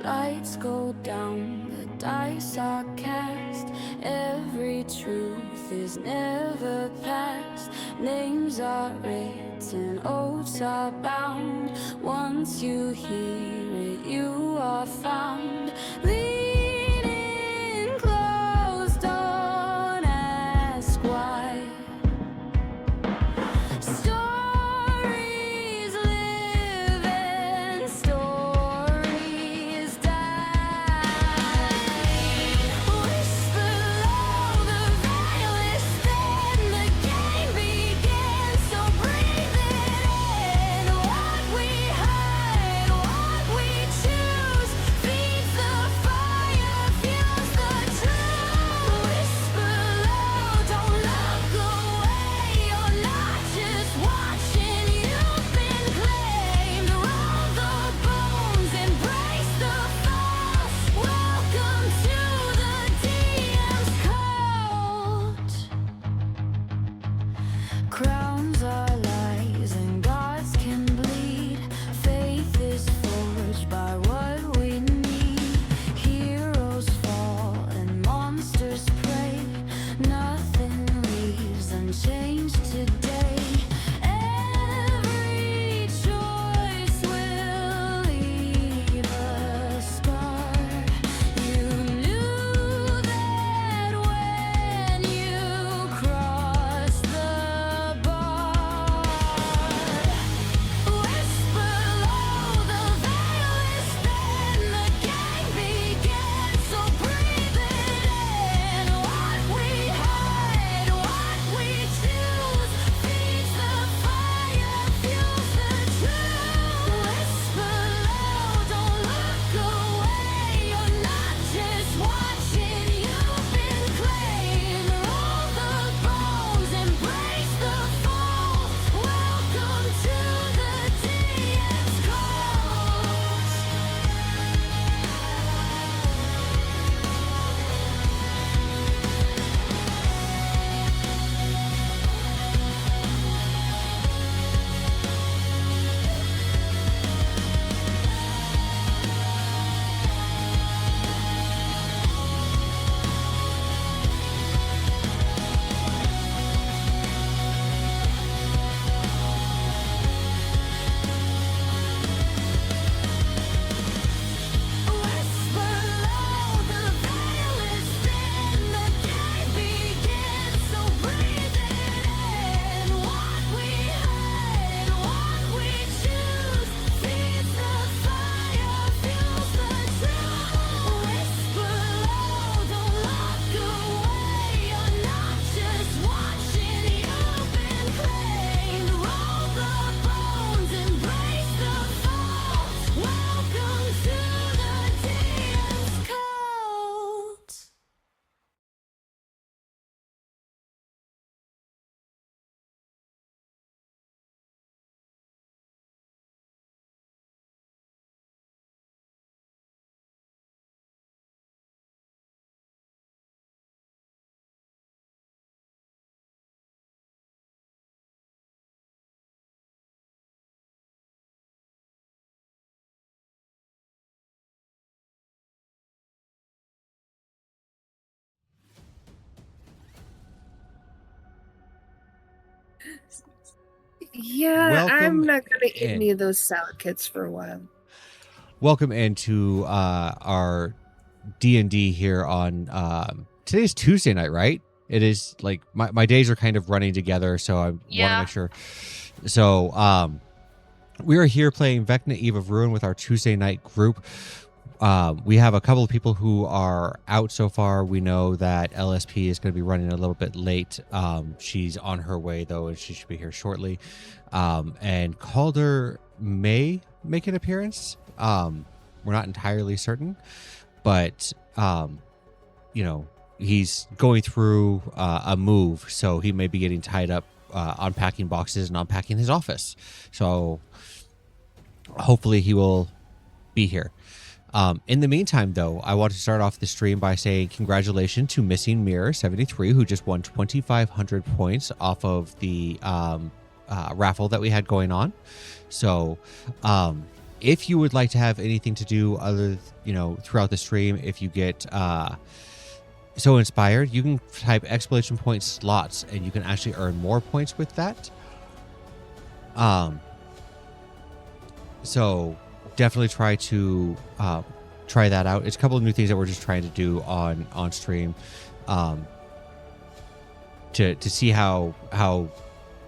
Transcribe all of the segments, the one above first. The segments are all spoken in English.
lights go down, the dice are cast. Every truth is never past. Names are written, oaths are bound. Once you hear it, you are found. Lean in close, don't ask why. Stories live and stories die. Whisper low, the veil is thin, the game begins, so breathe it in. What we hide, what we choose, feeds the fire, fuels the truth. Whisper low, don't look away, you're not just watching, you've been claimed. Roll the bones, embrace the false. Welcome to the DM's cult. Crowns are lies and gods can bleed. Faith is forged by what we need. Heroes fall and monsters prey. Nothing leaves unchanged today. Every choice will leave a scar. You knew that when you crossed the bar. Whisper low, the veil is thin, the game begins, so breathe it in. What we hide, what we choose, feeds the fire, fuels the truth. Whisper low, don't look away, you're not just watching, you've been claimed. Roll the bones, embrace the fall. Welcome to the DM's cult. Whisper low, the veil is thin, the game begins, so breathe it in. What we hide, what we choose, feeds the fire, fuels the truth. Whisper low, don't look away, you're not just watching, you've been claimed. Roll the bones, embrace the fall. Welcome to the DM's cult. Yeah, I'm Welcome not gonna eat in. any of those salad kits for a while. Welcome into our D&D here on today's Tuesday night, right? It is like my days are kind of running together, so I want to make sure. So we are here playing Vecna Eve of Ruin with our Tuesday night group. We have a couple of people who are out so far. We know that LSP is going to be running a little bit late. She's on her way, though, and she should be here shortly. And Calder may make an appearance. We're not entirely certain, but, he's going through a move, so he may be getting tied up unpacking boxes and unpacking his office. So hopefully he will be here. In the meantime, though, I want to start off the stream by saying congratulations to Missing Mirror 73, who just won 2,500 points off of the raffle that we had going on. So if you would like to have anything to do other, throughout the stream, if you get so inspired, you can type exclamation point slots and you can actually earn more points with that. So definitely try to try that out. It's a couple of new things that we're just trying to do on stream, to see how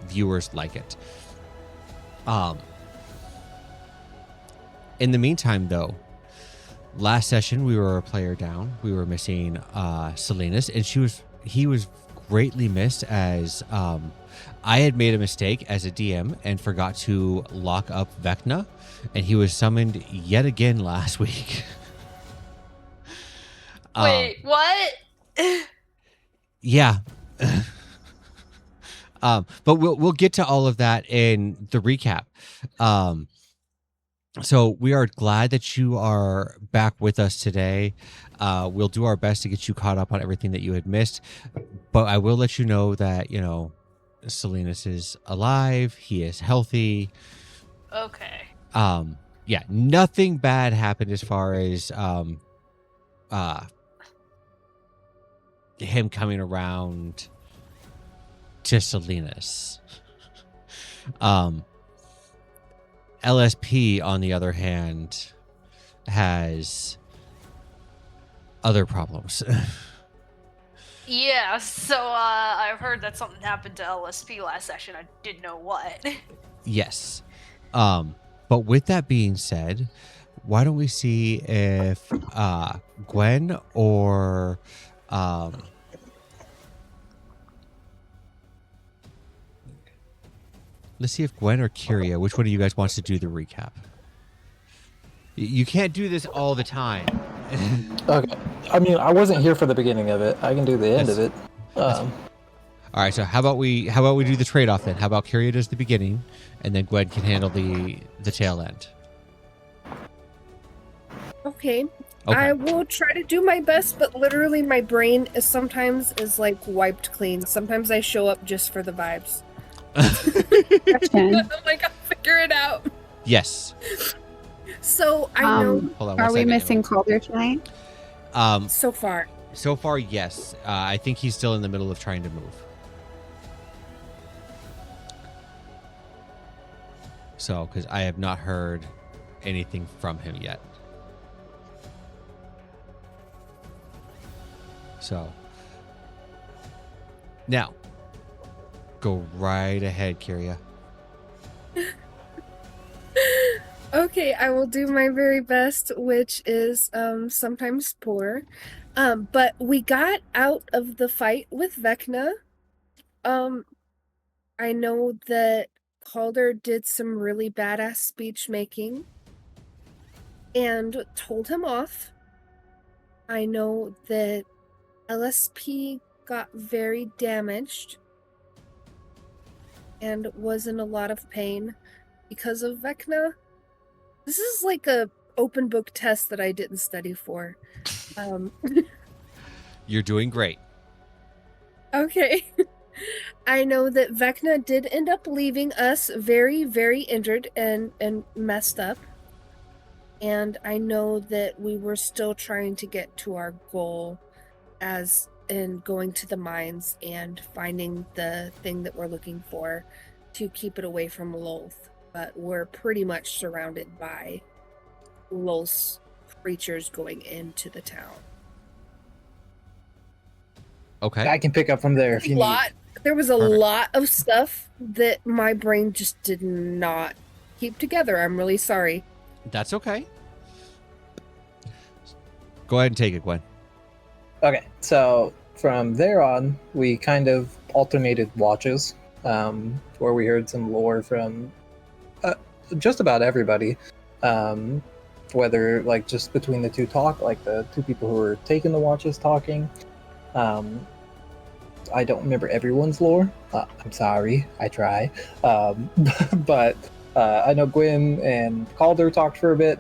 viewers like it. In the meantime, though, last session we were a player down. We were missing Salinas, and he was greatly missed as I had made a mistake as a DM and forgot to lock up Vecna, and he was summoned yet again last week. Wait, what? Yeah. But we'll get to all of that in the recap. So we are glad that you are back with us today. We'll do our best to get you caught up on everything that you had missed, but I will let you know that, Salinas is alive. He is healthy. Okay. Yeah, nothing bad happened as far as him coming around to Salinas. LSP, on the other hand, has other problems. Yeah, so I've heard that something happened to LSP last session. I didn't know what. Yes. But with that being said, why don't we see if Gwen or let's see if Gwen or Kyria, which one of you guys wants to do the recap? You can't do this all the time. Okay. I mean, I wasn't here for the beginning of it. I can do the end of it. All right, so how about we do the trade-off then? How about Kyria does the beginning, and then Gwen can handle the tail end? Okay. I will try to do my best, but literally my brain sometimes is like wiped clean. Sometimes I show up just for the vibes. I'm like, I'll figure it out. Yes. So I know. Hold on, Are we second, missing Emily. Calder tonight? So far. So far, yes. I think he's still in the middle of trying to move. So, because I have not heard anything from him yet. So, now, go right ahead, Kyria. Okay, I will do my very best, which is sometimes poor. But we got out of the fight with Vecna. I know that Calder did some really badass speech making and told him off. I know that LSP got very damaged and was in a lot of pain because of Vecna. This is like a open book test that I didn't study for. You're doing great. Okay. I know that Vecna did end up leaving us very, very injured and messed up. And I know that we were still trying to get to our goal, as in going to the mines and finding the thing that we're looking for to keep it away from Lolth. But we're pretty much surrounded by Lolth's creatures going into the town. Okay. I can pick up from there if you need. There was a Perfect. lot of stuff that my brain just did not keep together. I'm really sorry. That's okay. Go ahead and take it, Gwen. Okay, so from there on, we kind of alternated watches, where we heard some lore from just about everybody, whether like just between the two talk, like the two people who were taking the watches talking. I don't remember everyone's lore. I'm sorry, I try. But I know Gwen and Calder talked for a bit,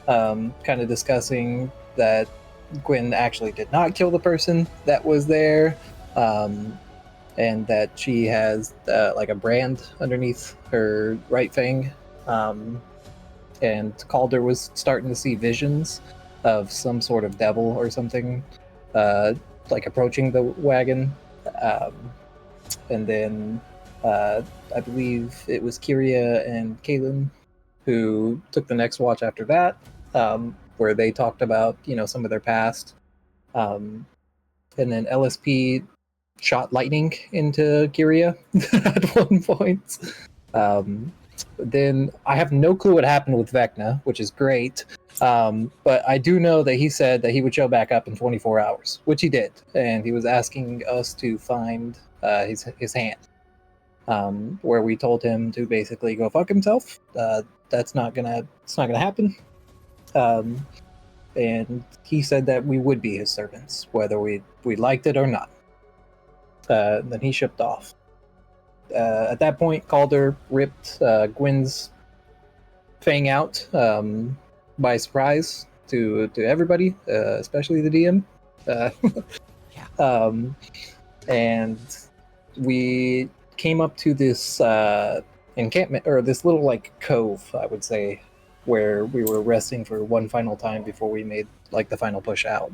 kind of discussing that Gwen actually did not kill the person that was there, and that she has like a brand underneath her right fang, and Calder was starting to see visions of some sort of devil or something, like approaching the wagon. Um, and then I believe it was Kyria and Kaylin who took the next watch after that, where they talked about some of their past. And then LSP shot lightning into Kyria at one point. Then I have no clue what happened with Vecna, which is great. But I do know that he said that he would show back up in 24 hours, which he did, and he was asking us to find his hand, where we told him to basically go fuck himself. It's not gonna happen. Um, and he said that we would be his servants, whether we liked it or not. Then he shipped off. At that point, Calder ripped Gwyn's fang out by surprise to everybody, especially the DM. Uh, and we came up to this encampment, or this little like cove, I would say, where we were resting for one final time before we made like the final push out,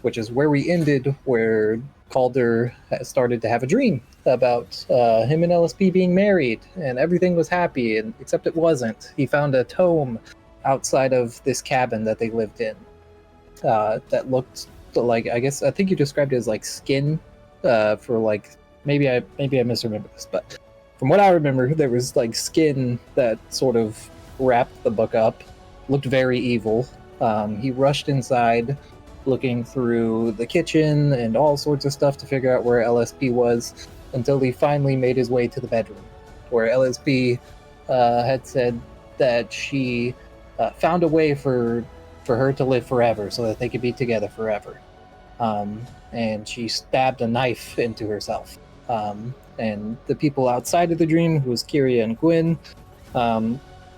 which is where we ended, where Calder started to have a dream about him and LSP being married, and everything was happy, and except it wasn't. He found a tome outside of this cabin that they lived in that looked like, I think you described it as like skin for like, maybe I misremember this, but from what I remember, there was like skin that sort of wrapped the book up. Looked very evil. He rushed inside, looking through the kitchen and all sorts of stuff to figure out where LSP was, until he finally made his way to the bedroom, where LSP had said that she found a way for her to live forever, so that they could be together forever. And she stabbed a knife into herself. And the people outside of the dream, who was Kyria and Gwyn,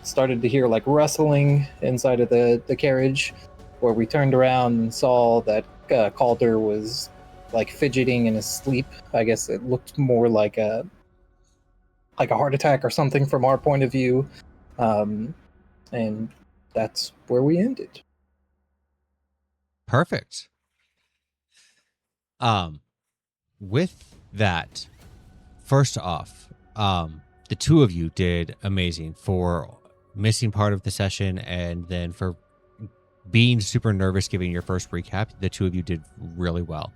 started to hear like rustling inside of the carriage, where we turned around and saw that Calder was like fidgeting in his sleep. I guess it looked more like a heart attack or something from our point of view. And that's where we ended. Perfect. With that, first off, the two of you did amazing for missing part of the session, and then for being super nervous giving your first recap. The two of you did really well.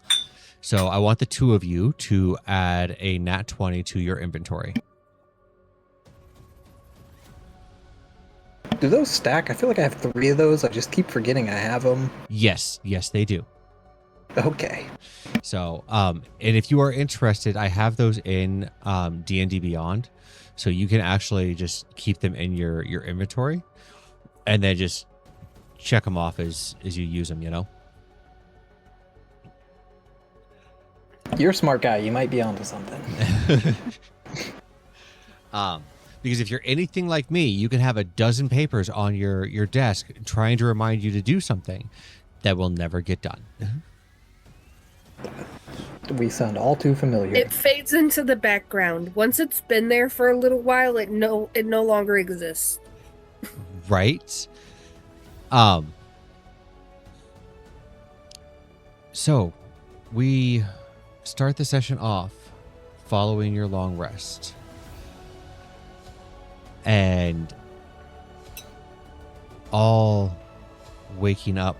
So I want the two of you to add a nat 20 to your inventory. Do those stack? I feel like I have 3 of those. I just keep forgetting I have them. Yes, they do. Okay. So, and if you are interested, I have those in D&D Beyond, so you can actually just keep them in your inventory, and then just check them off as you use them. You're a smart guy. You might be onto something. Because if you're anything like me, you can have a dozen papers on your desk trying to remind you to do something that will never get done. We sound all too familiar. It fades into the background. Once it's been there for a little while, it no longer exists. Right? So we start the session off following your long rest. And all waking up,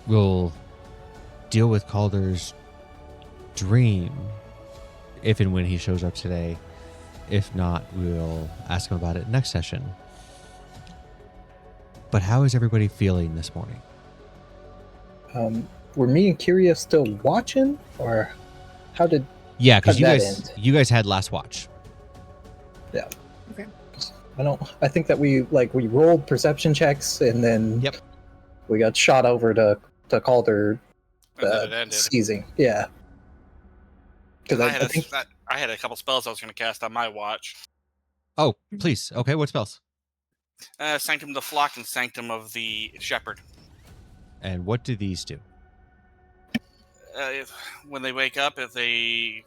we'll deal with Calder's dream if and when he shows up today. If not, we'll ask him about it next session. But how is everybody feeling this morning? Were me and Kyria still watching, or how did? Yeah, because how'd that end? you guys had last watch. Yeah. Okay. I think that we rolled perception checks, and then Yep. we got shot over to Calder And then it ended. seizing. Yeah. Because I had a couple spells I was going to cast on my watch. Oh, please. Okay, what spells? Sanctum of the Flock and Sanctum of the Shepherd. And what do these do? When they wake up, if they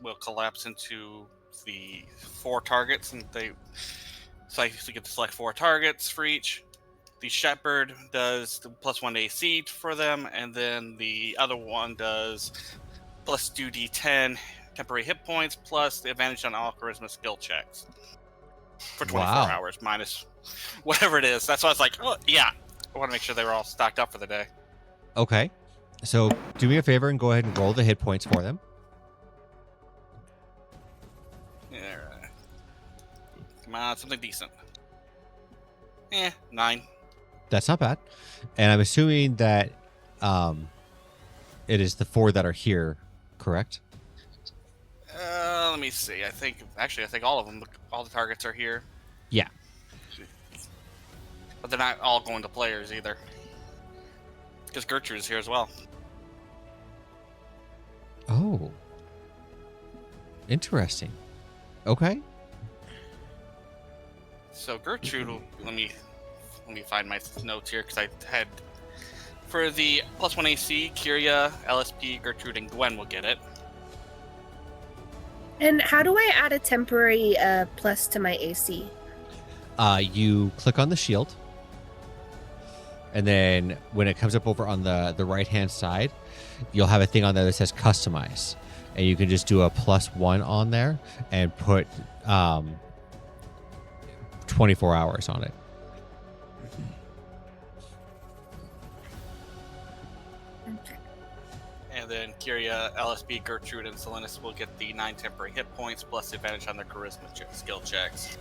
will collapse into the 4 targets, and so I get to select 4 targets for each. The Shepherd does the +1 AC for them, and then the other one does plus 2d10 temporary hit points plus the advantage on all charisma skill checks for 24 Wow. hours minus whatever it is. That's why I was like, oh yeah, I want to make sure they were all stocked up for the day. Okay. So do me a favor and go ahead and roll the hit points for them. Yeah, right. Come on, something decent. 9. That's not bad. And I'm assuming that it is the 4 that are here, correct? Let me see. I think all of them, all the targets are here. Yeah. But they're not all going to players either. Because Gertrude is here as well. Oh. Interesting. Okay. So Gertrude, let me find my notes here because I had for the +1 AC, Kyria, LSP, Gertrude, and Gwen will get it. And how do I add a temporary plus to my AC? You click on the shield. And then when it comes up over on the right-hand side, you'll have a thing on there that says customize. And you can just do a +1 on there and put 24 hours on it. Okay. And then Kyria, LSP, Gertrude, and Selenis will get the 9 temporary hit points plus the advantage on their charisma skill checks.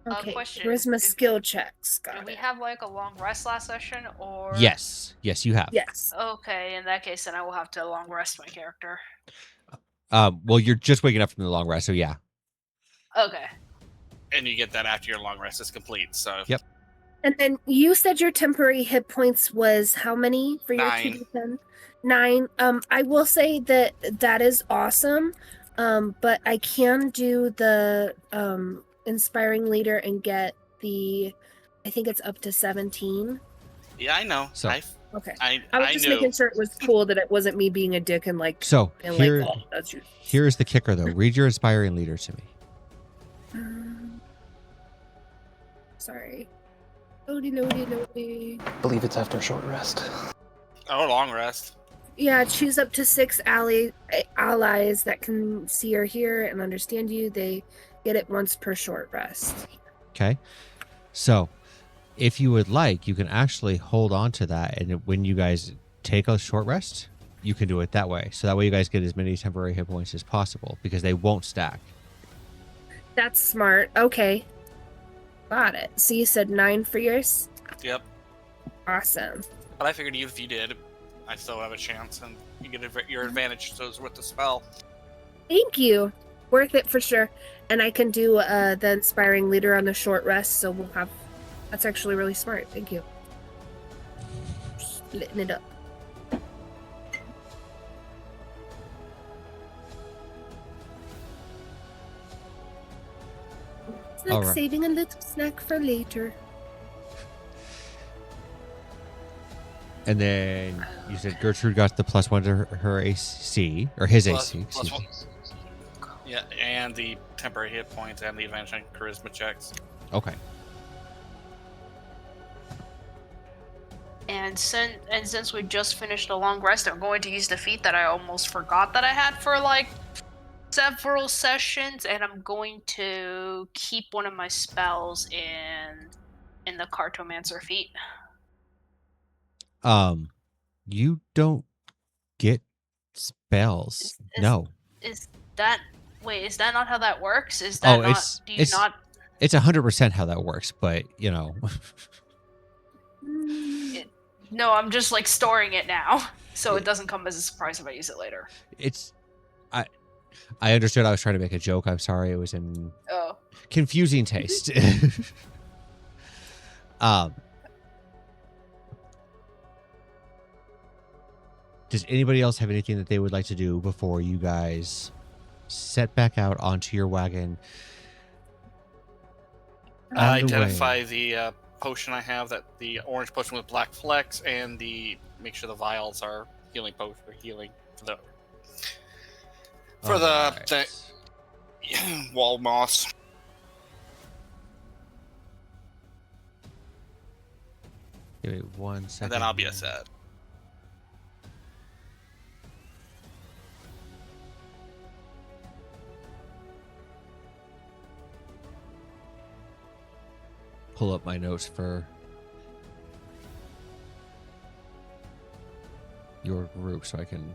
Okay. Question. Charisma skill checks. Did Got we it. have like a long rest last session, or? Yes, you have. Yes. Okay, in that case, then I will have to long rest my character. Well, you're just waking up from the long rest, so yeah. Okay. And you get that after your long rest is complete. So Yep. And then you said your temporary hit points was how many for your 9. 2d10? 9. I will say that is awesome. But I can do the inspiring leader and get I think it's up to 17. Yeah, I know. So- Okay. I I was just knew. making sure it was cool that it wasn't me being a dick and like So and here, like, oh, that's you. here's the kicker, though. Read your inspiring leader to me. Sorry. Loady. I believe it's after a short rest. Oh, long rest. Yeah, choose up to 6 allies that can see or hear and understand you. They get it once per short rest. Okay. So if you would like, you can actually hold on to that. And when you guys take a short rest, you can do it that way. So that way you guys get as many temporary hit points as possible because they won't stack. That's smart. Okay. Got it. So you said 9 for yours? Yep. Awesome. But I figured if you did, I still have a chance, and you get your advantage with the spell. Thank you. Worth it for sure. And I can do the inspiring leader on the short rest, so we'll have. That's actually really smart. Thank you. Splitting it up. It's like Alright. saving a little snack for later. And then you said Gertrude got the +1 to her AC, or his AC. Plus Excuse me. Yeah, and the temporary hit points and the advantage on charisma checks. Okay. And since we just finished a long rest, I'm going to use the feat that I almost forgot that I had for like several sessions, and I'm going to keep one of my spells in the Cartomancer feat. You don't get spells. No. Is that is that not how that works? Is that not? it's Do you not? it's 100% how that works, but you know. No, I'm just like storing it now, so it doesn't come as a surprise if I use it later. It's I understood I was trying to make a joke. I'm sorry. It was in Oh. confusing taste. Does anybody else have anything that they would like to do before you guys set back out onto your wagon? On the Identify way? the potion I have, that the orange potion with black flecks, and make sure the vials are healing potion or healing for the Alright. wall moss. Give me 1 second. And then I'll be here. a set. Pull up my notes for your group so I can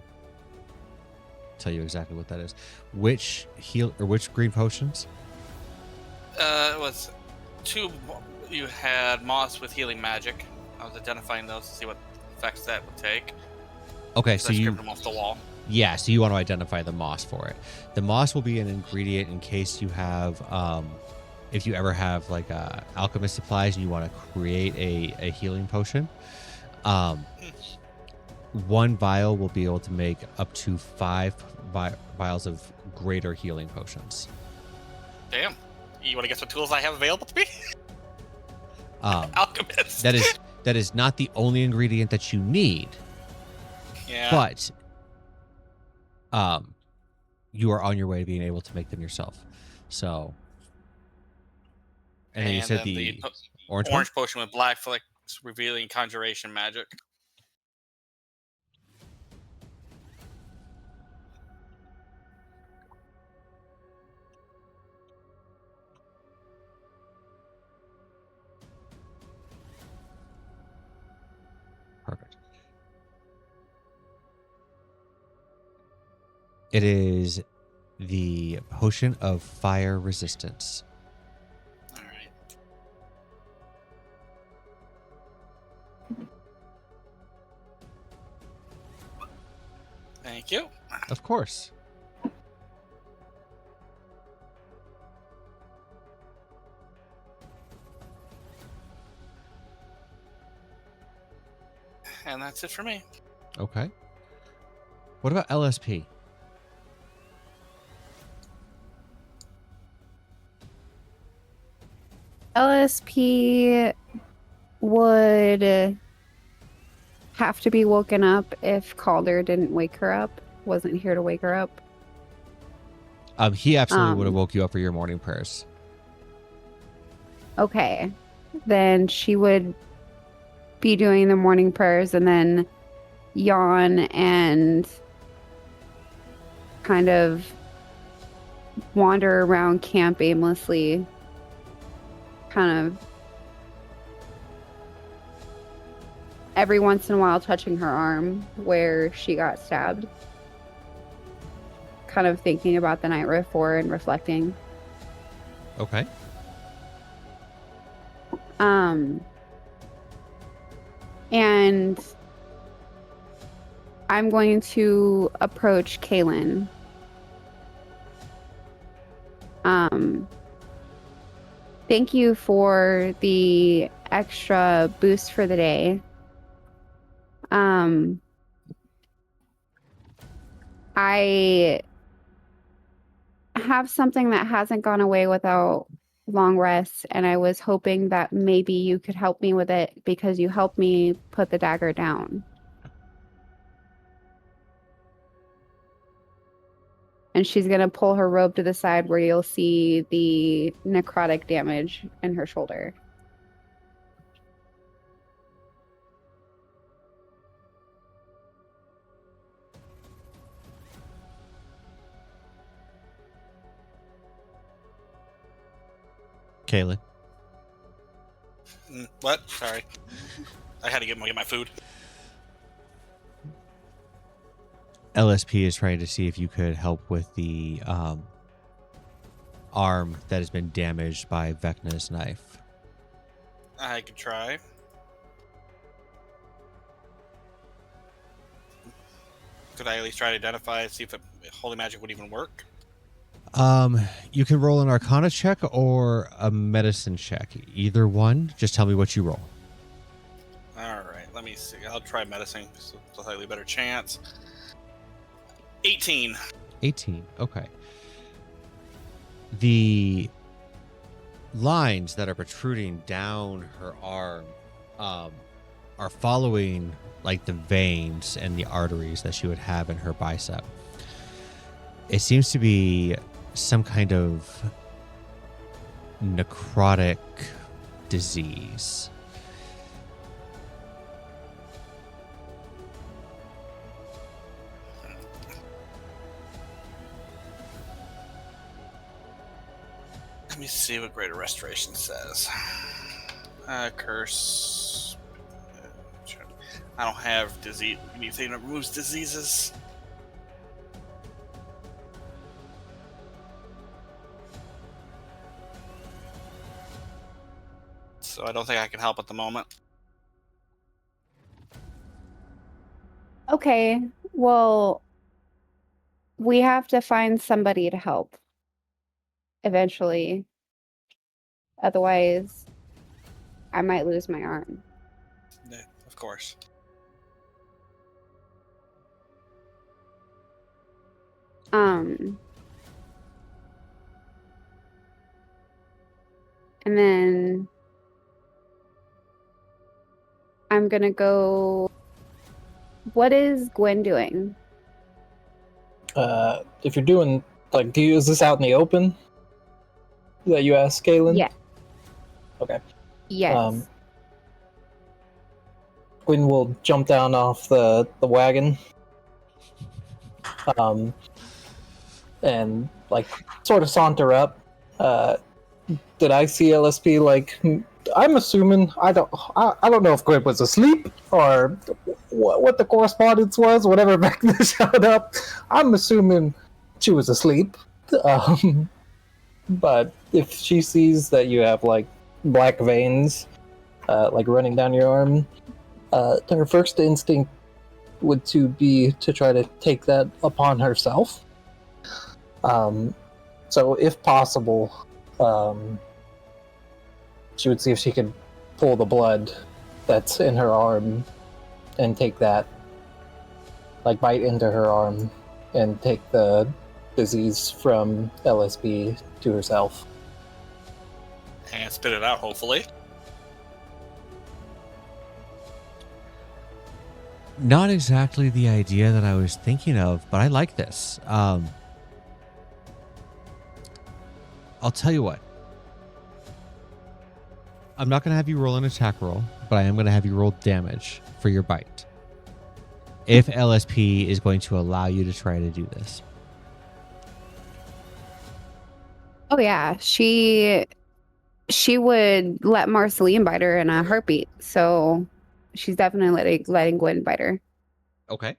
tell you exactly what that is. Which green potions? It was 2. You had moss with healing magic. I was identifying those to see what effects that would take. Okay, So so I you scribbled them off the wall. yeah, so you want to identify the moss for it. The moss will be an ingredient in case you have if you ever have like alchemist supplies and you want to create a healing potion. 1 vial will be able to make up to 5 vials of greater healing potions. Damn. You want to guess what tools I have available to me? Alchemist. That is not the only ingredient that you need, Yeah. but you are on your way to being able to make them yourself. So, and then you said the orange one? potion with black flicks revealing conjuration magic. Perfect. It is the potion of fire resistance. All right. Thank you. Of course. And that's it for me. Okay. What about LSP? LSP would have to be woken up if Calder didn't wake her up, wasn't here to wake her up. He absolutely would have woke you up for your morning prayers. Okay. Then she would be doing the morning prayers and then yawn and kind of wander around camp aimlessly, kind of every once in a while touching her arm where she got stabbed, kind of thinking about the night before and reflecting. Okay. And I'm going to approach Kaylin. Thank you for the extra boost for the day. I have something that hasn't gone away without long rest, and I was hoping that maybe you could help me with it because you helped me put the dagger down. And she's going to pull her robe to the side where you'll see the necrotic damage in her shoulder. Kaylin. What? Sorry. I had to get my food. LSP is trying to see if you could help with the arm that has been damaged by Vecna's knife. I could try. Could I at least try to identify, see if holy magic would even work? You can roll an Arcana check or a medicine check. Either one. Just tell me what you roll. All right, let me see. I'll try medicine. It's a slightly better chance. 18. 18. Okay. The lines that are protruding down her arm are following like the veins and the arteries that she would have in her bicep. It seems to be some kind of necrotic disease. Let me see what Greater Restoration says. Curse. I don't have disease. Anything that removes diseases. So I don't think I can help at the moment. Okay, well, we have to find somebody to help eventually. Otherwise, I might lose my arm. Yeah, of course. And then I'm gonna go. What is Gwen doing? If you're doing like, is this out in the open? That you asked, Galen? Yeah. Okay. Yes. Gwen will jump down off the wagon. And like sort of saunter up. Did I see LSP? Like, I'm assuming I don't know if Gwen was asleep or what the correspondence was. Whatever Vecna showed up, I'm assuming she was asleep. But if she sees that you have like black veins, like running down your arm, her first instinct would be to try to take that upon herself. So if possible, she would see if she could pull the blood that's in her arm and take that, like bite into her arm and take the disease from LSB to herself. And spit it out, hopefully. Not exactly the idea that I was thinking of, but I like this. I'll tell you what. I'm not going to have you roll an attack roll, but I am going to have you roll damage for your bite. If LSP is going to allow you to try to do this. Oh yeah, she would let Marceline bite her in a heartbeat. So she's definitely letting Gwen bite her. Okay.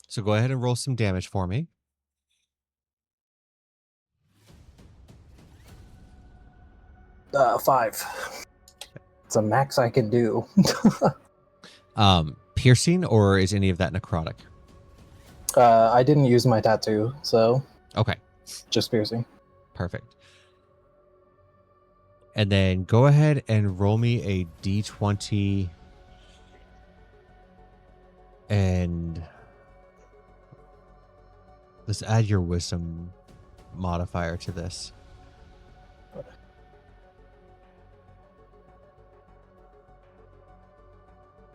So go ahead and roll some damage for me. Five. It's a max I can do. Piercing, or is any of that necrotic? I didn't use my tattoo, so Okay. just piercing. Perfect. And then go ahead and roll me a d20 and let's add your wisdom modifier to this.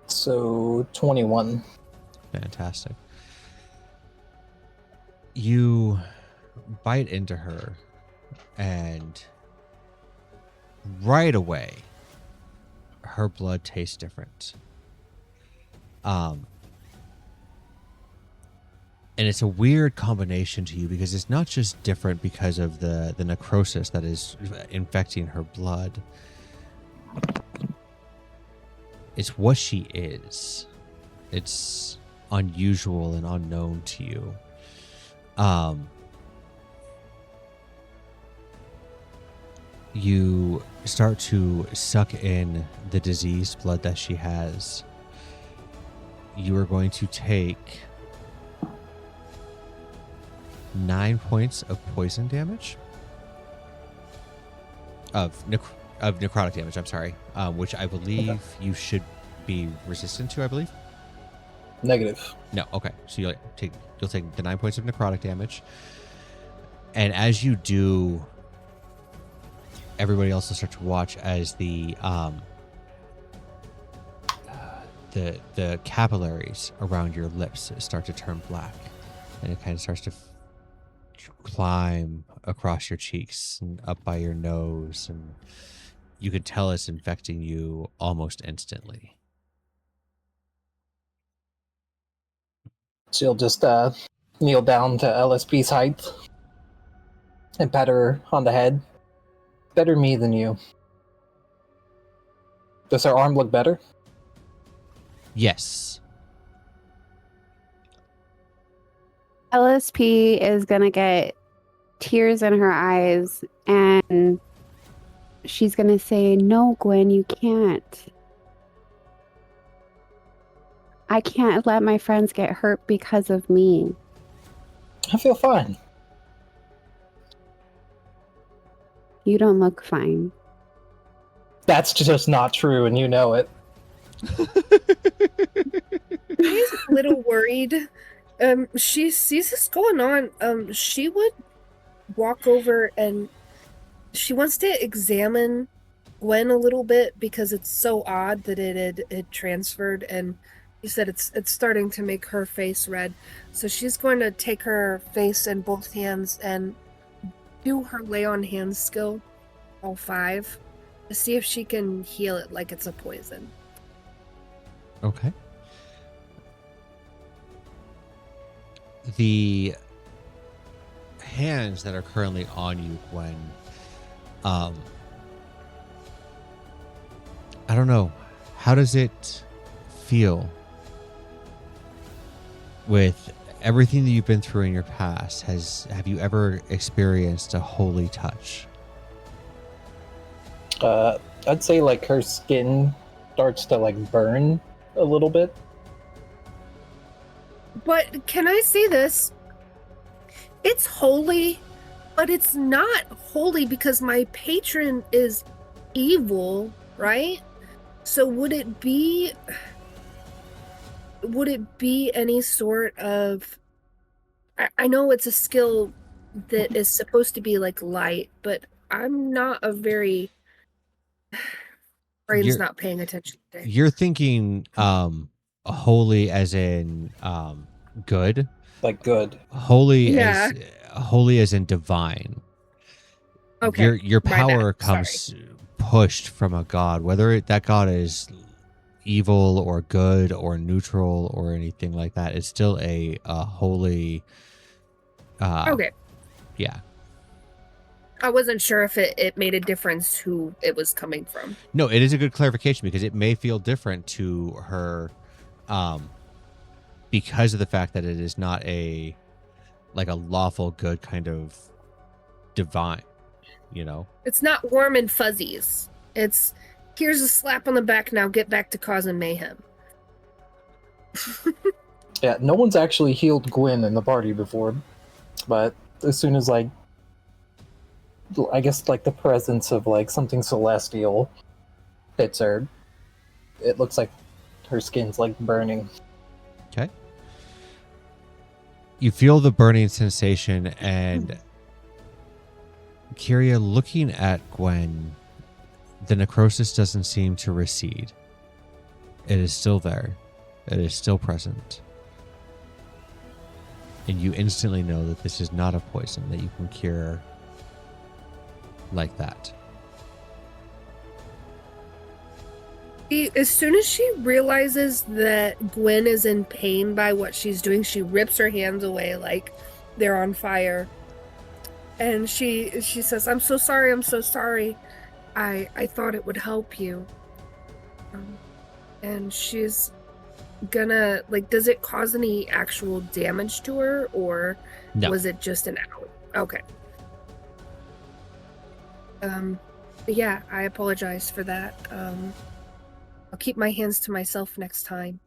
So 21. Fantastic. You bite into her and right away her blood tastes different. And it's a weird combination to you because it's not just different because of the necrosis that is infecting her blood. It's what she is. It's unusual and unknown to you. You start to suck in the diseased blood that she has. You are going to take 9 points of poison damage. Of necrotic damage, I'm sorry. Which I believe you should be resistant to, I believe. Negative. No, okay. So you'll take the 9 points of necrotic damage. And as you do, everybody else will start to watch as the capillaries around your lips start to turn black. And it kind of starts to climb across your cheeks and up by your nose, and you can tell it's infecting you almost instantly. She'll just kneel down to LSP's height and pat her on the head. Better me than you. Does her arm look better? Yes. LSP is gonna get tears in her eyes and she's gonna say, "No, Gwen, you can't. I can't let my friends get hurt because of me." I feel fine. You don't look fine. That's just not true, and you know it. She's a little worried. She sees this going on. She would walk over and she wants to examine Gwen a little bit because it's so odd that it had transferred, and you said it's starting to make her face red. So she's going to take her face in both hands and do her lay on hands skill, all 5, to see if she can heal it like it's a poison. Okay. The hands that are currently on you, Gwen, I don't know. How does it feel with everything that you've been through in your past? Have you ever experienced a holy touch? I'd say like her skin starts to like burn a little bit. But can I say this? It's holy, but it's not holy because my patron is evil, right? So would it be any sort of... I know it's a skill that is supposed to be like light, but I'm not a very... Brain's You're- not paying attention today. You're thinking holy as in good. Like good. Holy Yeah. as in divine. Okay, Your my power bad. Sorry. comes pushed from a god, whether that god is evil or good or neutral or anything like that. It's still a holy. Okay. Yeah. I wasn't sure if it made a difference who it was coming from. No, it is a good clarification because it may feel different to her, because of the fact that it is not a lawful good kind of divine, you know. It's not warm and fuzzies. It's, here's a slap on the back, now get back to causing mayhem. Yeah, no one's actually healed Gwen in the party before, but as soon as like, I guess like the presence of like something celestial hits her, it looks like her skin's like burning. Okay. You feel the burning sensation, and Kyria, looking at Gwen, the necrosis doesn't seem to recede. It is still there. It is still present. And you instantly know that this is not a poison that you can cure like that. As soon as she realizes that Gwen is in pain by what she's doing, she rips her hands away like they're on fire. And she says, I'm so sorry, I'm so sorry. I thought it would help you. And she's gonna, like, does it cause any actual damage to her, or No. was it just an out? Okay. But yeah, I apologize for that. I'll keep my hands to myself next time.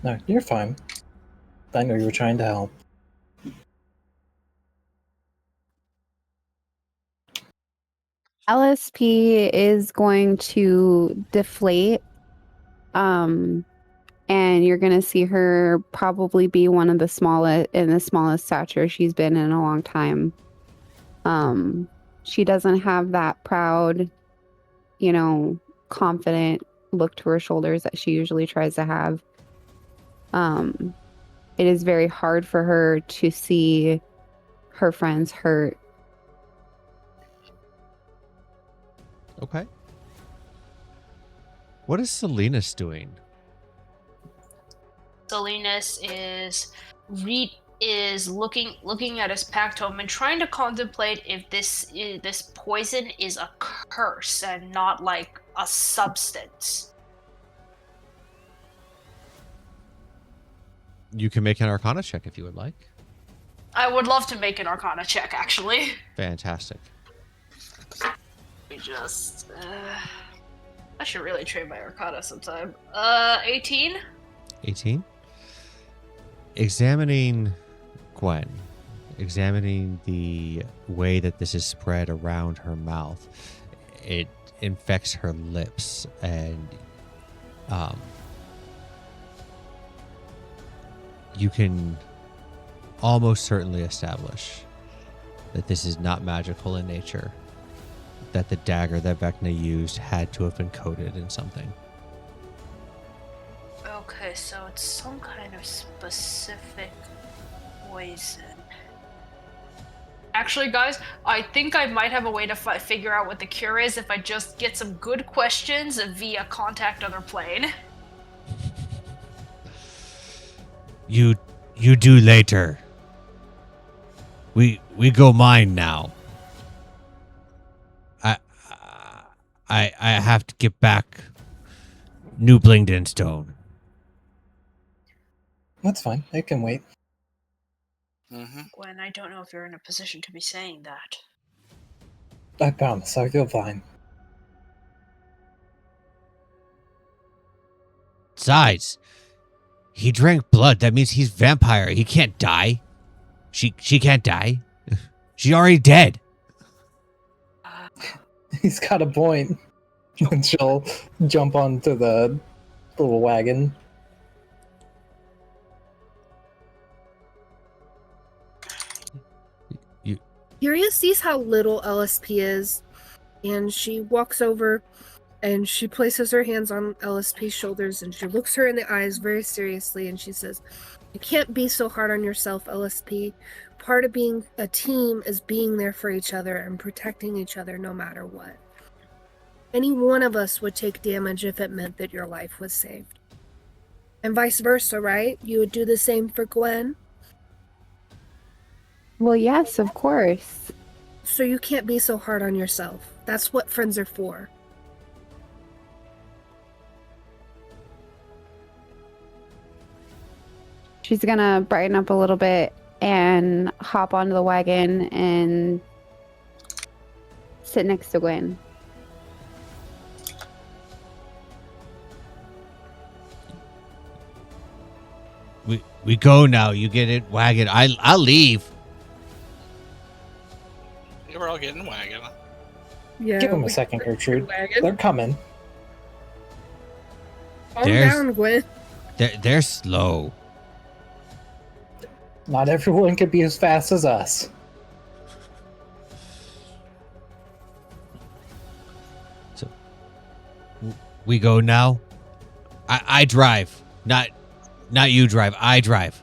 No, you're fine. I know you were trying to help. LSP is going to deflate. And you're going to see her probably be one of the smallest stature she's been in a long time. She doesn't have that proud, confident look to her shoulders that she usually tries to have. it is very hard for her to see her friends hurt. Okay. What is Salinas doing? Salinas is looking at his pack tome and trying to contemplate if this poison is a curse and not like a substance. You can make an Arcana check if you would like. I would love to make an Arcana check, actually. Fantastic. We just I should really train my Arcana sometime. 18. 18. Examining Gwen, examining the way that this is spread around her mouth, it infects her lips, and you can almost certainly establish that this is not magical in nature, that the dagger that Vecna used had to have been coated in something. Okay, so it's some kind of specific poison. Actually, guys, I think I might have a way to figure out what the cure is if I just get some good questions via contact other plane. You do later. We go mine now. I have to get back New Blingden Stone. That's fine. It can wait. Mm-hmm. Gwen, I don't know if you're in a position to be saying that. I promise. I feel fine. Besides, he drank blood. That means he's vampire. He can't die. She can't die. She's already dead. He's got a point. And she'll jump onto the little wagon. Curia sees how little LSP is, and she walks over and she places her hands on LSP's shoulders and she looks her in the eyes very seriously and she says, "You can't be so hard on yourself, LSP. Part of being a team is being there for each other and protecting each other no matter what. Any one of us would take damage if it meant that your life was saved. And vice versa, right? You would do the same for Gwen? Well, yes, of course. So you can't be so hard on yourself. That's what friends are for." She's gonna brighten up a little bit and hop onto the wagon and sit next to Gwen. We go now. You get it, wagon. I'll leave. Yeah, we're all getting a wagon. Yeah. Give them a second, Gertrude. They're coming. Calm There's- down, Gwen. They're slow. Not everyone can be as fast as us. So we go now. I drive, not you drive. I drive.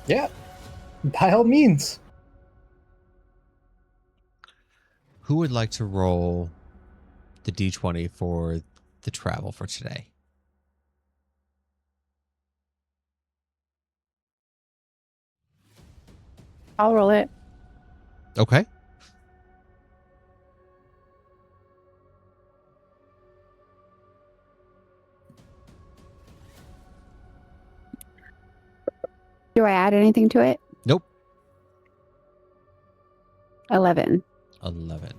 Yeah. By all means. Who would like to roll the D20 for the travel for today? I'll roll it. Okay. Do I add anything to it? Nope. 11. 11.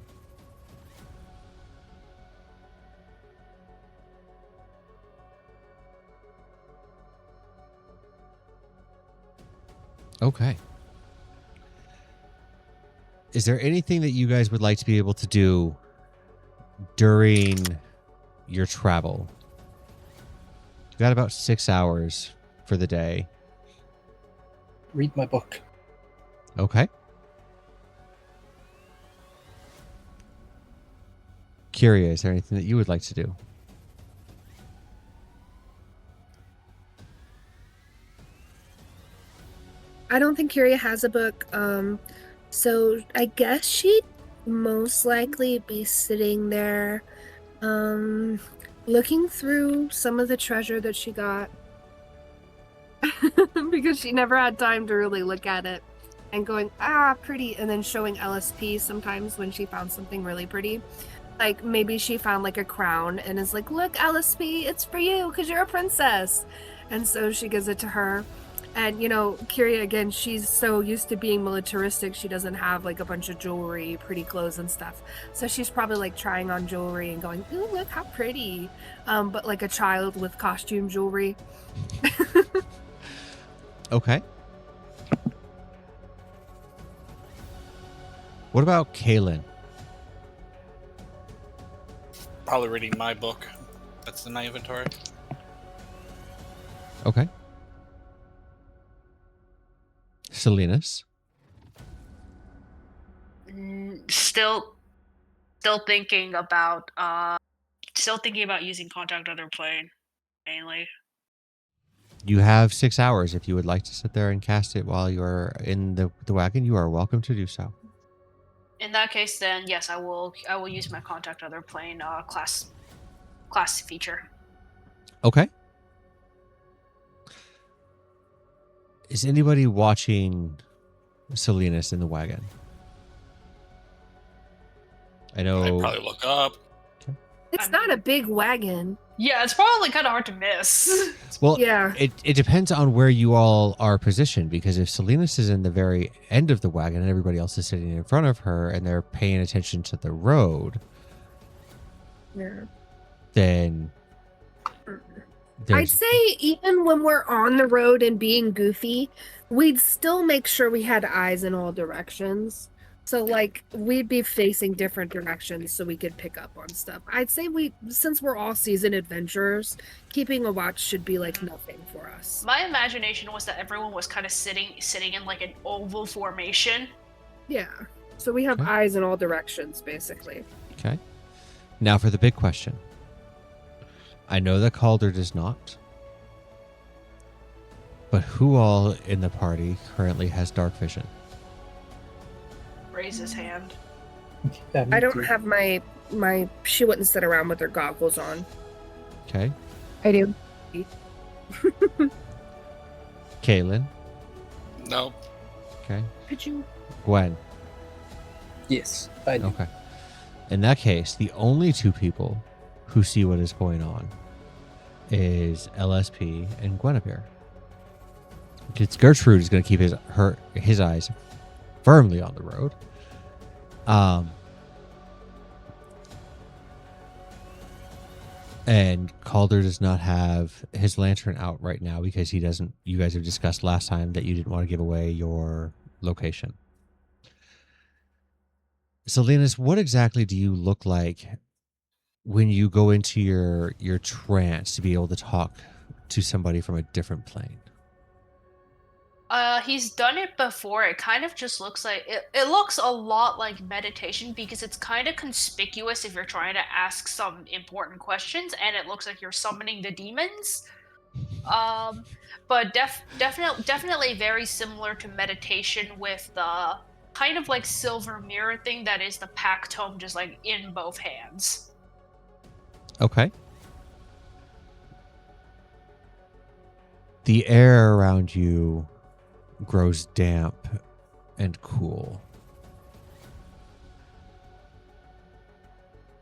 Okay. Is there anything that you guys would like to be able to do during your travel? You've got about 6 hours for the day. Read my book. Okay. Curia, is there anything that you would like to do? I don't think Curia has a book. So I guess she'd most likely be sitting there, looking through some of the treasure that she got. Because she never had time to really look at it. And going, ah, pretty, and then showing LSP sometimes when she found something really pretty. Like maybe she found like a crown and is like, look, LSP, it's for you because you're a princess. And so she gives it to her. And Kyria, again, she's so used to being militaristic, she doesn't have like a bunch of jewelry, pretty clothes and stuff. So she's probably like trying on jewelry and going, ooh, look how pretty. But like a child with costume jewelry. Okay. What about Kaylin? Probably reading my book. That's in my inventory. Okay. Salinas? Still thinking about using contact other plane mainly. You have 6 hours. If you would like to sit there and cast it while you're in the wagon, you are welcome to do so. In that case, then yes, I will use my contact other plane class feature. Okay. Is anybody watching Salinas in the wagon? I know. I'd probably look up. It's not a big wagon. Yeah, it's probably kind of hard to miss. Well, Yeah. it depends on where you all are positioned, because if Salinas is in the very end of the wagon and everybody else is sitting in front of her and they're paying attention to the road, Yeah. then I'd say even when we're on the road and being goofy, we'd still make sure we had eyes in all directions. So like we'd be facing different directions so we could pick up on stuff. I'd say since we're all seasoned adventurers, keeping a watch should be like nothing for us. My imagination was that everyone was kind of sitting in like an oval formation. Yeah. So we have Okay. eyes in all directions, basically. Okay. Now for the big question. I know that Calder does not. But who all in the party currently has dark vision? Raise his hand. Yeah, me I don't too. have my she wouldn't sit around with her goggles on. Okay. I do. Kaylin. Nope. Okay. Could you Gwen. Yes, I do. Okay. In that case, the only two people who see what is going on is LSP and Guinevere. Because Gertrude is going to keep his eyes firmly on the road. And Calder does not have his lantern out right now because he doesn't. You guys have discussed last time that you didn't want to give away your location. Salinas, what exactly do you look like when you go into your trance to be able to talk to somebody from a different plane? He's done it before. It kind of just looks like it looks a lot like meditation because it's kind of conspicuous if you're trying to ask some important questions, and it looks like you're summoning the demons. But definitely very similar to meditation with the kind of like silver mirror thing that is the pack tome, just like in both hands. Okay. The air around you grows damp and cool.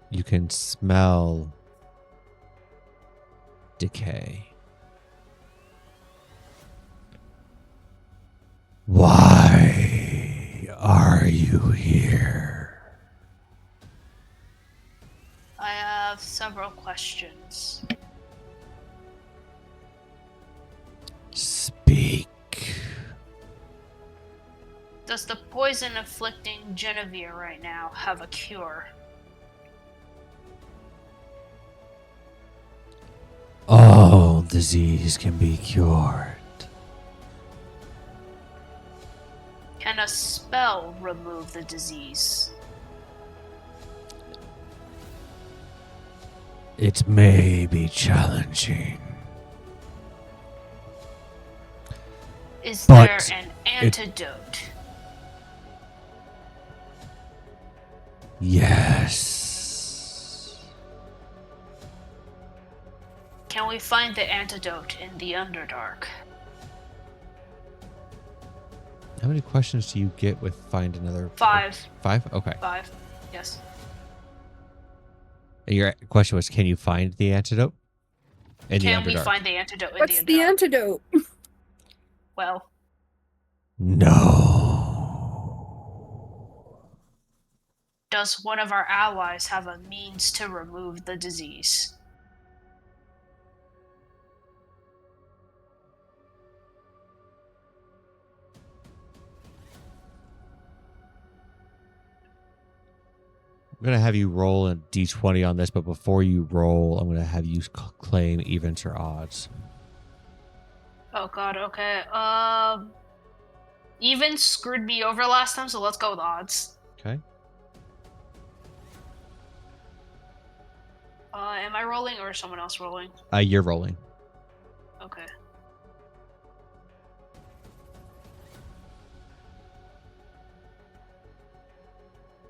You can smell decay. Why are you here? I have several questions. Speak. Does the poison afflicting Genevieve right now have a cure? All disease can be cured. Can a spell remove the disease? It may be challenging. Is But there an antidote? Yes. Can we find the antidote in the Underdark? How many questions do you get with find another? 5. 5? Okay. 5. Yes. Your question was, can you find the antidote in the Can we Underdark? find the antidote in What's the the Underdark? antidote? Well, No. does one of our allies have a means to remove the disease? I'm going to have you roll a d20 on this, but before you roll, I'm going to have you claim evens or odds. Oh god, okay. Even screwed me over last time, so let's go with odds. Okay. Am I rolling or is someone else rolling? You're rolling. Okay.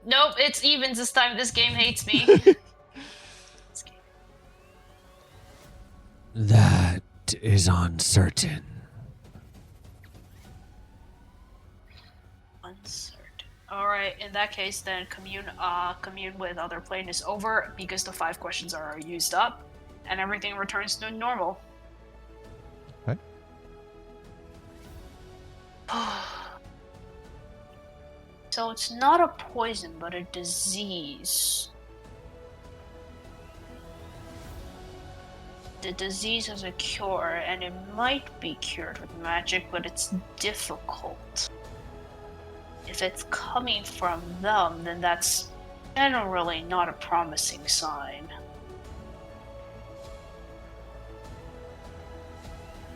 Nope, it's evens this time. This game hates me. That is uncertain. Uncertain. Alright, in that case then commune with other plane is over because the 5 questions are used up and everything returns to normal. Okay. So it's not a poison, but a disease. The disease has a cure, and it might be cured with magic, but it's difficult. If it's coming from them, then that's generally not a promising sign.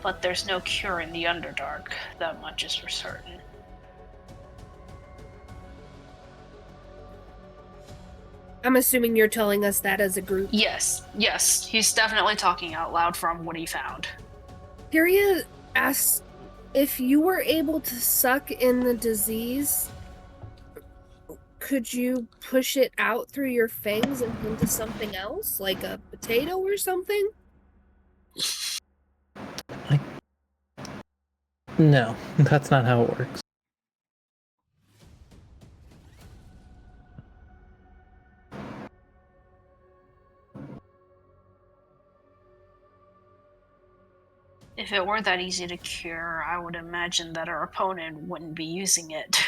But there's no cure in the Underdark, that much is for certain. I'm assuming you're telling us that as a group. Yes, he's definitely talking out loud from what he found. Tyria asks if you were able to suck in the disease, could you push it out through your fangs and into something else, like a potato or something? No, that's not how it works. If it were that easy to cure, I would imagine that our opponent wouldn't be using it.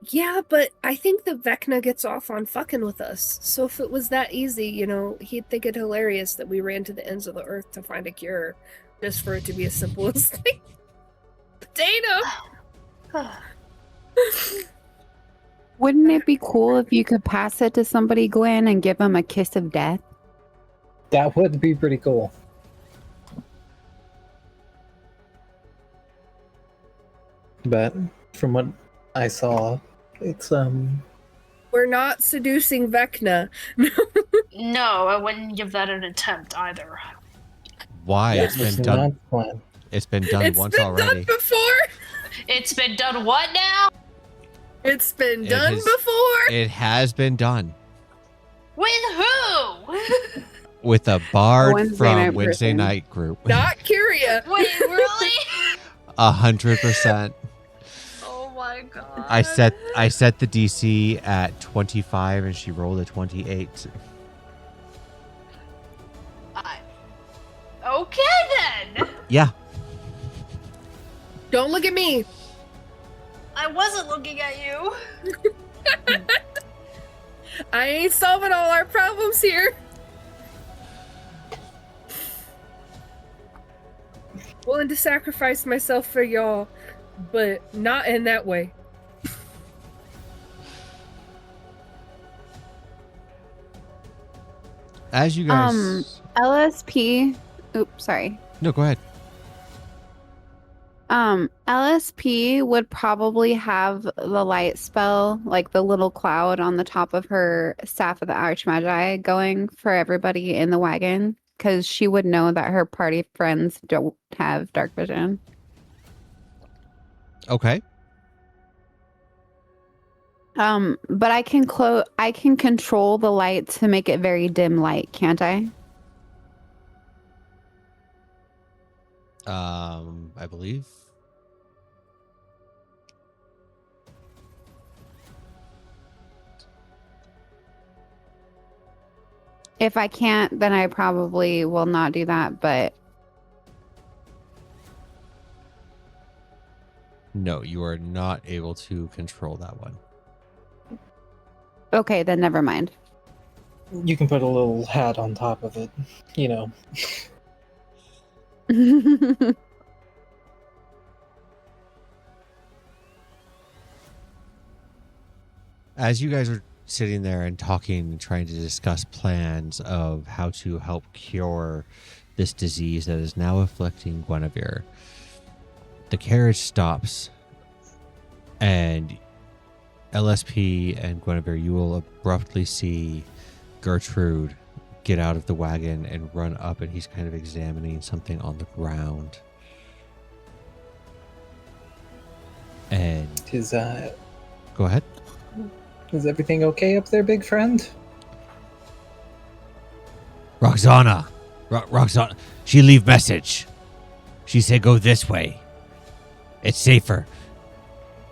Yeah, but I think the Vecna gets off on fucking with us. So if it was that easy, he'd think it hilarious that we ran to the ends of the earth to find a cure, just for it to be as simple as like potato. Wouldn't it be cool if you could pass it to somebody, Gwen, and give them a kiss of death? That would be pretty cool. But from what I saw, it's We're not seducing Vecna. No, I wouldn't give that an attempt either. Why? that's It's been done. not the plan. It's been done It's once been already. done before. It's been done what now? It's been It done has- before. It has been done With who? with a bard Wednesday from night Wednesday person. Night Group. Not Curia. Wait, really? 100%. Oh my god. I set the DC at 25 and she rolled a 28. Okay then. Yeah. Don't look at me. I wasn't looking at you. I ain't solving all our problems here. Willing to sacrifice myself for y'all, but not in that way. As you guys LSP. Oops, sorry. No, go ahead. LSP would probably have the light spell, like the little cloud on the top of her Staff of the Archmagi, going for everybody in the wagon. because she would know that her party friends don't have dark vision. Okay. But I can control the light to make it very dim light, can't I? I believe. If I can't, then I probably will not do that, but No, you are not able to control that one. okay, then never mind. You can put a little hat on top of it. You know. As you guys are sitting there and talking and trying to discuss plans of how to help cure this disease that is now afflicting Guinevere, the carriage stops, and LSP and Guinevere, you will abruptly see Gertrude get out of the wagon and run up, and he's kind of examining something on the ground. And go ahead. Is everything okay up there, big friend? Roxana, Roxana, she leave message. She said go this way. It's safer.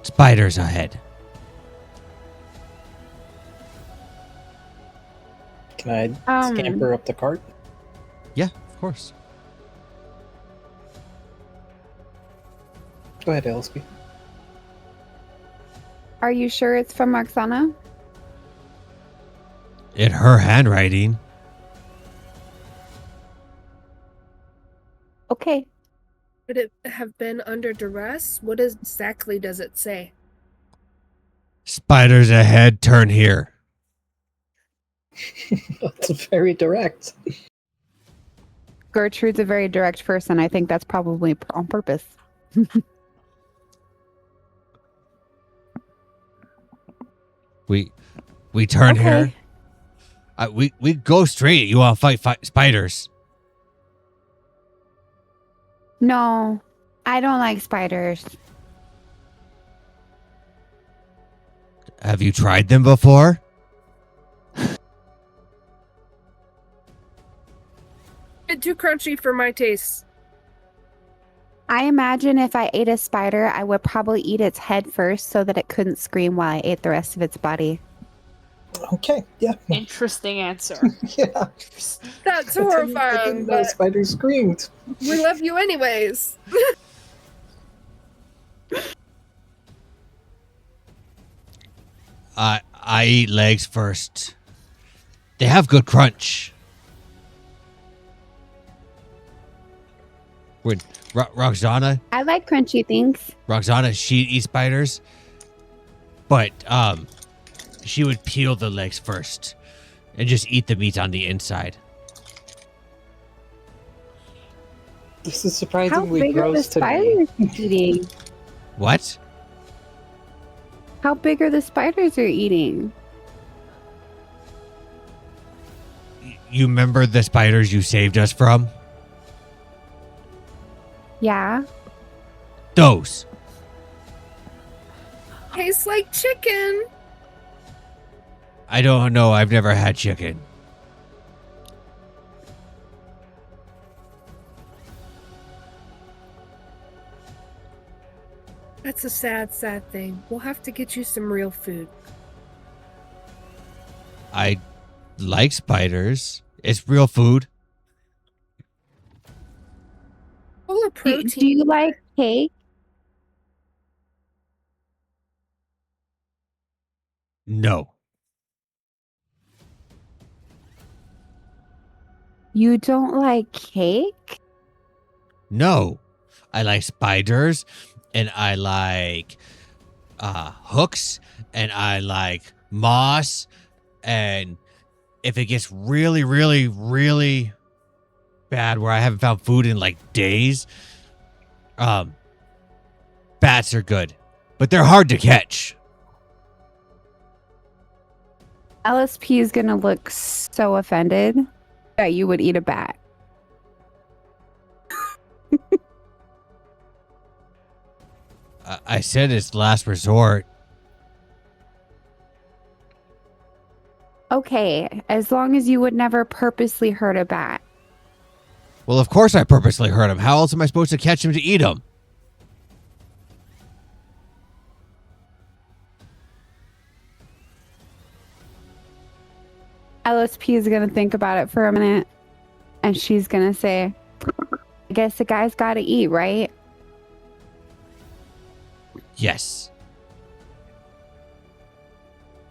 Spiders ahead. Can I scamper up the cart? Yeah, of course. Go ahead, LSP. Are you sure it's from Roxana? In her handwriting. Okay. Could it have been under duress? What exactly does it say? Spiders ahead, turn here. That's very direct. Gertrude's a very direct person. I think that's probably on purpose. We turn Okay. here. We go straight. You want to fight spiders? No, I don't like spiders. Have you tried them before? Bit too crunchy for my taste. I imagine if I ate a spider, I would probably eat its head first so that it couldn't scream while I ate the rest of its body. Okay, yeah. Interesting answer. Yeah. That's I horrifying, didn't know but spiders screamed. we love you anyways. I eat legs first. They have good crunch. When Roxana, I like crunchy things. she eats spiders, but she would peel the legs first and just eat the meat on the inside. This is How surprisingly big are the gross to me. spiders you're eating? What? How big are the spiders you're eating? You remember the spiders you saved us from? Yeah. Those. Tastes like chicken. I don't know. I've never had chicken. That's a sad, sad thing. We'll have to get you some real food. I like spiders. It's real food. Full of Do protein. you like cake? No. You don't like cake? No. I like spiders, and I like hooks, and I like moss, and if it gets really, really, really bad where I haven't found food in like days, bats are good, but they're hard to catch. LSP is gonna look so offended that you would eat a bat. I said it's last resort. Okay, as long as you would never purposely hurt a bat. Well, of course I purposely hurt him. How else am I supposed to catch him to eat him? LSP is going to think about it for a minute, and she's going to say, I guess the guy's got to eat, right? Yes.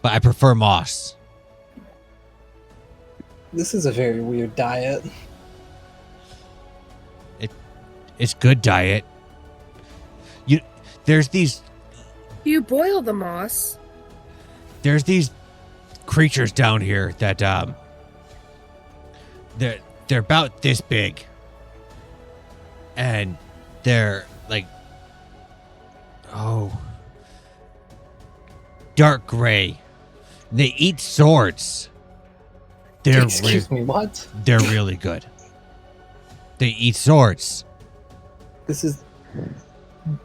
But I prefer moss. This is a very weird diet. It's good diet. There's these You boil the moss. creatures down here that they're about this big. And they're like dark gray. They eat swords. Excuse me, what? They're really good. They eat swords. This is...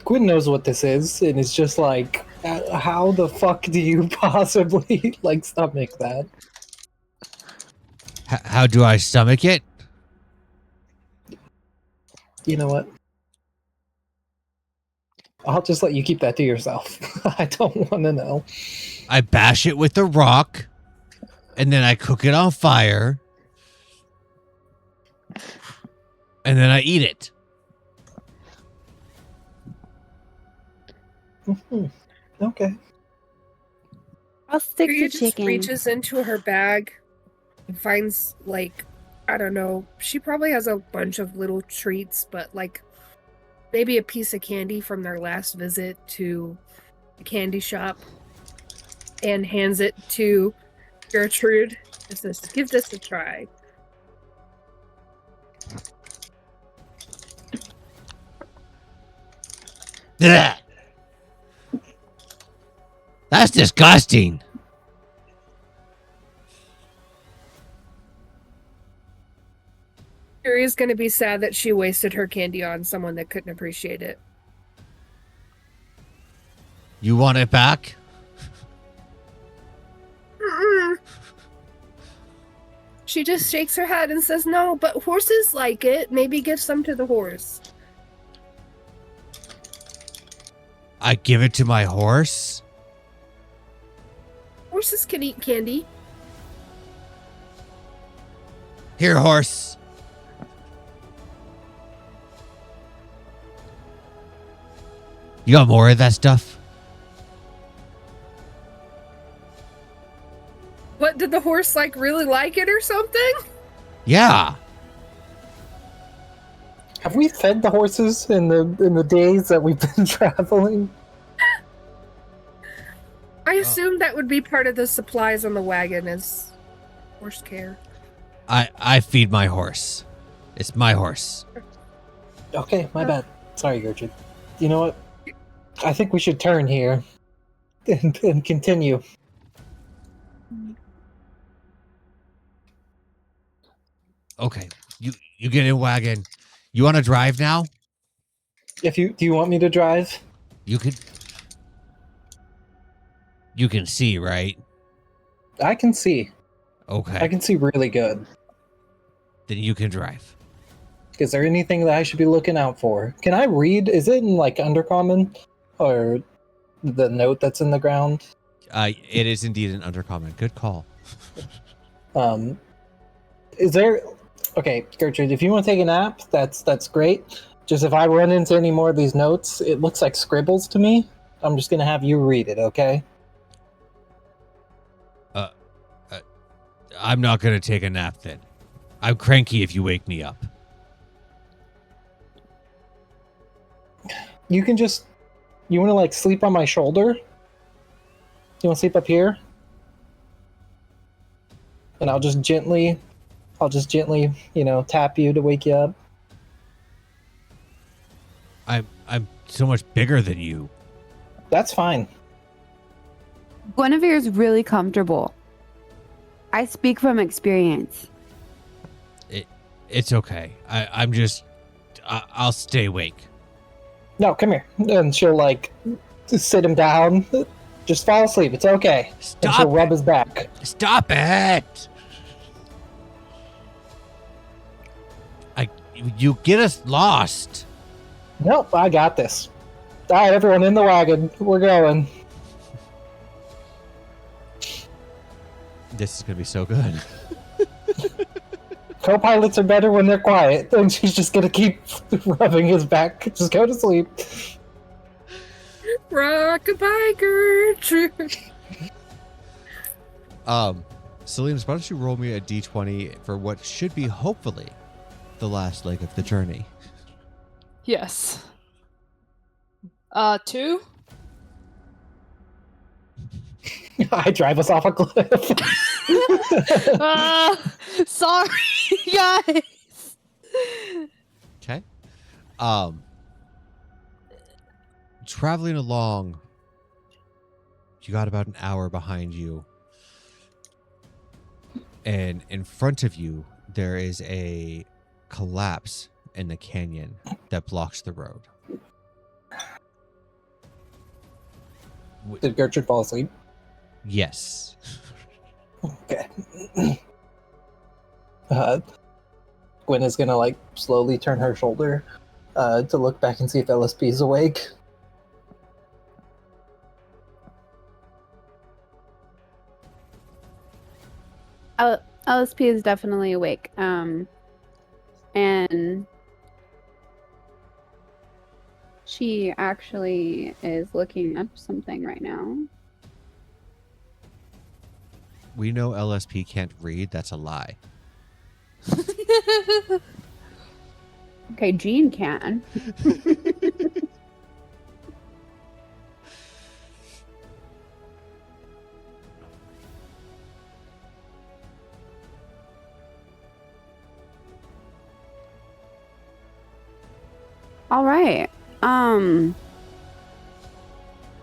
Gwyn knows what this is, and it's just like, how the fuck do you possibly, like, stomach that? How do I stomach it? You know what? I'll just let you keep that to yourself. I don't want to know. I bash it with a rock, and then I cook it on fire, and then I eat it. Mhm. Okay. I'll stick Kyria to just chicken. reaches into her bag and finds, like, I don't know. She probably has a bunch of little treats, but, like, maybe a piece of candy from their last visit to the candy shop, and hands it to Gertrude. It says, give this a try. Blech. That's disgusting. Kyria's gonna be sad that she wasted her candy on someone that couldn't appreciate it. You want it back? Mm-mm. She just shakes her head and says, no, but horses like it. Maybe give some to the horse. I give it to my horse? Horses can eat candy. Here, horse. You got more of that stuff? What, did the horse, like, really like it or something? Yeah. Have we fed the horses in the days that we've been traveling? I assumed that would be part of the supplies on the wagon is horse care. I feed my horse. It's my horse. Okay, my bad. Sorry, Gertrude. You know what? I think we should turn here and continue. Okay. You get in wagon. You want to drive now? Do you want me to drive? You can see, right? I can see. Okay. I can see really good. Then you can drive. Is there anything that I should be looking out for? Can I read? Is it in like Undercommon or the note that's in the ground? It is indeed an undercommon. Good call. Is there? Okay, Gertrude, if you want to take a nap, that's great. Just if I run into any more of these notes, it looks like scribbles to me. I'm just gonna have you read it, okay? I'm not gonna take a nap then. I'm cranky if you wake me up. You can just. You want to like sleep on my shoulder? You want to sleep up here? And I'll just gently, tap you to wake you up. I'm so much bigger than you. That's fine. Guinevere's really comfortable. I speak from experience. It's okay. I'll stay awake. No, come here. And she'll like sit him down. Just fall asleep. It's okay. And she'll Stop rub it! his back. Stop it! You get us lost. Nope, I got this. All right, everyone in the wagon. We're going. This is gonna be so good. Co-pilots are better when they're quiet. And she's just gonna keep rubbing his back. Just go to sleep. Rockabye Gertrude. Salinas, why don't you roll me a d20 for what should be hopefully the last leg of the journey? Yes. 2. I drive us off a cliff. Sorry, guys. Okay. Traveling along, you got about an hour behind you. And in front of you, there is a collapse in the canyon that blocks the road. Did Gertrude fall asleep? Yes. Okay. Gwen is gonna like slowly turn her shoulder to look back and see if LSP is awake. LSP is definitely awake. And she actually is looking up something right now. We know LSP can't read. That's a lie. Okay, Jean can. All right.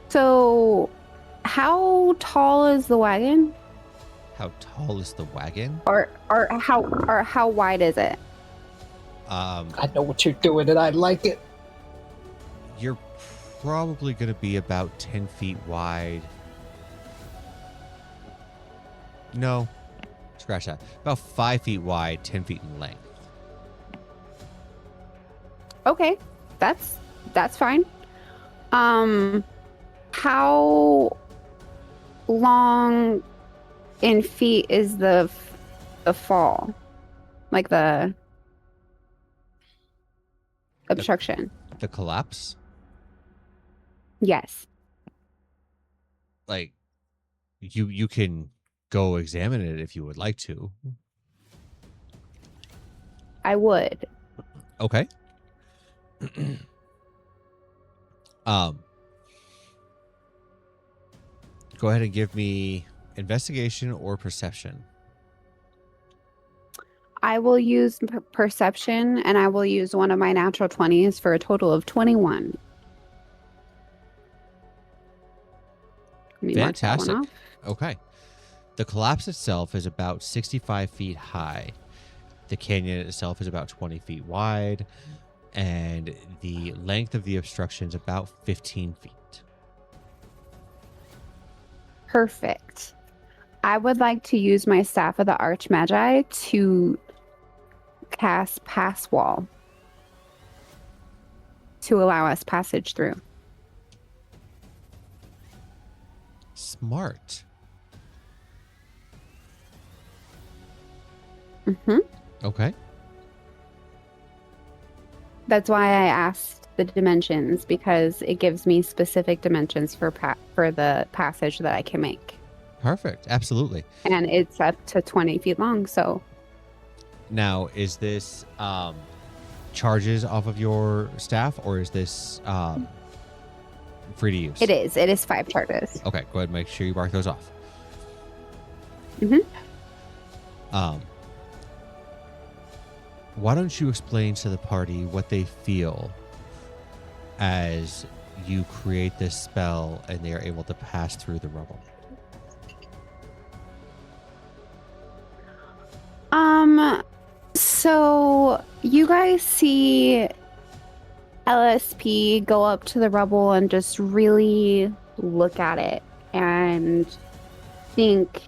So how tall is the wagon? How tall is the wagon? Or how wide is it? I know what you're doing and I like it. You're probably going to be about 10 feet wide. No. Scratch that. About 5 feet wide, 10 feet in length. Okay. That's fine. How long in feet is the fall? Like the obstruction? The collapse? Yes. Like, you can go examine it if you would like to. I would. Okay. Go ahead and give me investigation or perception. I will use perception, and I will use one of my natural 20s for a total of 21. Let me mark that one Fantastic. off. Okay. The collapse itself is about 65 feet high. The canyon itself is about 20 feet wide. And the length of the obstruction is about 15 feet. Perfect. I would like to use my Staff of the Archmagi to cast Pass Wall to allow us passage through. Smart. Mm-hmm. Okay. That's why I asked the dimensions, because it gives me specific dimensions for the passage that I can make. Perfect. Absolutely. And it's up to 20 feet long, so... Now, is this charges off of your staff, or is this free to use? It is. It is 5 charges. Okay, go ahead and make sure you mark those off. Mm-hmm. Why don't you explain to the party what they feel as you create this spell and they are able to pass through the rubble? So you guys see LSP go up to the rubble and just really look at it and think,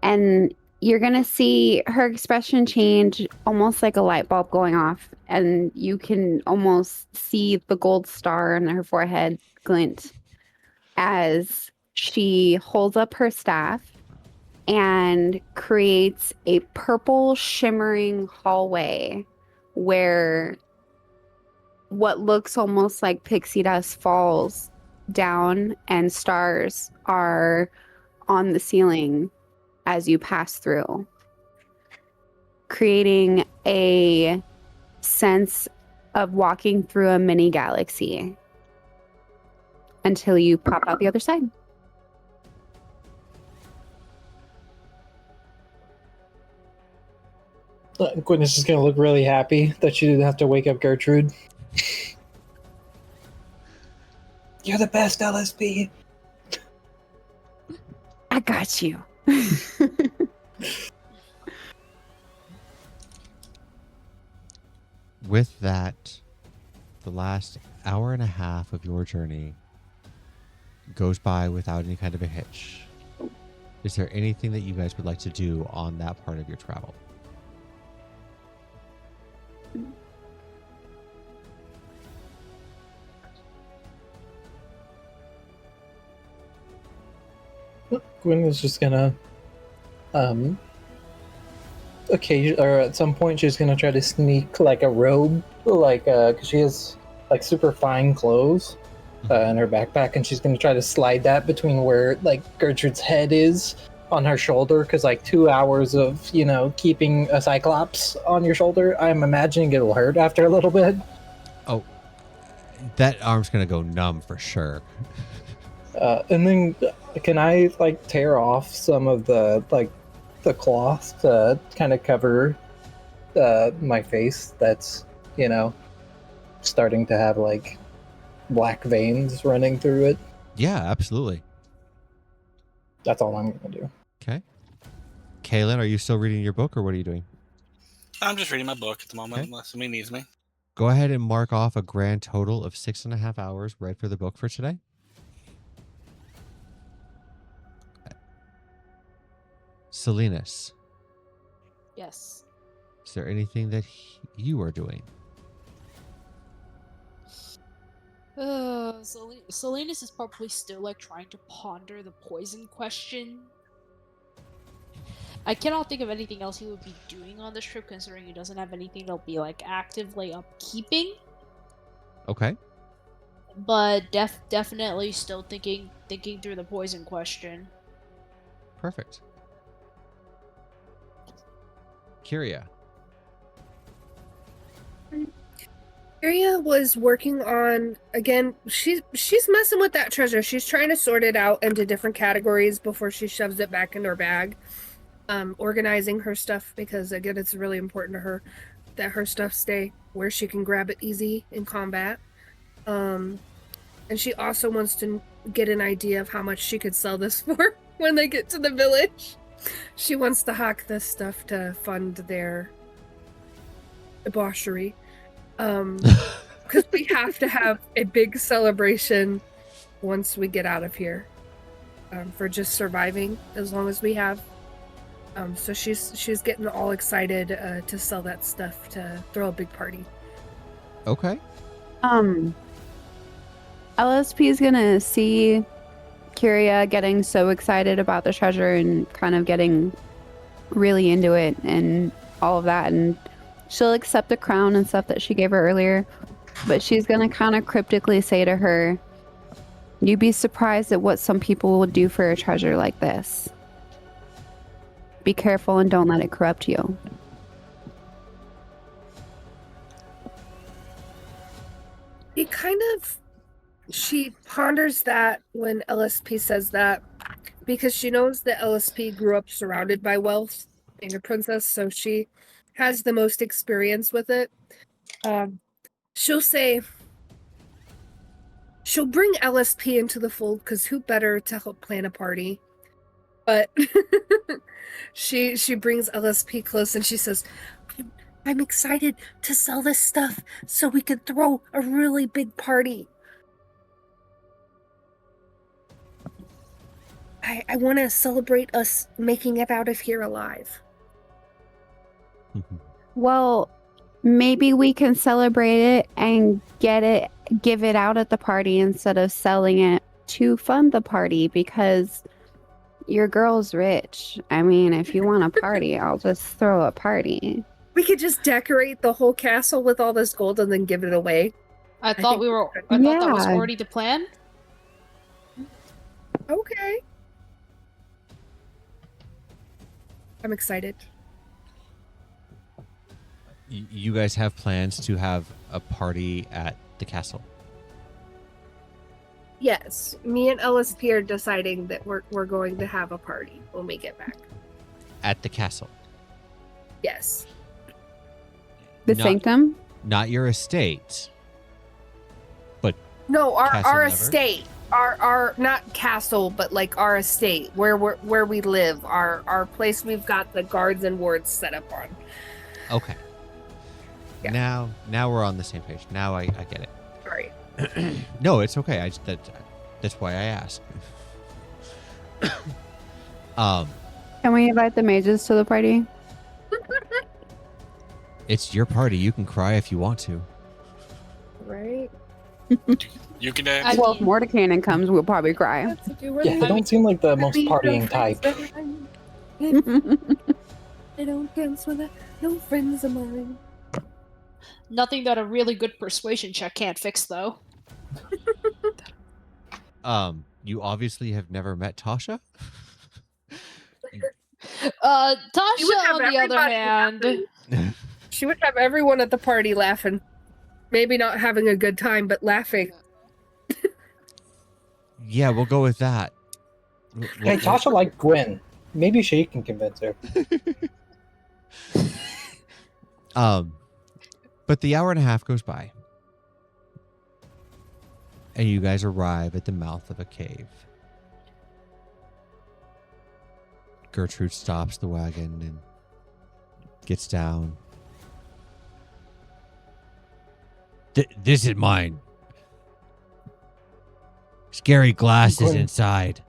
and you're gonna see her expression change almost like a light bulb going off, and you can almost see the gold star on her forehead glint as she holds up her staff and creates a purple shimmering hallway where what looks almost like pixie dust falls down and stars are on the ceiling as you pass through, creating a sense of walking through a mini galaxy until you pop out the other side. Gwen is just gonna look really happy that she didn't have to wake up Gertrude. You're the best, LSP. I got you. With that, the last hour and a half of your journey goes by without any kind of a hitch. Is there anything that you guys would like to do on that part of your travel? Gwen is just gonna, occasion or at some point she's gonna try to sneak like a robe, like cause she has like super fine clothes in her backpack, and she's gonna try to slide that between where like Gertrude's head is on her shoulder, because like 2 hours of keeping a cyclops on your shoulder, I'm imagining it'll hurt after a little bit. Oh, that arm's gonna go numb for sure. And then can I like tear off some of the cloth to kind of cover my face that's starting to have like black veins running through it? Yeah, absolutely. That's all I'm gonna do. Okay. Kaylin, are you still reading your book or what are you doing? I'm just reading my book at the moment, Okay. unless somebody needs me. Go ahead and mark off a grand total of 6.5 hours read for the book for today. Salinas, Yes. is there anything that you are doing? Salinas is probably still like trying to ponder the poison question. I cannot think of anything else he would be doing on this trip, considering he doesn't have anything that'll be like actively upkeeping. Okay. But definitely still thinking through the poison question. Perfect. Kyria. Kyria was working on, again, she's messing with that treasure. She's trying to sort it out into different categories before she shoves it back in her bag. Organizing her stuff, because again, it's really important to her that her stuff stay where she can grab it easy in combat. And she also wants to get an idea of how much she could sell this for when they get to the village. She wants to hawk this stuff to fund their debauchery. Because we have to have a big celebration once we get out of here, for just surviving as long as we have. So she's getting all excited to sell that stuff to throw a big party. Okay. LSP is gonna see Kyria getting so excited about the treasure and kind of getting really into it and all of that, and she'll accept the crown and stuff that she gave her earlier, but she's gonna kind of cryptically say to her, "You'd be surprised at what some people will do for a treasure like this. Be careful and don't let it corrupt you." She ponders that when LSP says that, because she knows that LSP grew up surrounded by wealth, being a princess, so she has the most experience with it. She'll bring LSP into the fold, because who better to help plan a party? But she brings LSP close and she says, I'm excited to sell this stuff so we can throw a really big party. I want to celebrate us making it out of here alive. Well, maybe we can celebrate it and give it out at the party instead of selling it to fund the party because your girl's rich. I mean, if you want a party, I'll just throw a party. We could just decorate the whole castle with all this gold and then give it away. I think thought that was Yeah. already the plan. Okay. I'm excited. You guys have plans to have a party at the castle? Yes, me and LSP are deciding that we're going to have a party when we get back. At the castle? Yes. The Not- sanctum? Not your estate. No, Castle our never? estate. Our not castle, but like our estate where we live. Our place we've got the guards and wards set up on. Okay. Yeah. Now we're on the same page. Now I get it. Sorry. No, it's okay. That's why I asked. Can we invite the mages to the party? It's your party. You can cry if you want to. Right. You can. I Well, if mean- Mordecai comes, we'll probably cry. Yeah, they don't seem like the most partying type. I don't dance with no friends of mine. Nothing that a really good persuasion check can't fix, though. You obviously have never met Tasha. Tasha, You would have on the other everybody hand, She would have everyone at the party laughing. Maybe not having a good time, but laughing. Yeah, we'll go with that. Hey, Tasha liked Gwen. Maybe she can convince her. But the hour and a half goes by. And you guys arrive at the mouth of a cave. Gertrude stops the wagon and gets down. This is mine. Scary glasses Gwen. inside.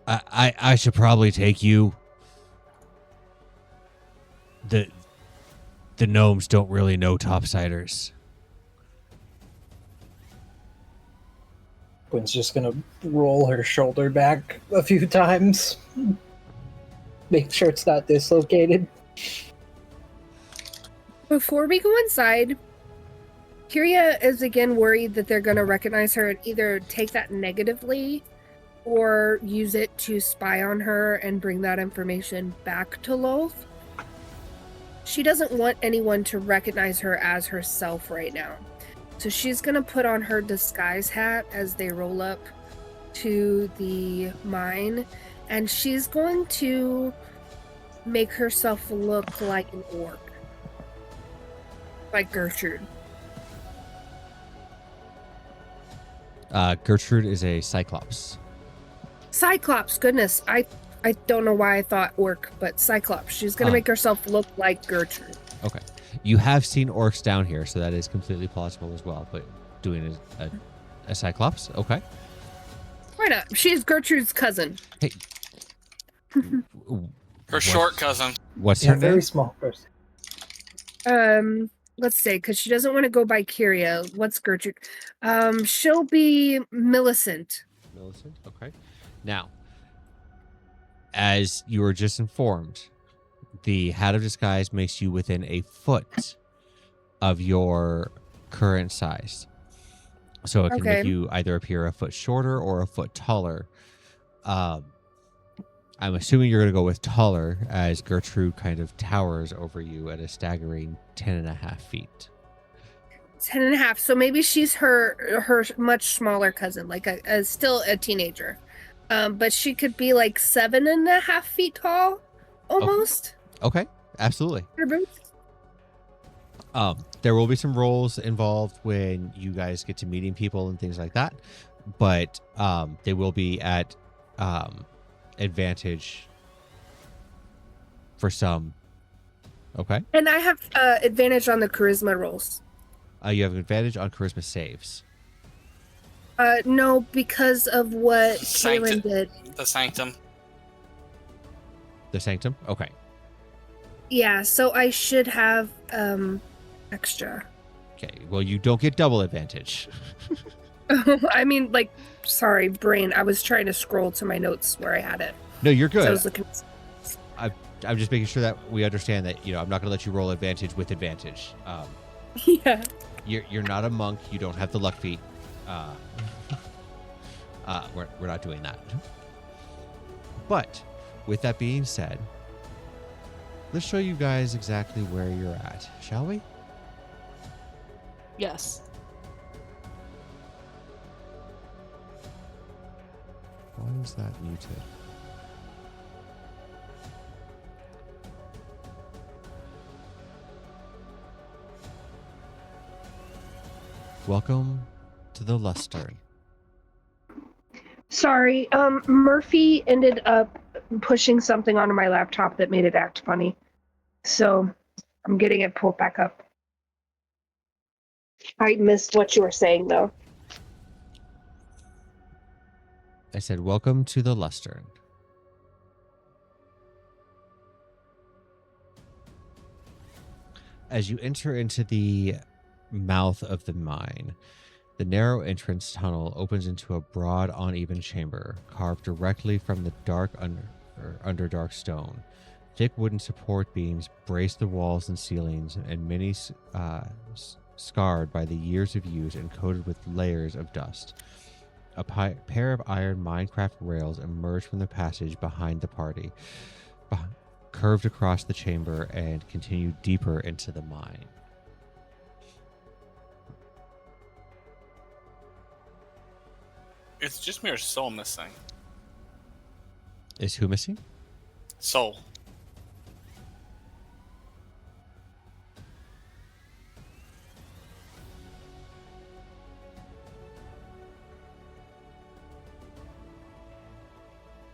I should probably take you. The gnomes don't really know topsiders. Gwen's just gonna roll her shoulder back a few times. Make sure it's not dislocated. Before we go inside, Kyria is again worried that they're going to recognize her and either take that negatively or use it to spy on her and bring that information back to Loth. She doesn't want anyone to recognize her as herself right now. So she's going to put on her disguise hat as they roll up to the mine, and she's going to make herself look like an orc. Like Gertrude. Gertrude is a cyclops. Cyclops, goodness. I don't know why I thought orc, but Cyclops. She's going to make herself look like Gertrude. Okay. You have seen orcs down here, so that is completely plausible as well. But doing a cyclops, okay. Why not? She's Gertrude's cousin. Hey. Her short cousin. What's Yeah, her very name? small person. Let's say, because she doesn't want to go by Kyria. What's Gertrude? She'll be Millicent. Millicent. Okay. Now, as you were just informed, the hat of disguise makes you within a foot of your current size. So it can make Okay. you either appear a foot shorter or a foot taller. I'm assuming you're going to go with taller, as Gertrude kind of towers over you at a staggering 10.5 feet. 10.5. So maybe she's her much smaller cousin, like still a teenager. But she could be like 7.5 feet tall, almost. Okay, absolutely. Her boots. There will be some roles involved when you guys get to meeting people and things like that, but they will be at advantage for some. Okay. And I have advantage on the charisma rolls. You have advantage on charisma saves. No, because of what Sancti- Kaylin did. The Sanctum. The Sanctum? Okay. Yeah, so I should have extra. Okay. Well, you don't get double advantage. I mean, like, sorry, brain. I was trying to scroll to my notes where I had it. No, you're So I good. was looking. I'm just making sure that we understand that, I'm not going to let you roll advantage with advantage. Yeah. You're not a monk. You don't have the luck feat. We're not doing that. But with that being said, let's show you guys exactly where you're at, shall we? Yes. Why is that muted? Welcome to the Lustern. Sorry, Murphy ended up pushing something onto my laptop that made it act funny. So I'm getting it pulled back up. I missed what you were saying, though. I said, welcome to the Lustern. As you enter into the mouth of the mine, the narrow entrance tunnel opens into a broad, uneven chamber, carved directly from the underdark stone. Thick wooden support beams brace the walls and ceilings, and many scarred by the years of use and coated with layers of dust. A pair of iron Minecraft rails emerge from the passage behind the party, curved across the chamber and continue deeper into the mine. It's just mere soul missing. Is who missing? Soul.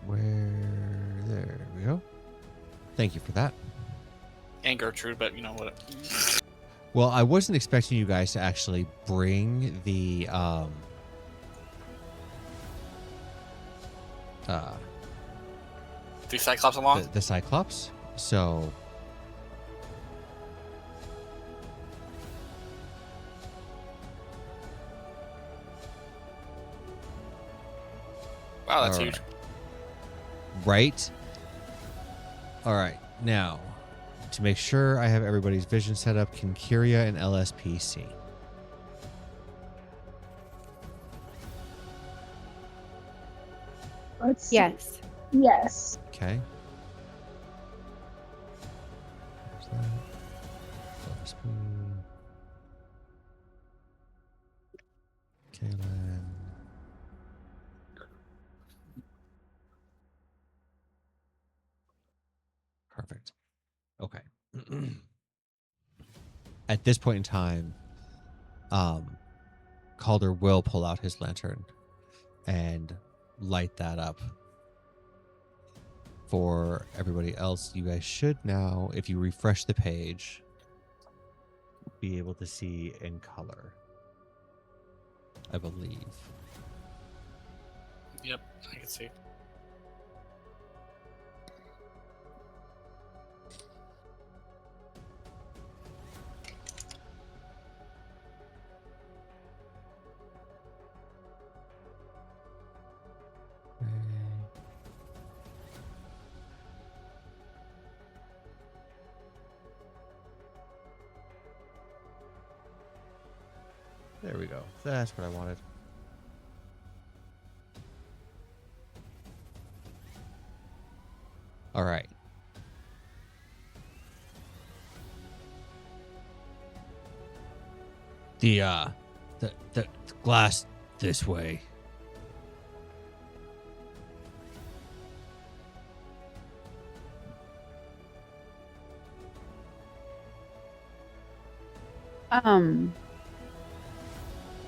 There we go. Thank you for that. And Gertrude, but you know what? Well, I wasn't expecting you guys to actually bring the The Cyclops along? the Cyclops. So Wow, that's All huge. right. All right. Now, to make sure I have everybody's vision set up, can Kyria and LSP see? Let's see. Yes. Yes. Okay. There's that. LSP. Kaylin. Perfect. Okay. At this point in time, Calder will pull out his lantern and light that up. For everybody else, you guys should now, if you refresh the page, be able to see in color, I believe. Yep, I can see. There we go. That's what I wanted. All right. The glass this way.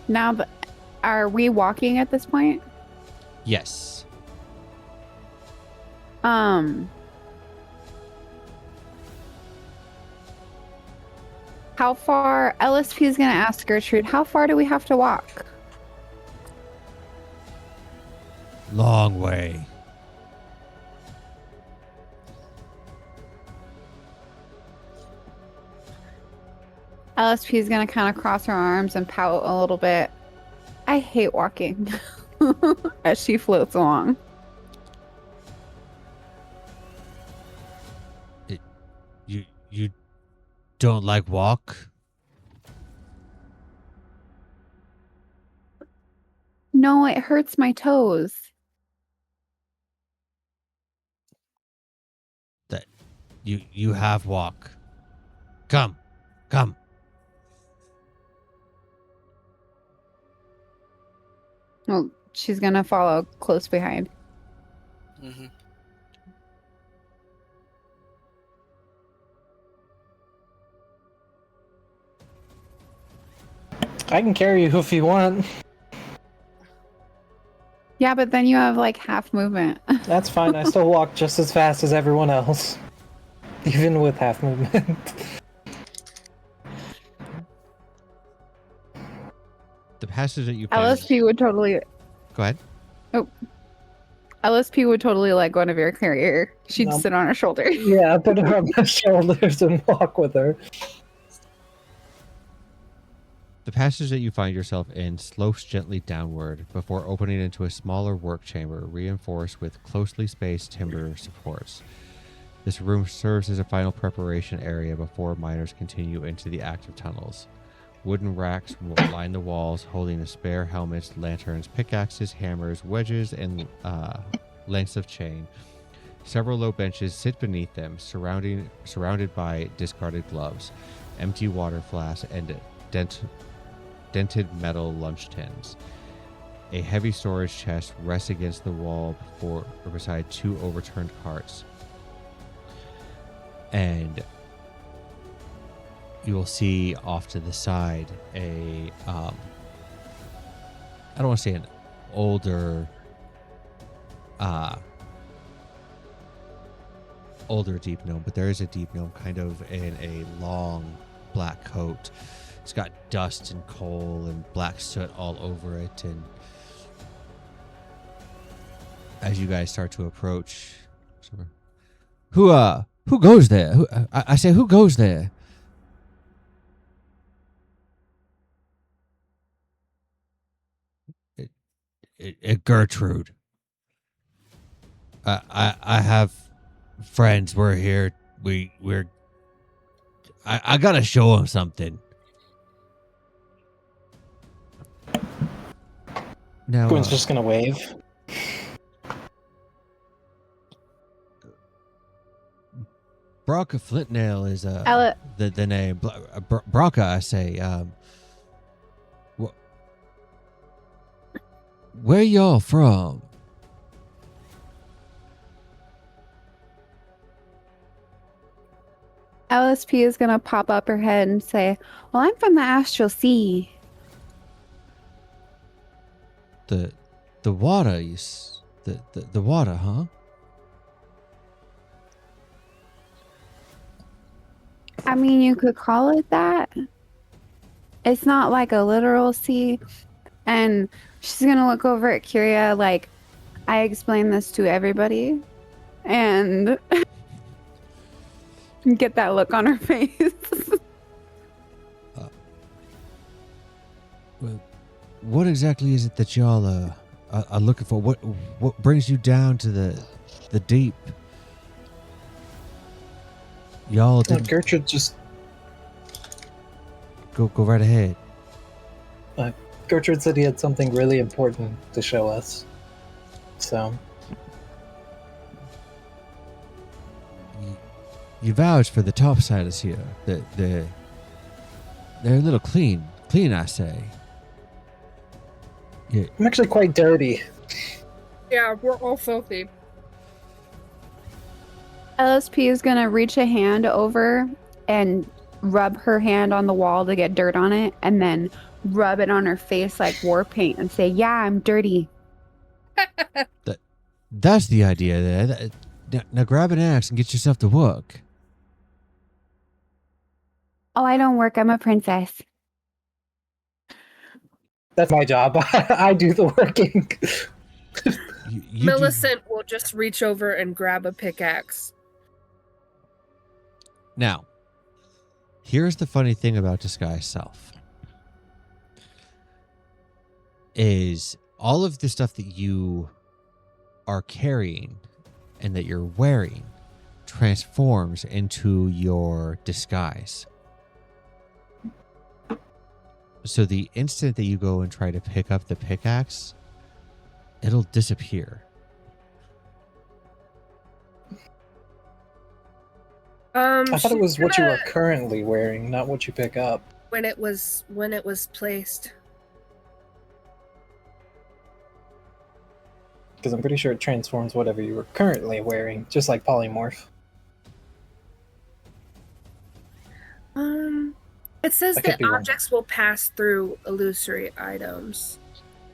Now, are we walking at this point? Yes. How far? LSP is gonna ask Gertrude. How far do we have to walk? Long way. LSP is gonna kind of cross her arms and pout a little bit. I hate walking. As she floats along. You don't like walk? No, it hurts my toes. That you have walk. Come. Well, she's gonna follow close behind. Mm-hmm. I can carry you if you want. Yeah, but then you have like half movement. That's fine. I still walk just as fast as everyone else, even with half movement. The passage that you find. LSP would totally. Go ahead. Oh. LSP would totally let Guinevere carry her. She'd No. sit on her shoulder. Yeah, put her on my shoulders and walk with her. The passage that you find yourself in slopes gently downward before opening into a smaller work chamber reinforced with closely spaced timber supports. This room serves as a final preparation area before miners continue into the active tunnels. Wooden racks line the walls, holding the spare helmets, lanterns, pickaxes, hammers, wedges, and lengths of chain. Several low benches sit beneath them, surrounded by discarded gloves, empty water flasks, and dented metal lunch tins. A heavy storage chest rests against the wall beside two overturned carts. And you will see off to the side a I don't want to say an older deep gnome, but there is a deep gnome kind of in a long black coat. It's got dust and coal and black soot all over it, and as you guys start to approach, who goes there? I say, who goes there? Gertrude. I have friends. We're here. We're. I gotta show them something. Now, Gwen's just gonna wave. Braca Flintnail is Ella- the name. Braca, I say. Where y'all from? LSP is gonna pop up her head and say, "Well, I'm from the Astral Sea." The water, the water, huh? I mean, you could call it that. It's not like a literal sea. And she's gonna look over at Kyria like, I explain this to everybody, and get that look on her face. What exactly is it that y'all are looking for? What brings you down to the deep? Y'all didn't Gertrude just go right ahead. Gertrude said he had something really important to show us. So You vouch for the topsiders here. They're a little clean, I say. Yeah. I'm actually quite dirty. Yeah, we're all filthy. LSP is gonna reach a hand over and rub her hand on the wall to get dirt on it, and then rub it on her face like war paint and say, "Yeah, I'm dirty." That's the idea there. Now grab an axe and get yourself to work. Oh, I don't work. I'm a princess. That's my job. I do the working. You do- Millicent will just reach over and grab a pickaxe. Now, here's the funny thing about disguise self. Is all of the stuff that you are carrying and that you're wearing transforms into your disguise. So the instant that you go and try to pick up the pickaxe, it'll disappear. I thought it was what you were gonna- currently wearing, not what you pick up. when it was placed. Because I'm pretty sure it transforms whatever you were currently wearing, just like polymorph. It says I could that be wrong. objects will pass through illusory items,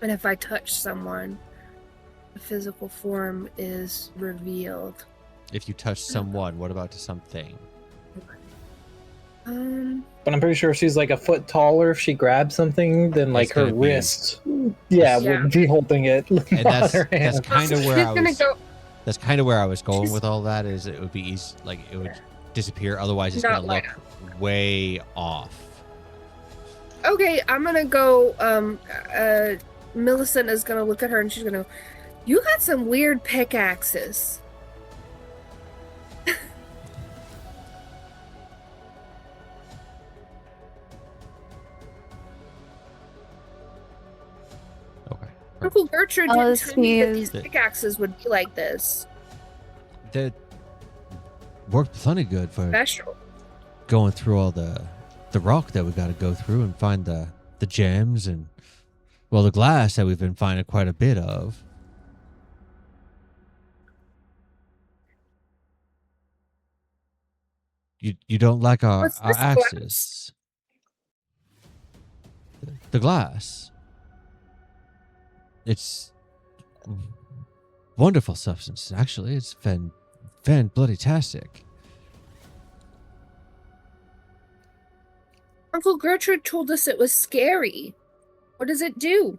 and if I touch someone, the physical form is revealed. If you touch someone, what about to something? But I'm pretty sure if she's like a foot taller, if she grabs something, then like It's her gonna be- wrist, would be holding it And on that's her hand. that's kind of where She's I gonna was. go. That's kind of where I was going She's- with all that. Is it would be easy, like it would disappear. Otherwise, it's Not gonna like- look way off. Okay, I'm gonna go. Millicent is gonna look at her and she's gonna. You got some weird pickaxes. Okay. Uncle Gertrude Oh, didn't this tell me that is- these pickaxes would be like this. That worked plenty good for Special. going through all the rock that we got to go through and find the gems and the glass that we've been finding quite a bit of. You don't like our What's this glass? axes? The glass. It's wonderful substance. Actually, it's fan bloody tastic. Uncle Gertrude told us it was scary. What does it do?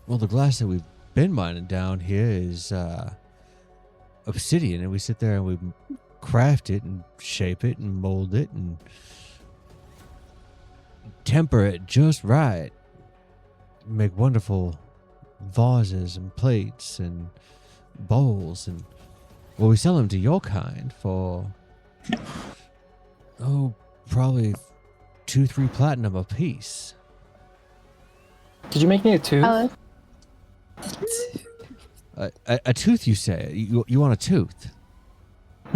Well, the glass that we've been mining down here is obsidian, and we sit there and we craft it and shape it and mold it and temper it just right. Make wonderful vases and plates and bowls, and we sell them to your kind for probably 2-3 platinum a piece. Did you make me a tooth? Oh, A tooth, you say? You want a tooth?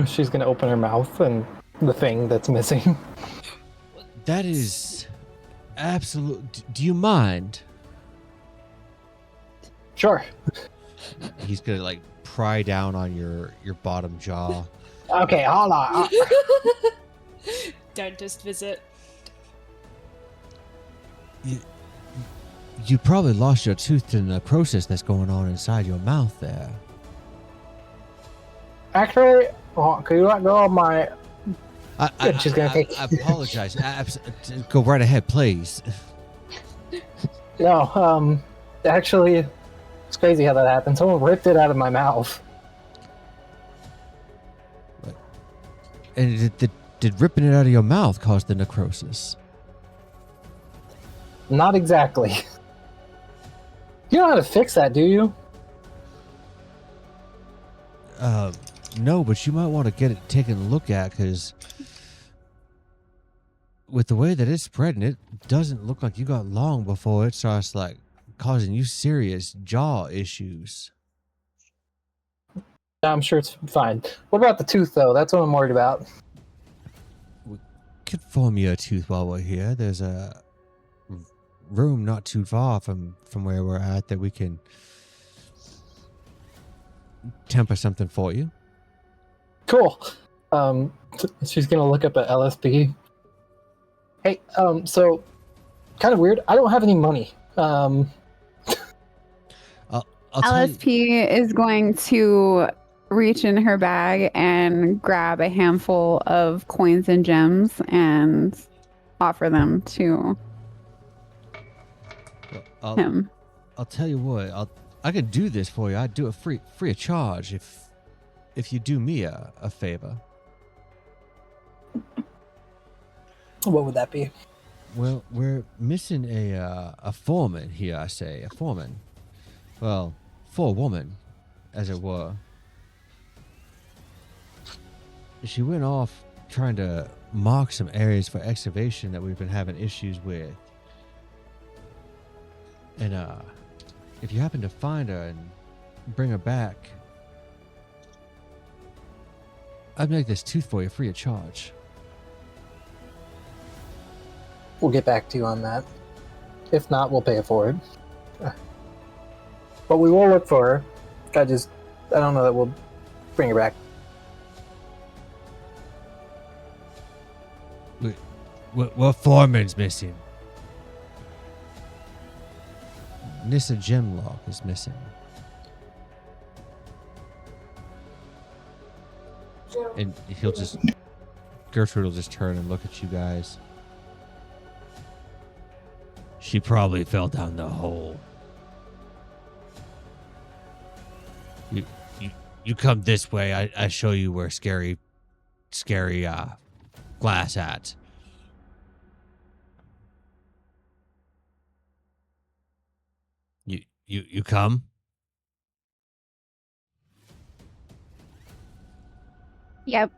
She's gonna open her mouth and the thing that's missing. That is absolute. Do you mind? Sure. He's gonna like pry down on your bottom jaw. Okay, hold on. Dentist visit. You probably lost your tooth to the necrosis that's going on inside your mouth there. Actually, can you let go of my... I, She's gonna take- I apologize. Go right ahead, please. No, actually, it's crazy how that happened. Someone ripped it out of my mouth. And did ripping it out of your mouth cause the necrosis? Not exactly. You know how to fix that, do you? No, but you might want to get it taken a look at, because with the way that it's spreading, it doesn't look like you got long before it starts like causing you serious jaw issues. I'm sure it's fine. What about the tooth, though? That's what I'm worried about. Could form you a tooth while we're here. There's a room not too far from where we're at that we can temper something for you. Cool. She's gonna look up at LSP. Hey, so kind of weird. I don't have any money. I'll tell you, LSP is going to reach in her bag and grab a handful of coins and gems and offer them to Well, him. I'll tell you what. I can do this for you. I'd do it free of charge if you do me a favor. What would that be? Well, we're missing a foreman here. I say a foreman. Well, forewoman, as it were. She went off trying to mark some areas for excavation that we've been having issues with. And if you happen to find her and bring her back, I'd make this tooth for you free of charge. We'll get back to you on that. If not, we'll pay for it. But we will look for her. I don't know that we'll bring her back. What foreman's missing? Nissa Gemlock is missing. And Gertrude will just turn and look at you guys. She probably fell down the hole. You come this way. I show you where scary glass at. You come? Yep.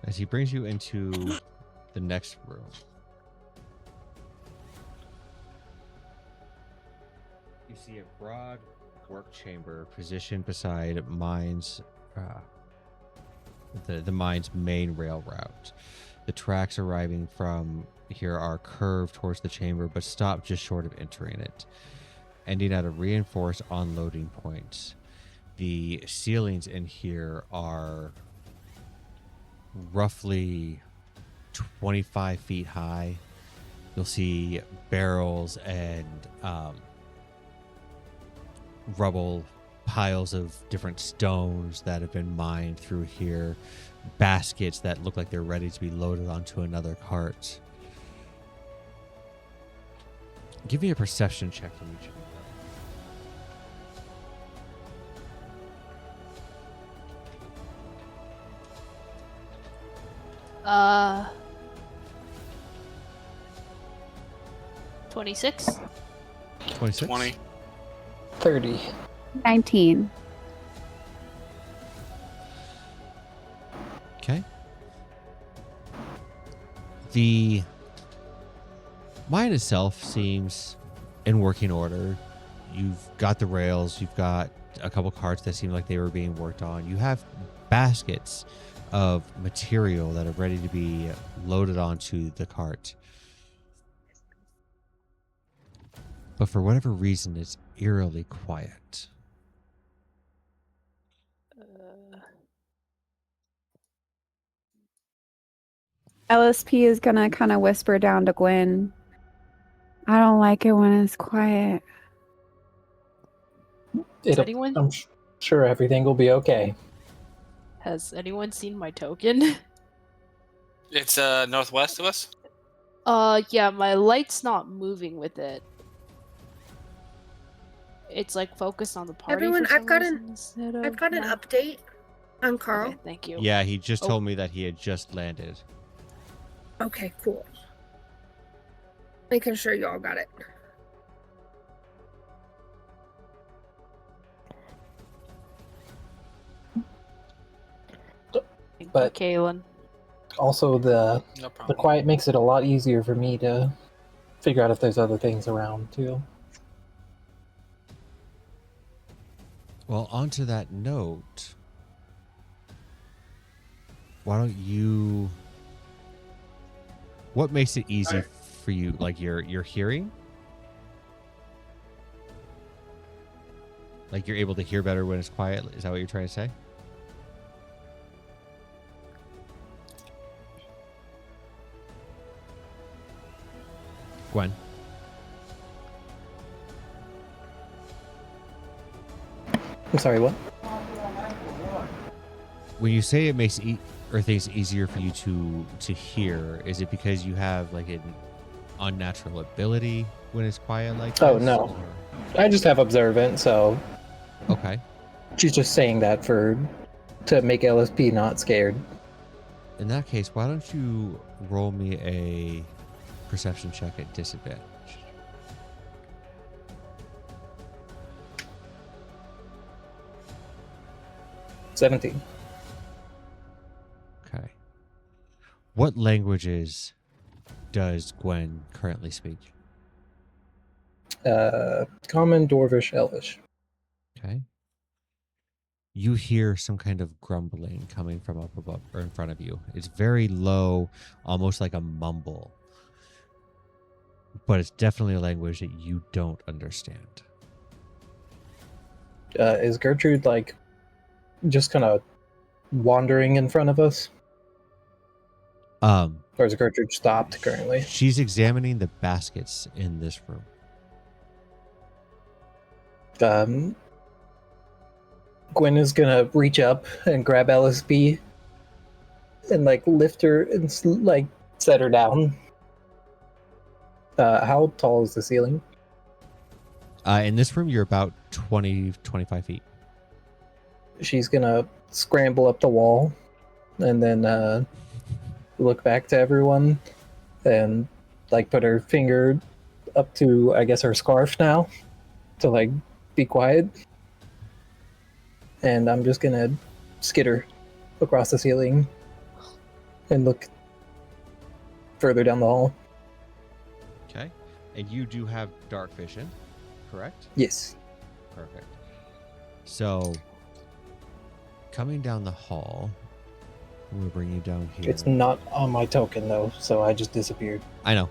As he brings you into the next room. You see a broad work chamber positioned beside mine's the mine's main rail route. The tracks arriving from here are curved towards the chamber, but stop just short of entering it, ending at a reinforced unloading point. The ceilings in here are roughly 25 feet high. You'll see barrels and rubble piles of different stones that have been mined through here, baskets that look like they're ready to be loaded onto another cart. Give me a perception check from each of you. 26. 26? 20. 30. 19. Okay. The mine itself seems in working order. You've got the rails, you've got a couple carts that seem like they were being worked on. You have baskets of material that are ready to be loaded onto the cart. But for whatever reason, it's eerily quiet. LSP is gonna kind of whisper down to Gwen. I don't like it when it's quiet. Anyone- I'm sure everything will be okay. Has anyone seen my token? It's northwest of us. Yeah, my light's not moving with it. It's like focused on the party. Everyone, for some I've got reason instead of I've got an not- update on Carl. Okay, thank you. Yeah, he just Oh. told me that he had just landed. Okay, cool. Making sure y'all got it. Thank But- you, Kaylin. Also, No the problem. quiet makes it a lot easier for me to figure out if there's other things around too. Well, onto that note, why don't you... What makes it easy for you? Like your hearing? Like you're able to hear better when it's quiet. Is that what you're trying to say? Gwen. I'm sorry, what? When you say it makes or things easier for you to hear, is it because you have like an unnatural ability when it's quiet like this? Oh, no. or- I just have observant, so Okay. she's just saying that to make LSP not scared. In that case, why don't you roll me a perception check at disadvantage? $17. Okay. What languages does Gwen currently speak? Common, Dwarvish, Elvish. Okay. You hear some kind of grumbling coming from up above or in front of you. It's very low, almost like a mumble. But it's definitely a language that you don't understand. Is Gertrude like just kind of wandering in front of us, or is Gertrude stopped currently? She's examining the baskets in this room. Gwen is gonna reach up and grab LSB and like lift her and like set her down. How tall is the ceiling? In this room, you're about 20, 25 feet. She's gonna scramble up the wall and then look back to everyone and like put her finger up to, I guess, her scarf now to like be quiet. And I'm just gonna skitter across the ceiling and look further down the hall. Okay. And you do have dark vision, correct? Yes. Perfect. So, coming down the hall, I'm going to bring you down here. It's not on my token though, so I just disappeared. I know.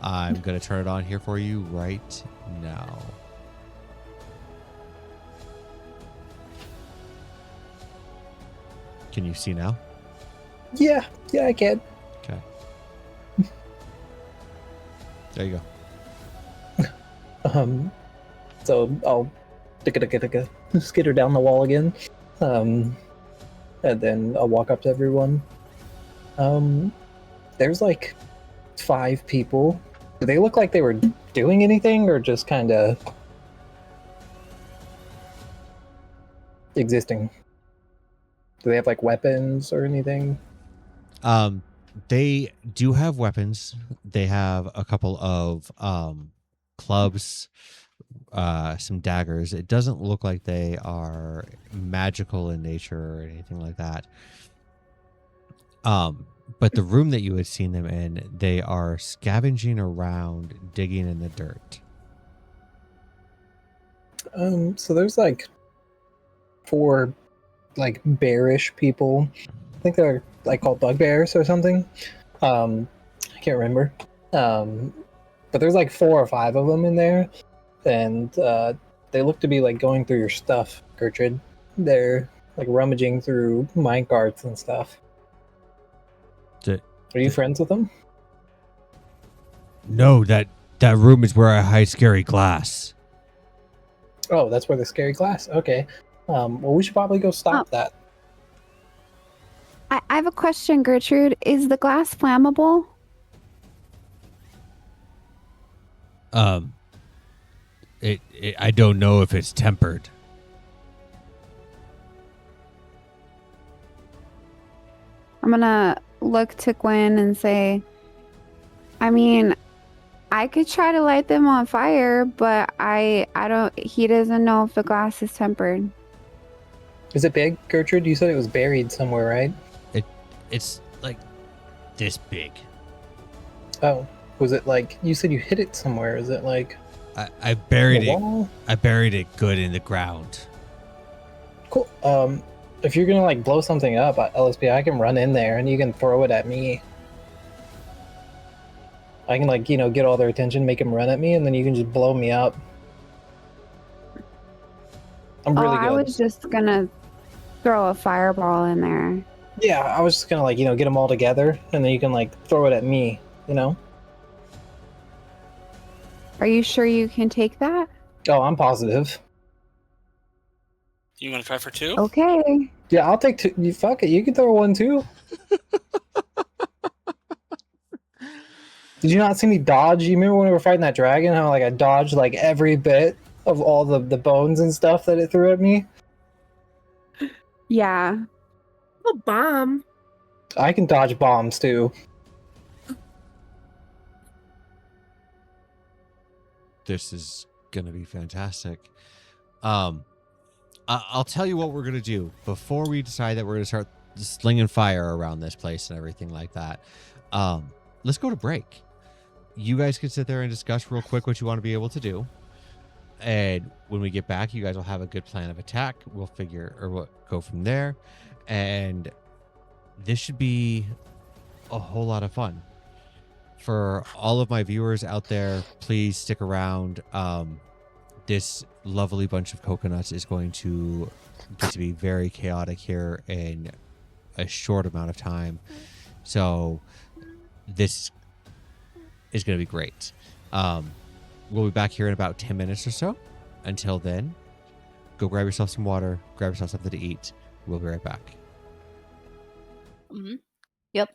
I'm going to turn it on here for you right now. Can you see now? Yeah, I can. Okay. There you go. So I'll skitter down the wall again, and then I'll walk up to everyone. There's like 5 people. Do they look like they were doing anything, or just kind of existing? Do they have like weapons or anything? They do have weapons. They have a couple of clubs, some daggers. It doesn't look like they are magical in nature or anything like that. But the room that you had seen them in, they are scavenging around, digging in the dirt. So there's like 4 like bearish people. I think they're like called bugbears or something. I can't remember. But there's like 4 or 5 of them in there, and they look to be like going through your stuff, Gertrude. They're like rummaging through minecarts and stuff. Are you friends with them? No, that room is where I hide scary glass. Oh, that's where the scary glass. Okay. Well, we should probably go stop that. I have a question, Gertrude. Is the glass flammable? I don't know if it's tempered. I'm gonna look to Gwen and say, I mean, I could try to light them on fire, but I don't. He doesn't know if the glass is tempered. Is it big, Gertrude? You said it was buried somewhere, right? It's like this big. Oh, was it like you said you hid it somewhere? Is it like I buried the it. wall? I buried it good in the ground. Cool. If you're gonna like blow something up at LSP, I can run in there and you can throw it at me. I can like get all their attention, make them run at me, and then you can just blow me up. I'm really I good. was just gonna throw a fireball in there. Yeah, I was just gonna like get them all together, and then you can like throw it at me. You know? Are you sure you can take that? Oh, I'm positive. You want to try for 2? Okay. Yeah, I'll take 2. You fuck it. You can throw 1 too. Did you not see me dodge? You remember when we were fighting that dragon? How like I dodged like every bit of all the bones and stuff that it threw at me. Yeah. Oh, bomb. I can dodge bombs too. This is gonna be fantastic. I'll tell you what we're gonna do before we decide that we're gonna start slinging fire around this place and everything like that. Let's go to break. You guys can sit there and discuss real quick what you want to be able to do, and when we get back, you guys will have a good plan of attack. We'll figure or we'll go from there, and this should be a whole lot of fun. For all of my viewers out there, please stick around. This lovely bunch of coconuts is going to get to be very chaotic here in a short amount of time. So this is going to be great. We'll be back here in about 10 minutes or so. Until then, go grab yourself some water, grab yourself something to eat. We'll be right back. Mm-hmm. Yep.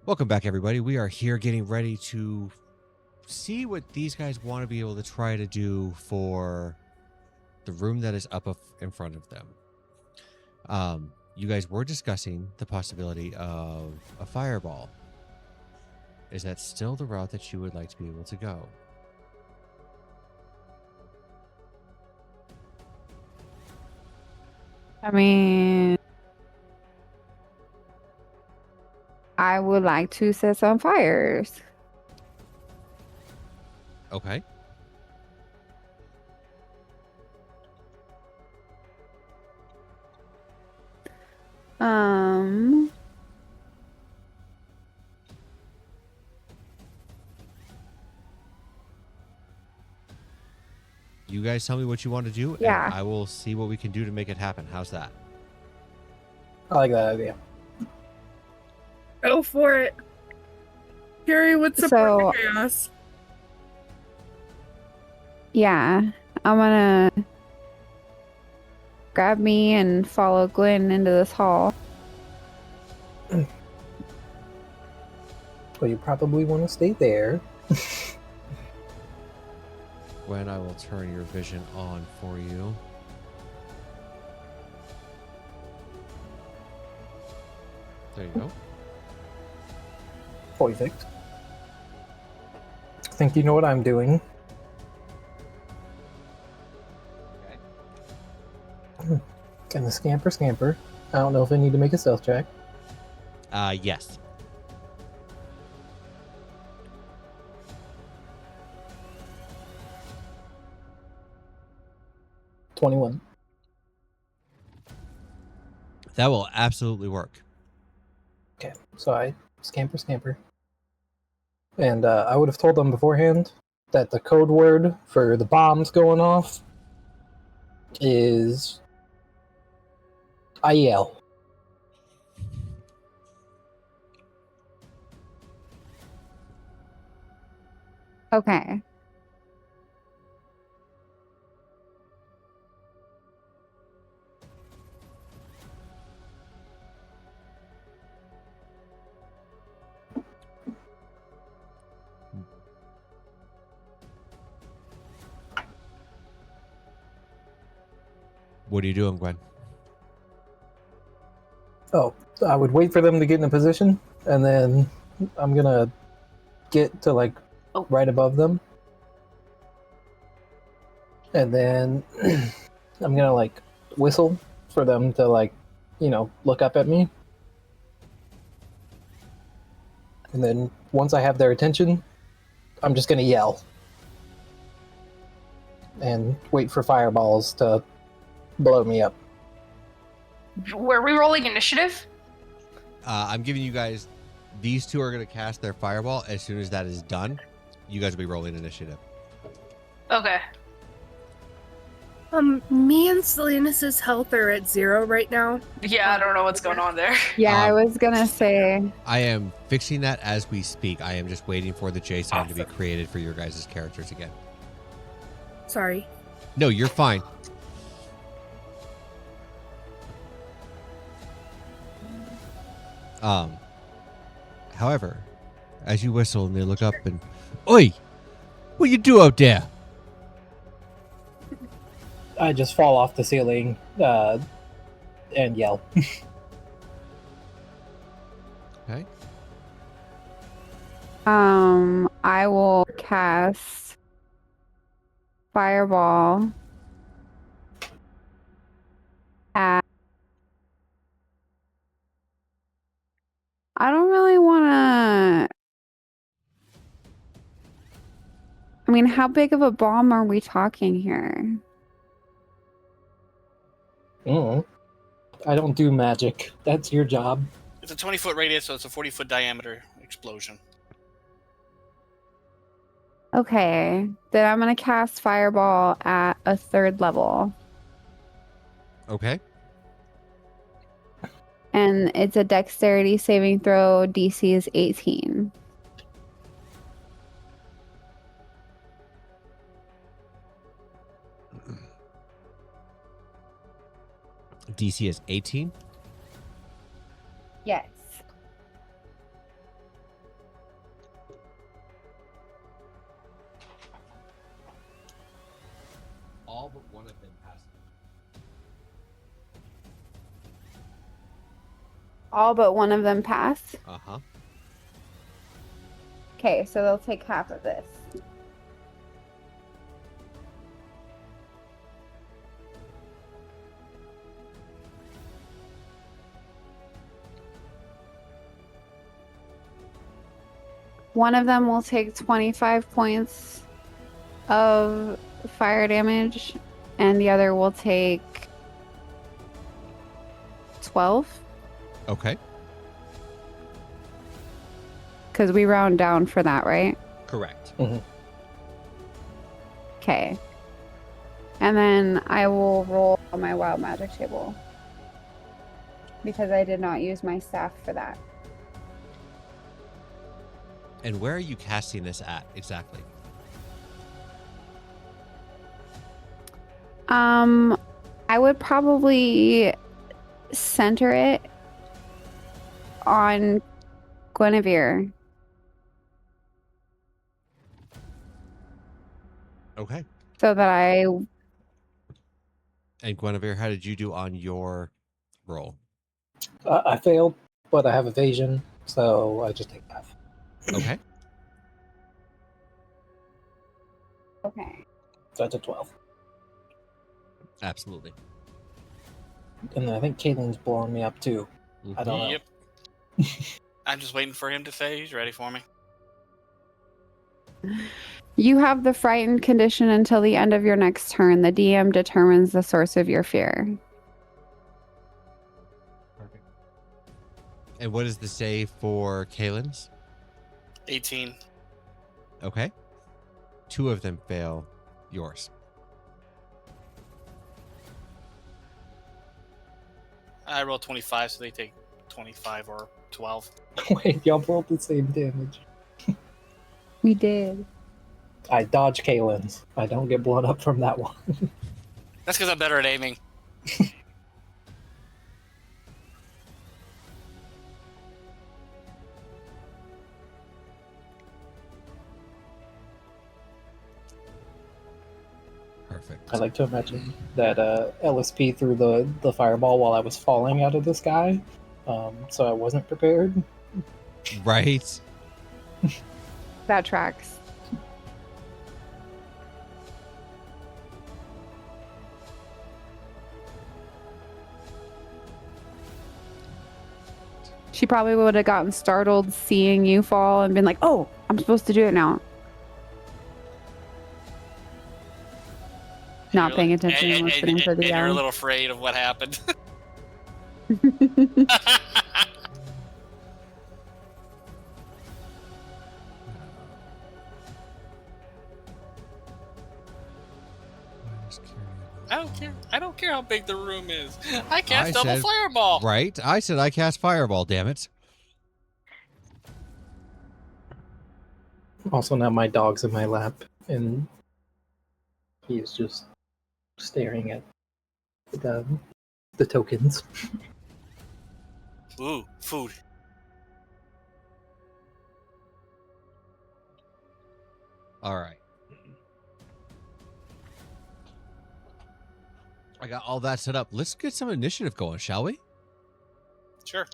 Welcome back, everybody. We are here getting ready to see what these guys want to be able to try to do for the room that is up in front of them. You guys were discussing the possibility of a fireball. Is that still the route that you would like to be able to go? I mean, I would like to set some fires. Okay. Um, You guys tell me what you want to do, and Yeah. I will see what we can do to make it happen. How's that? I like that idea. Go for it. Carrie would support So- the chaos. yeah, I'm gonna grab me and follow Gwen into this hall. Well, you probably want to stay there. When I will turn your vision on for you. There you go. Perfect. I think you know what I'm doing. Gonna scamper. I don't know if I need to make a stealth check. Yes. $21. That will absolutely work. Okay, so I scamper. And I would have told them beforehand that the code word for the bombs going off is I yell. Okay. What are you doing, Gwen? Oh, I would wait for them to get in a position, and then I'm gonna get to like right above them, and then I'm gonna like whistle for them to like, look up at me, and then once I have their attention, I'm just gonna yell and wait for fireballs to blow me up. Were we rolling initiative? I'm giving you guys, these two are going to cast their fireball. As soon as that is done, you guys will be rolling initiative. Okay. Me and Selena's health are at 0 right now. Yeah, I don't know what's going on there. Yeah, I was gonna say. I am fixing that as we speak. I am just waiting for the JSON to be created for your guys' characters again. Sorry. No, you're fine. However, as you whistle and they look up and, "Oi, what you do out there?" I just fall off the ceiling and yell. Okay. I will cast Fireball at. I don't really want to. I mean, how big of a bomb are we talking here? I don't do magic. That's your job. It's a 20-foot radius, so it's a 40-foot diameter explosion. Okay, then I'm gonna cast Fireball at a 3rd level, Okay. and it's a Dexterity saving throw. DC is 18. DC is 18. Yes. All but one of them pass. Uh-huh. Okay, so they'll take half of this. One of them will take 25 points of fire damage, and the other will take 12. Okay. Because we round down for that, right? Correct. Okay. And then I will roll on my wild magic table. Because I did not use my staff for that. And where are you casting this at exactly? I would probably center it on Guinevere. Okay. So that I And Guinevere, how did you do on your roll? I failed, but I have evasion, so I just take half. Okay. Okay. So I took 12. Absolutely. And then I think Caitlin's blowing me up too. I don't know. Yep. I'm just waiting for him to say he's ready for me. You have the frightened condition until the end of your next turn. The DM determines the source of your fear. Perfect. And what is the save for Kalen's? 18. Okay. 2 of them fail yours. I rolled 25, so they take 25 or 12. Wait, y'all rolled the same damage. We did. I dodge Caitlin's. I don't get blown up from that one. That's because I'm better at aiming. Perfect. I like to imagine that LSP threw the fireball while I was falling out of the sky, so I wasn't prepared. Right. That tracks. She probably would have gotten startled seeing you fall and been like, oh, I'm supposed to do it now. Not paying attention and listening for the and you're a yell. little afraid of what happened. I don't care how big the room is. I cast double fireball. Right. I said I cast fireball, damn it. Also, now my dog's in my lap, and he is just staring at the tokens. Ooh, food. All right. I got all that set up. Let's get some initiative going, shall we? Sure.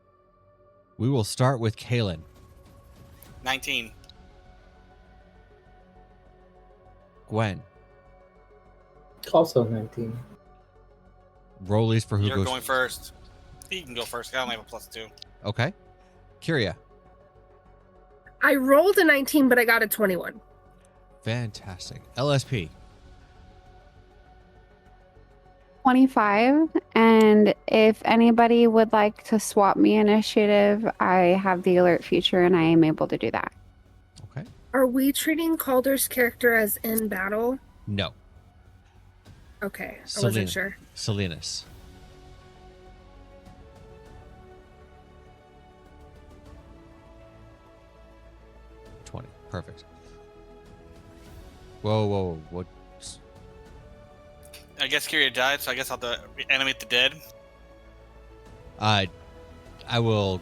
We will start with Kalen. 19. Gwen. Also 19. Rollies for who You're goes going first. You can go first. I only have a +2. Okay. Kyria. I rolled a 19, but I got a 21. Fantastic. LSP. 25, and if anybody would like to swap me initiative, I have the alert feature and I am able to do that. Okay. Are we treating Calder's character as in battle? No. Okay, I Selena. wasn't sure. Salinas. Perfect. Whoa. What? I guess Kyria died, so I guess I'll have to animate the dead. I will.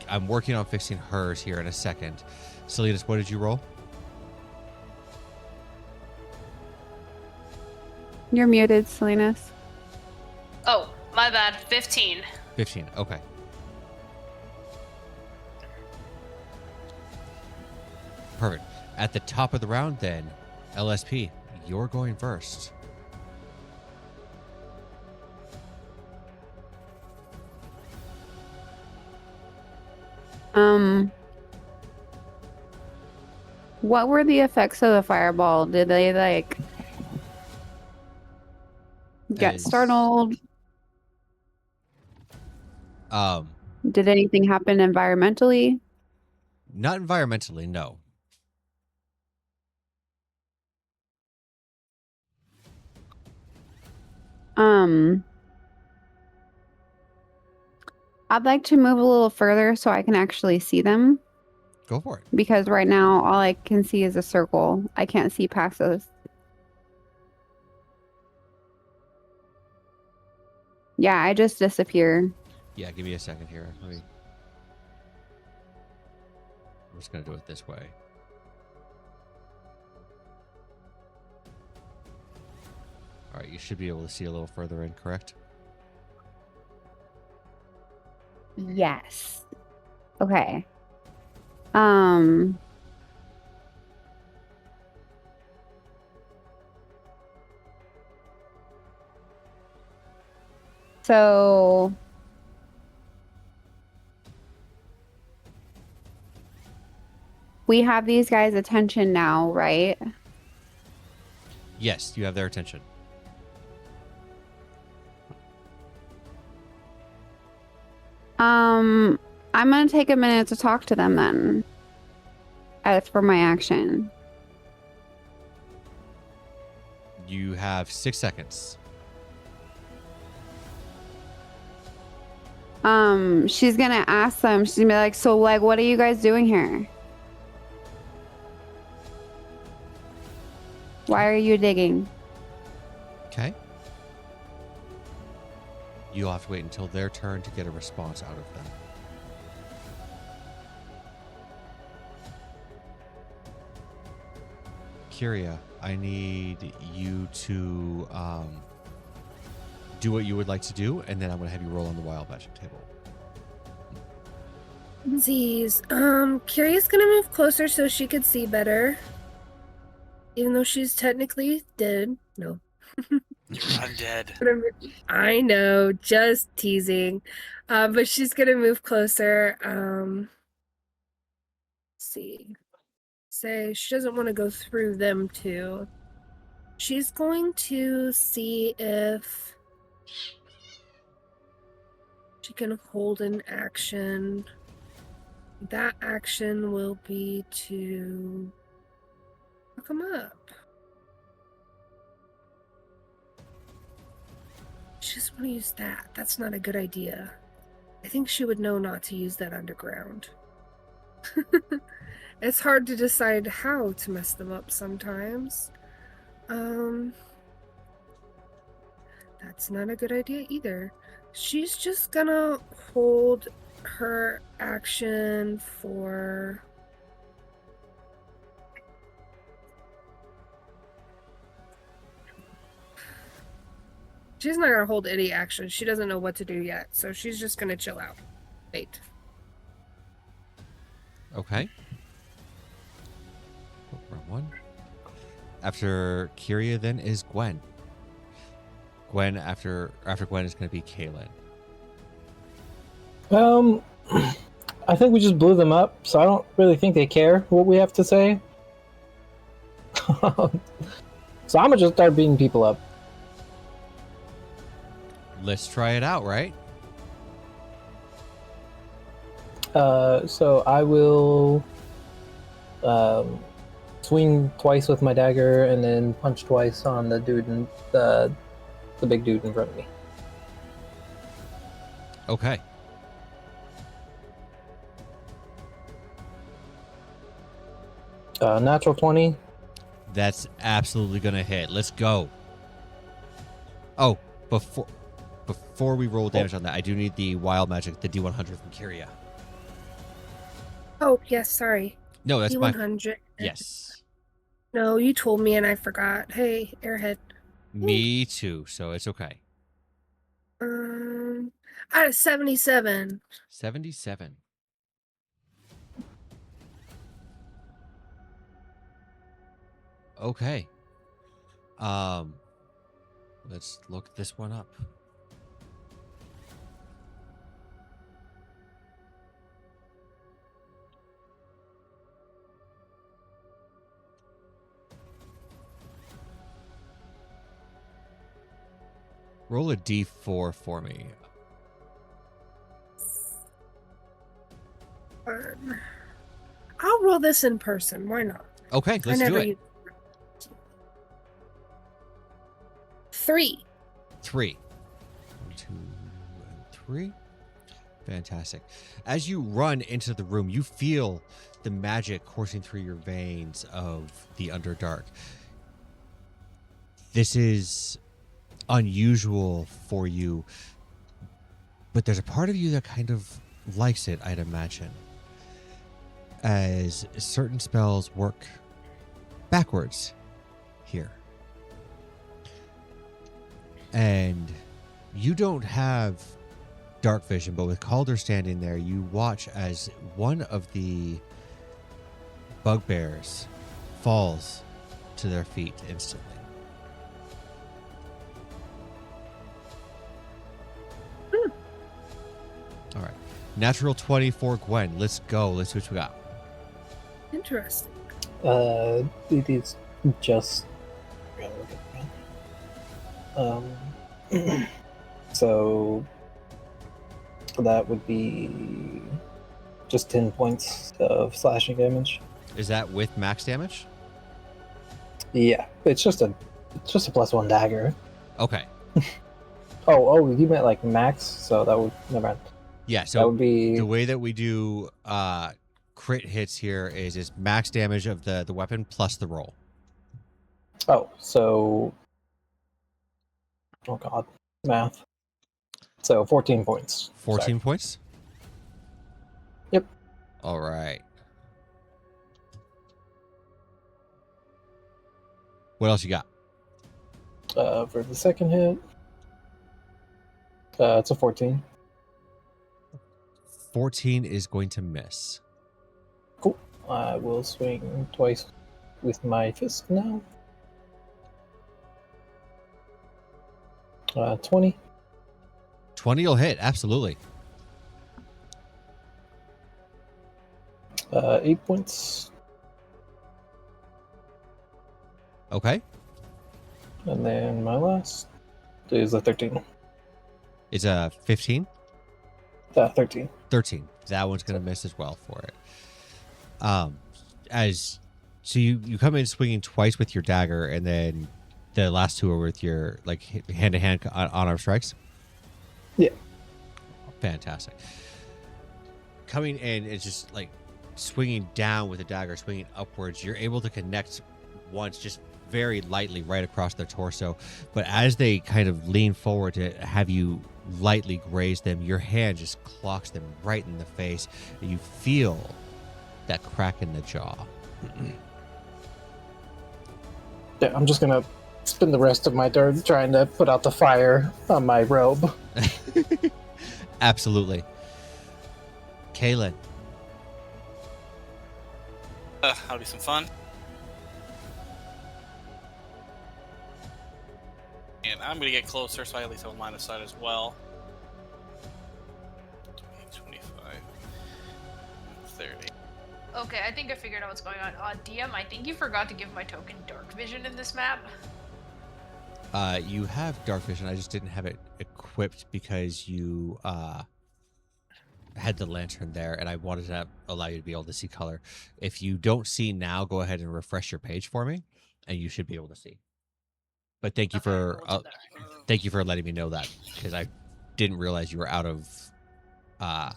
I'm working on fixing hers here in a second. Salinas, what did you roll? You're muted, Salinas. Oh, my bad. 15. 15. Okay. Perfect. At the top of the round, then, LSP, you're going first. What were the effects of the fireball? Did they like get Is- startled? Um, Did anything happen environmentally? not environmentally, no. I'd like to move a little further so I can actually see them, Go for it. because right now all I can see is a circle. I can't see past those. Yeah, I just disappear. Yeah, give me a second here. I'm just gonna do it this way. All right, you should be able to see a little further in, correct? Yes. Okay. So we have these guys' attention now, right? Yes, you have their attention. I'm gonna take a minute to talk to them then. As for my action. You have 6 seconds. She's gonna ask them, she's gonna be like, so like, what are you guys doing here? Why are you digging? Okay. You'll have to wait until their turn to get a response out of them. Kyria, I need you to do what you would like to do, and then I'm going to have you roll on the wild magic table. Z's. Kiria's gonna move closer so she could see better. Even though she's technically dead. No. You're undead. I know, just teasing. But she's gonna move closer. Let's see. Say she doesn't want to go through them too. She's going to see if she can hold an action. That action will be to look him up. She doesn't want to use that. That's not a good idea. I think she would know not to use that underground. It's hard to decide how to mess them up sometimes. That's not a good idea either. She's just gonna hold her action for... She's not gonna hold any action. She doesn't know what to do yet, so she's just gonna chill out. Wait. Okay. Oh, wrong one. After Kyria, then is Gwen. Gwen, after Gwen is going to be Kaylin. I think we just blew them up, so I don't really think they care what we have to say. So I'm gonna just start beating people up. Let's try it out, right? So I will swing twice with my dagger and then punch twice on the dude and the big dude in front of me. Okay. Natural 20. That's absolutely going to hit. Let's go. Oh, before we roll damage on that, I do need the wild magic, the D100 from Kyria. Oh, yes, sorry. No, that's my... D100. Yes. No, you told me and I forgot. Hey, Airhead. Me too, so it's okay. Out of 77. 77. Okay. Let's look this one up. Roll a d4 for me. I'll roll this in person. Why not? Okay, let's do it. 3. 3. 1, 2, and 3. Fantastic. As you run into the room, you feel the magic coursing through your veins of the Underdark. This is unusual for you, but there's a part of you that kind of likes it, I'd imagine, as certain spells work backwards here. And you don't have dark vision, but with Calder standing there, you watch as one of the bugbears falls to their feet instantly. All right. Natural 20 for Gwen. Let's go. Let's see what we got. Interesting. It is just. So that would be just 10 points of slashing damage. Is that with max damage? Yeah, it's just a +1 dagger. Okay. Oh, you meant like max? So that would never mind. Yeah, That so would be the way that we do crit hits here is it's max damage of the weapon plus the roll. oh god, math. So 14 points. 14 Sorry. points? Yep. All right. What else you got? For the second hit, it's a 14. 14 is going to miss. Cool. I will swing twice with my fist now. 20. 20 will hit, absolutely. 8 points. Okay. And then my last is a 13. It's a 15? 13. 13. That one's going to miss as well for it. So you come in swinging twice with your dagger, and then the last two are with your like hand-to-hand on-arm strikes? Yeah. Fantastic. Coming in, it's just like swinging down with the dagger, swinging upwards. You're able to connect once, just very lightly right across their torso. But as they kind of lean forward to have you lightly graze them, your hand just clocks them right in the face, and you feel that crack in the jaw. Yeah, I'm just gonna spend the rest of my turn trying to put out the fire on my robe. Absolutely. Kaylin. I'll do some fun. And I'm going to get closer, so I at least have a line of sight as well. 25, 30. Okay, I think I figured out what's going on. DM, I think you forgot to give my token dark vision in this map. You have dark vision. I just didn't have it equipped because you had the lantern there, and I wanted to allow you to be able to see color. If you don't see now, go ahead and refresh your page for me, and you should be able to see. But thank you Okay, for we'll do that. thank you for letting me know that, because I didn't realize you were out of.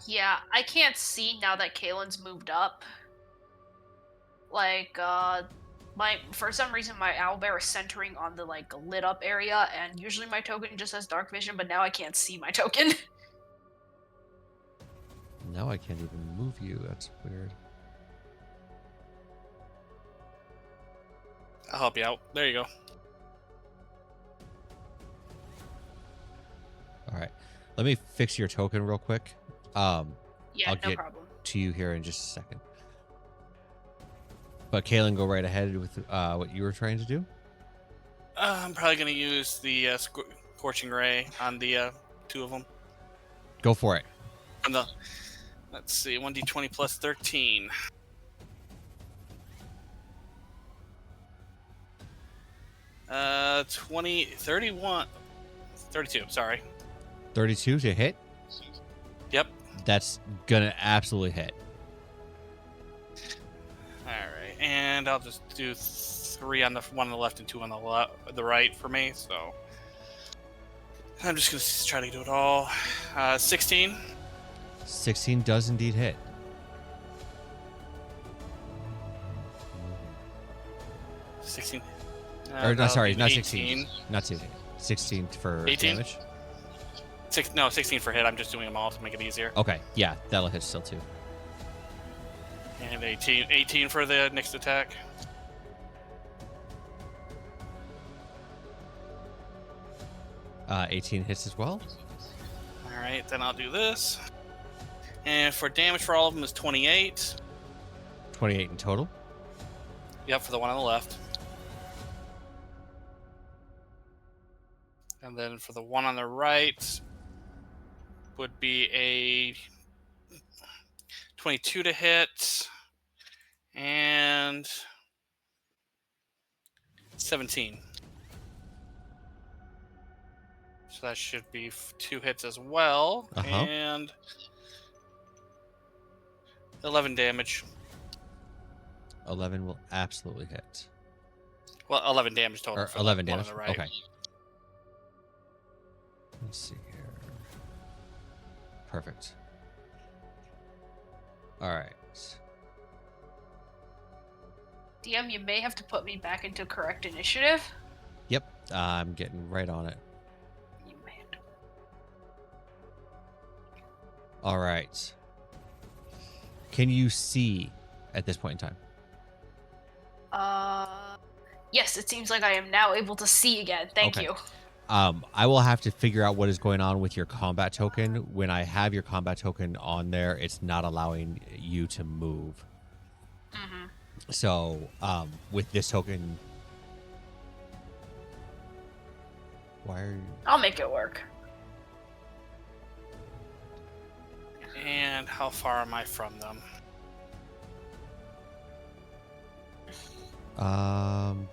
Yeah, I can't see now that Kaylin's moved up. Like, for some reason my owlbear is centering on the like lit up area, and usually my token just has dark vision, but now I can't see my token. Now I can't even move you. That's weird. I'll help you out. There you go. Let me fix your token real quick. Yeah, I'll no get problem. to you here in just a second. But Kaylin, go right ahead with what you were trying to do. I'm probably going to use the Scorching Ray on the two of them. Go for it. On the, let's see, 1d20 plus 13. 20, 31, 32, sorry. 32 to hit. Yep. That's gonna absolutely hit. Alright, and I'll just do 3 on the one on the left and 2 on the right for me, so... I'm just going to try to do it all. 16. 16 does indeed hit. Or Or no, sorry, not 18. 16. Not 16. 16 for 18? damage. 16 for hit. I'm just doing them all to make it easier. Okay, yeah, that'll hit still too. And 18 for the next attack. Uh, 18 hits as well. Alright, then I'll do this. And for damage for all of them is 28. 28 in total. Yep, for the one on the left. And then for the one on the right would be a 22 to hit and 17. So that should be 2 hits as well. Uh-huh. And 11 damage. 11 will absolutely hit. Well, 11 damage total. Or for 11 the one damage. on the right. Okay. Let's see here. Perfect. All right. DM, you may have to put me back into correct initiative. Yep, I'm getting right on it. You may have to. All right. Can you see at this point in time? Yes, it seems like I am now able to see again. Thank Okay. you. I will have to figure out what is going on with your combat token. When I have your combat token on there, it's not allowing you to move. Mm-hmm. So, with this token, why are you... I'll make it work. And how far am I from them?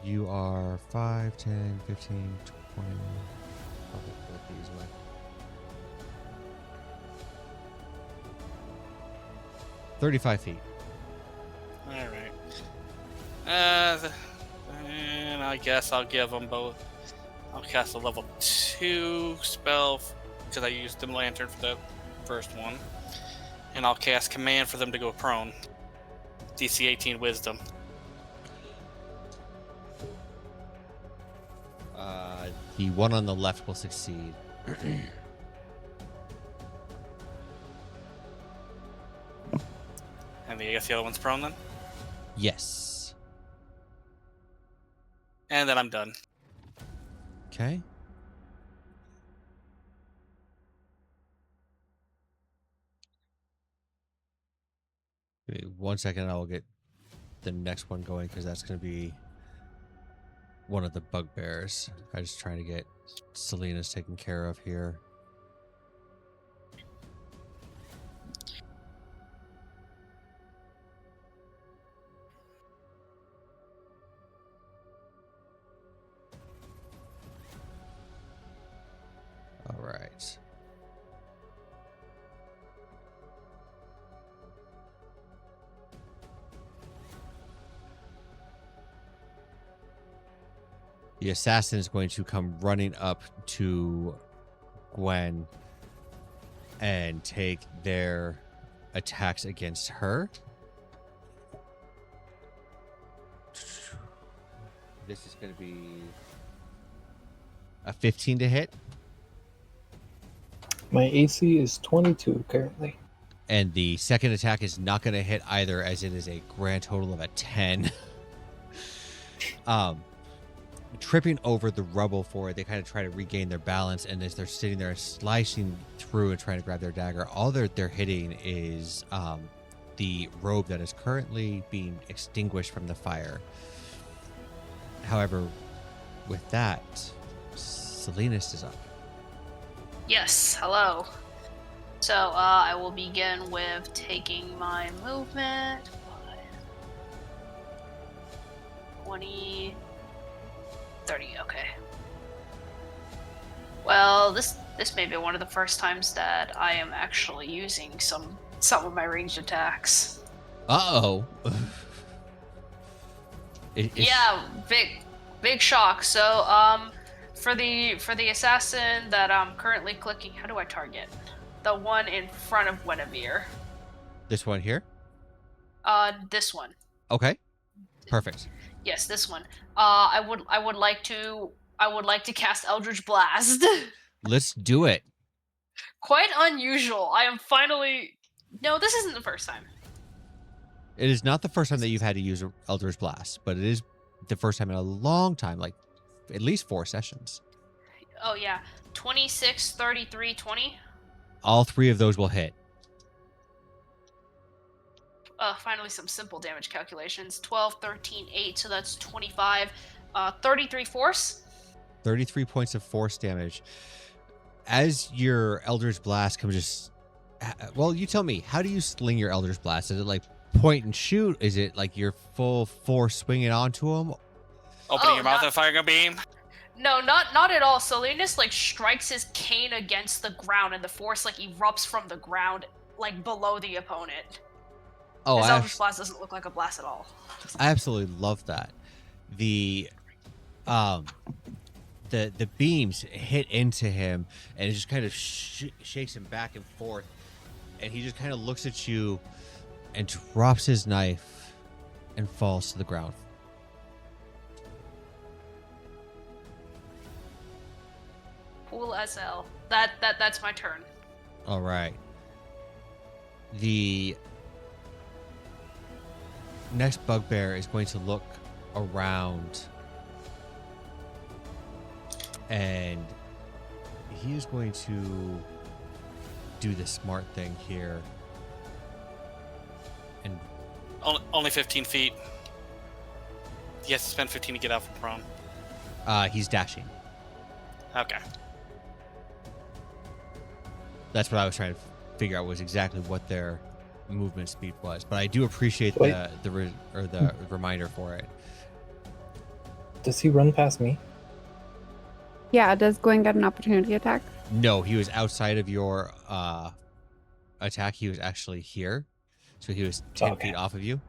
You are 5, 10, 15, 20. Probably put these away. "35 feet. All right. And I guess I'll give them both. I'll cast a level 2 spell because I used the lantern for the first one, and I'll cast command for them to go prone. DC 18 Wisdom. The one on the left will succeed. And I guess the other one's prone then? Yes. And then I'm done. Okay. Give me 1 second, I will get the next one going because that's going to be one of the bugbears. I'm just trying to get Selena's taken care of here. All right. The assassin is going to come running up to Gwen and take their attacks against her. This is going to be a 15 to hit. My AC is 22 currently. And the second attack is not going to hit either, as it is a grand total of a 10. tripping over the rubble for it. They kind of try to regain their balance, and as they're sitting there slicing through and trying to grab their dagger, all they're hitting is the robe that is currently being extinguished from the fire. However, with that, Salinas is up. Yes, hello. So, I will begin with taking my movement. 20, 30, okay. Well, this may be one of the first times that I am actually using some of my ranged attacks. Uh-oh. Yeah, big shock. So, for the assassin that I'm currently clicking, how do I target? The one in front of Guinevere. This one here? This one. Okay. Perfect. Yes, this one. I would like to cast Eldritch Blast. Let's do it. Quite unusual. I am finally. No, this isn't the first time. It is not the first time that you've had to use Eldritch Blast, but it is the first time in a long time, like at least 4 sessions. Oh yeah, 26, 33, 20. All 3 of those will hit. Finally some simple damage calculations. 12, 13, 8, so that's 25. 33 force. 33 points of force damage. As your Eldritch Blast comes just... Well, you tell me, how do you sling your Eldritch Blast? Is it like point and shoot? Is it like your full force swinging onto him? Opening your mouth and firing a beam? No, not at all. Salinas like strikes his cane against the ground, and the force like erupts from the ground, like below the opponent. Oh, his Eldritch Blast doesn't look like a blast at all. I absolutely love that. The beams hit into him, and it just kind of shakes him back and forth, and he just kind of looks at you and drops his knife and falls to the ground. Cool as hell. That's my turn. All right. The next bugbear is going to look around, and he is going to do the smart thing here. And Only 15 feet. He has to spend 15 to get out from prone. he's dashing. Okay. That's what I was trying to figure out, was exactly what their movement speed was. But I do appreciate the reminder for it. Does he run past me? Yeah, does Gwen get an opportunity attack? No, he was outside of your attack. He was actually here. So he was 10 feet off of you.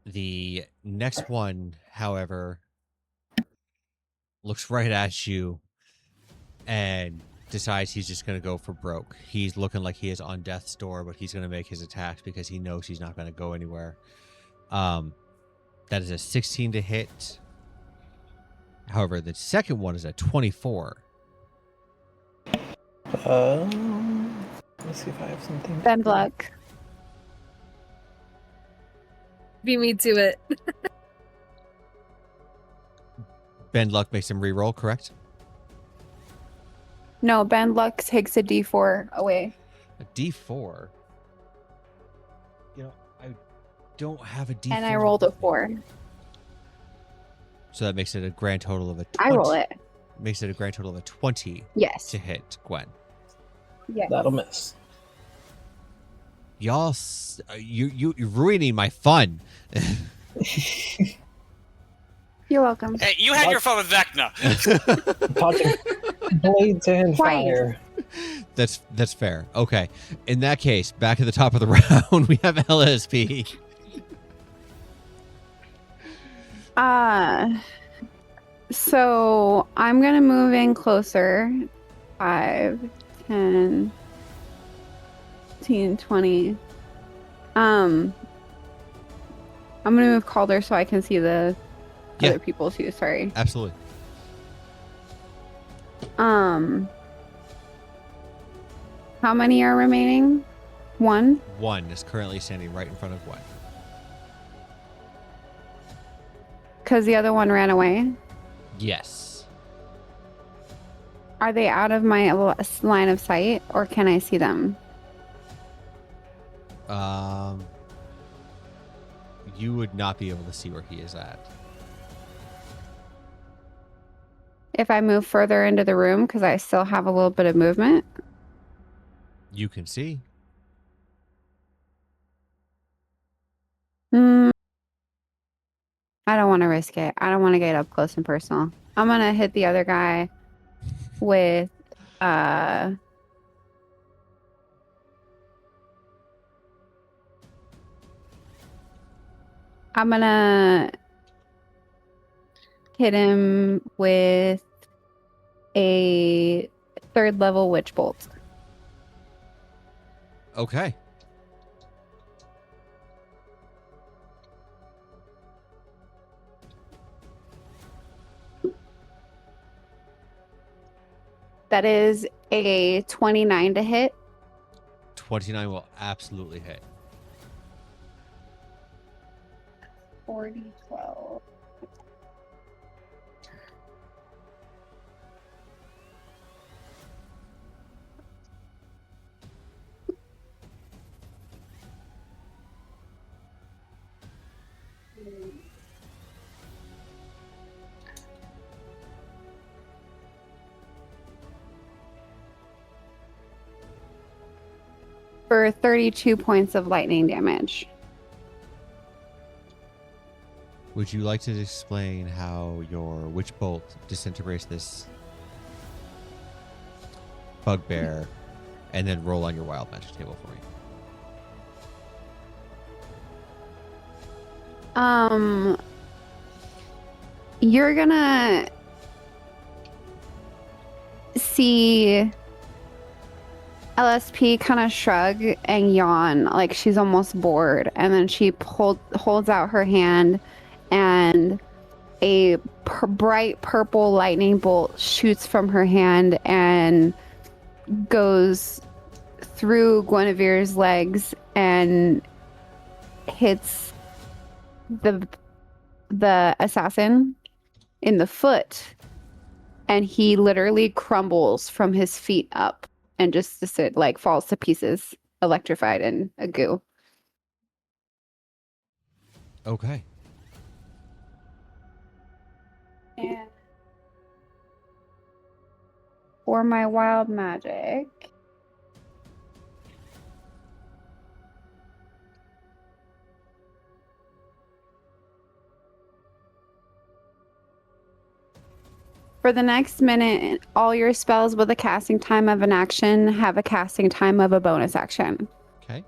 The next one, however, looks right at you and decides he's just going to go for broke. He's looking like he is on death's door, but he's going to make his attacks because he knows he's not going to go anywhere. That is a 16 to hit. However, the second one is a 24. Let me see if I have something. Bend luck. Beat me to it. Bend luck makes him reroll, correct? No, bend luck takes a D4 away. A D4. You know, I don't have a D4. And I rolled a 4. So that makes it a grand total of a 20. I roll it. Makes it a grand total of a 20 Yes. to hit Gwen. Yes. That'll miss. Y'all, you're ruining my fun. You're welcome. Hey, you had your fun with Vecna. Touching blades and Quiet. fire. That's fair. Okay. In that case, back to the top of the round, we have LSP. So I'm gonna move in closer. 5, 10, 15, 20. I'm gonna move Calder so I can see the other people too. Sorry. Absolutely. How many are remaining? 1? One is currently standing right in front of Gwen. Because the other one ran away. Yes. Are they out of my line of sight, or can I see them? You would not be able to see where he is at. If I move further into the room, because I still have a little bit of movement. You can see. I don't want to risk it. I don't want to get up close and personal. I'm gonna hit the other guy with I'm gonna hit him with a 3rd level witch bolt. Okay. That is a 29 to hit. 29 will absolutely hit. 40, 12. For 32 points of lightning damage. Would you like to explain how your witch bolt disintegrates this bugbear and then roll on your wild magic table for me? You're gonna see LSP kind of shrug and yawn, like she's almost bored, and then she holds out her hand, and a bright purple lightning bolt shoots from her hand and goes through Guinevere's legs and hits the assassin in the foot, and he literally crumbles from his feet up and just like falls to pieces, electrified in a goo. Okay. And for my wild magic, for the next minute, all your spells with a casting time of an action have a casting time of a bonus action. Okay.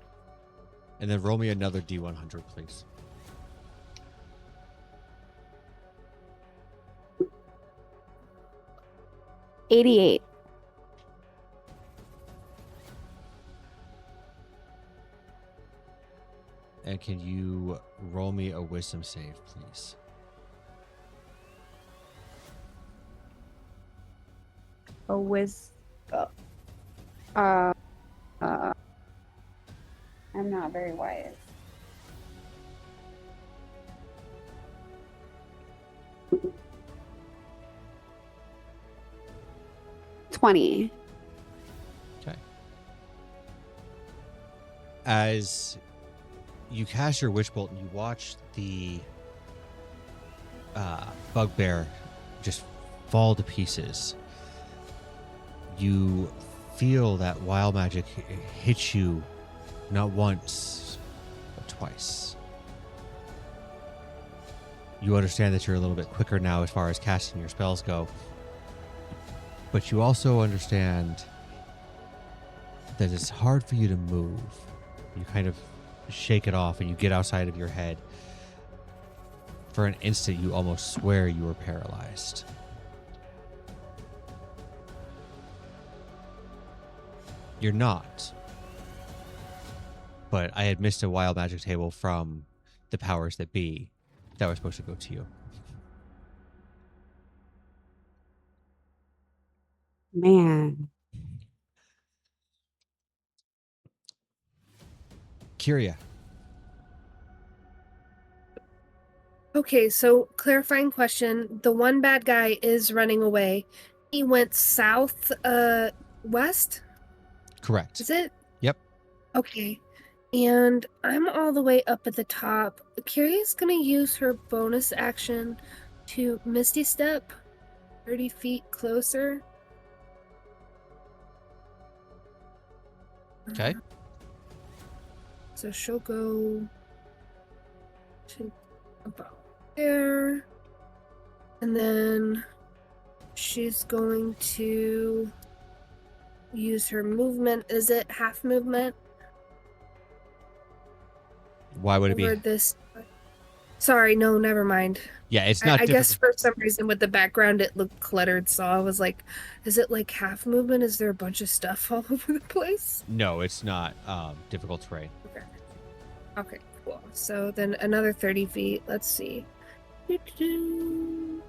And then roll me another D100, please. $88. And can you roll me a wisdom save, please? A I'm not very wise. $20. Okay. As you cast your witch bolt and you watch the bugbear just fall to pieces, you feel that wild magic hit you not once, but twice. You understand that you're a little bit quicker now as far as casting your spells go, but you also understand that it's hard for you to move. You kind of shake it off and you get outside of your head. For an instant, you almost swear you were paralyzed. You're not. But I had missed a wild magic table from the powers that be that was supposed to go to you. Man. Kyria. Okay, so clarifying question. The one bad guy is running away. He went south, west? Correct. Is it? Yep. Okay. And I'm all the way up at the top. Carrie's gonna use her bonus action to Misty Step 30 feet closer. Okay. So she'll go to about there. And then she's going to use her movement. Is it half movement? Why would it Over be? this. Sorry, no, never mind. Yeah, it's not I guess difficult. for some reason with the background it looked cluttered, so I was like, is it like half movement? Is there a bunch of stuff all over the place? No, it's not difficult terrain. Okay, cool. So then another 30 feet. Let's see. Doo-doo-doo.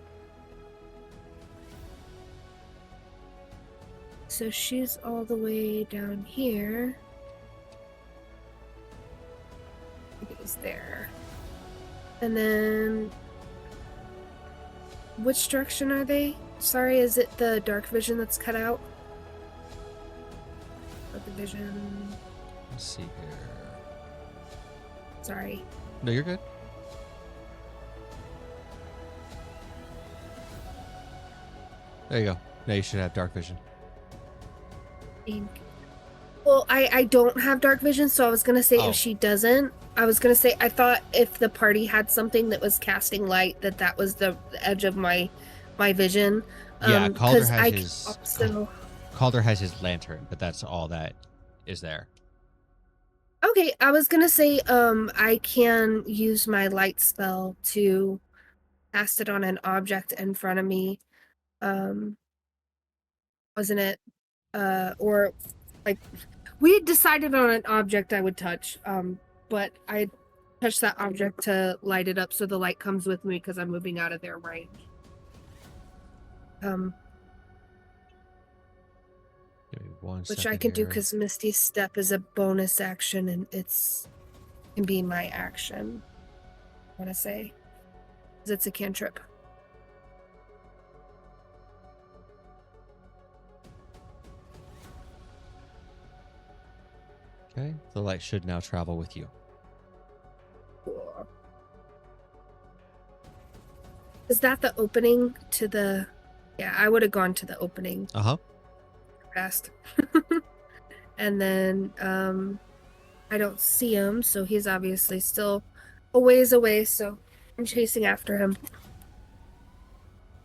So she's all the way down here. It is there. And then which direction are they? Sorry, is it the dark vision that's cut out? Dark vision. Let's see here. Sorry. No, you're good. There you go. Now you should have dark vision. Well, I don't have dark vision, so I was gonna say Oh. if she doesn't, I was gonna say I thought if the party had something that was casting light, that was the edge of my vision. Yeah, Calder 'cause has I his also... Calder has his lantern, but that's all that is there. Okay, I was gonna say I can use my light spell to cast it on an object in front of me. Wasn't it? Or like we had decided on an object I would touch, but I touched that object to light it up so the light comes with me because I'm moving out of their range. Give me one Which second I can do here. because Misty Step is a bonus action and can be my action. I want to say, because it's a cantrip. Okay, the light should now travel with you. Cool. Is that the opening to the? Yeah, I would have gone to the opening. Uh huh. Fast. And then I don't see him, so he's obviously still a ways away, so I'm chasing after him.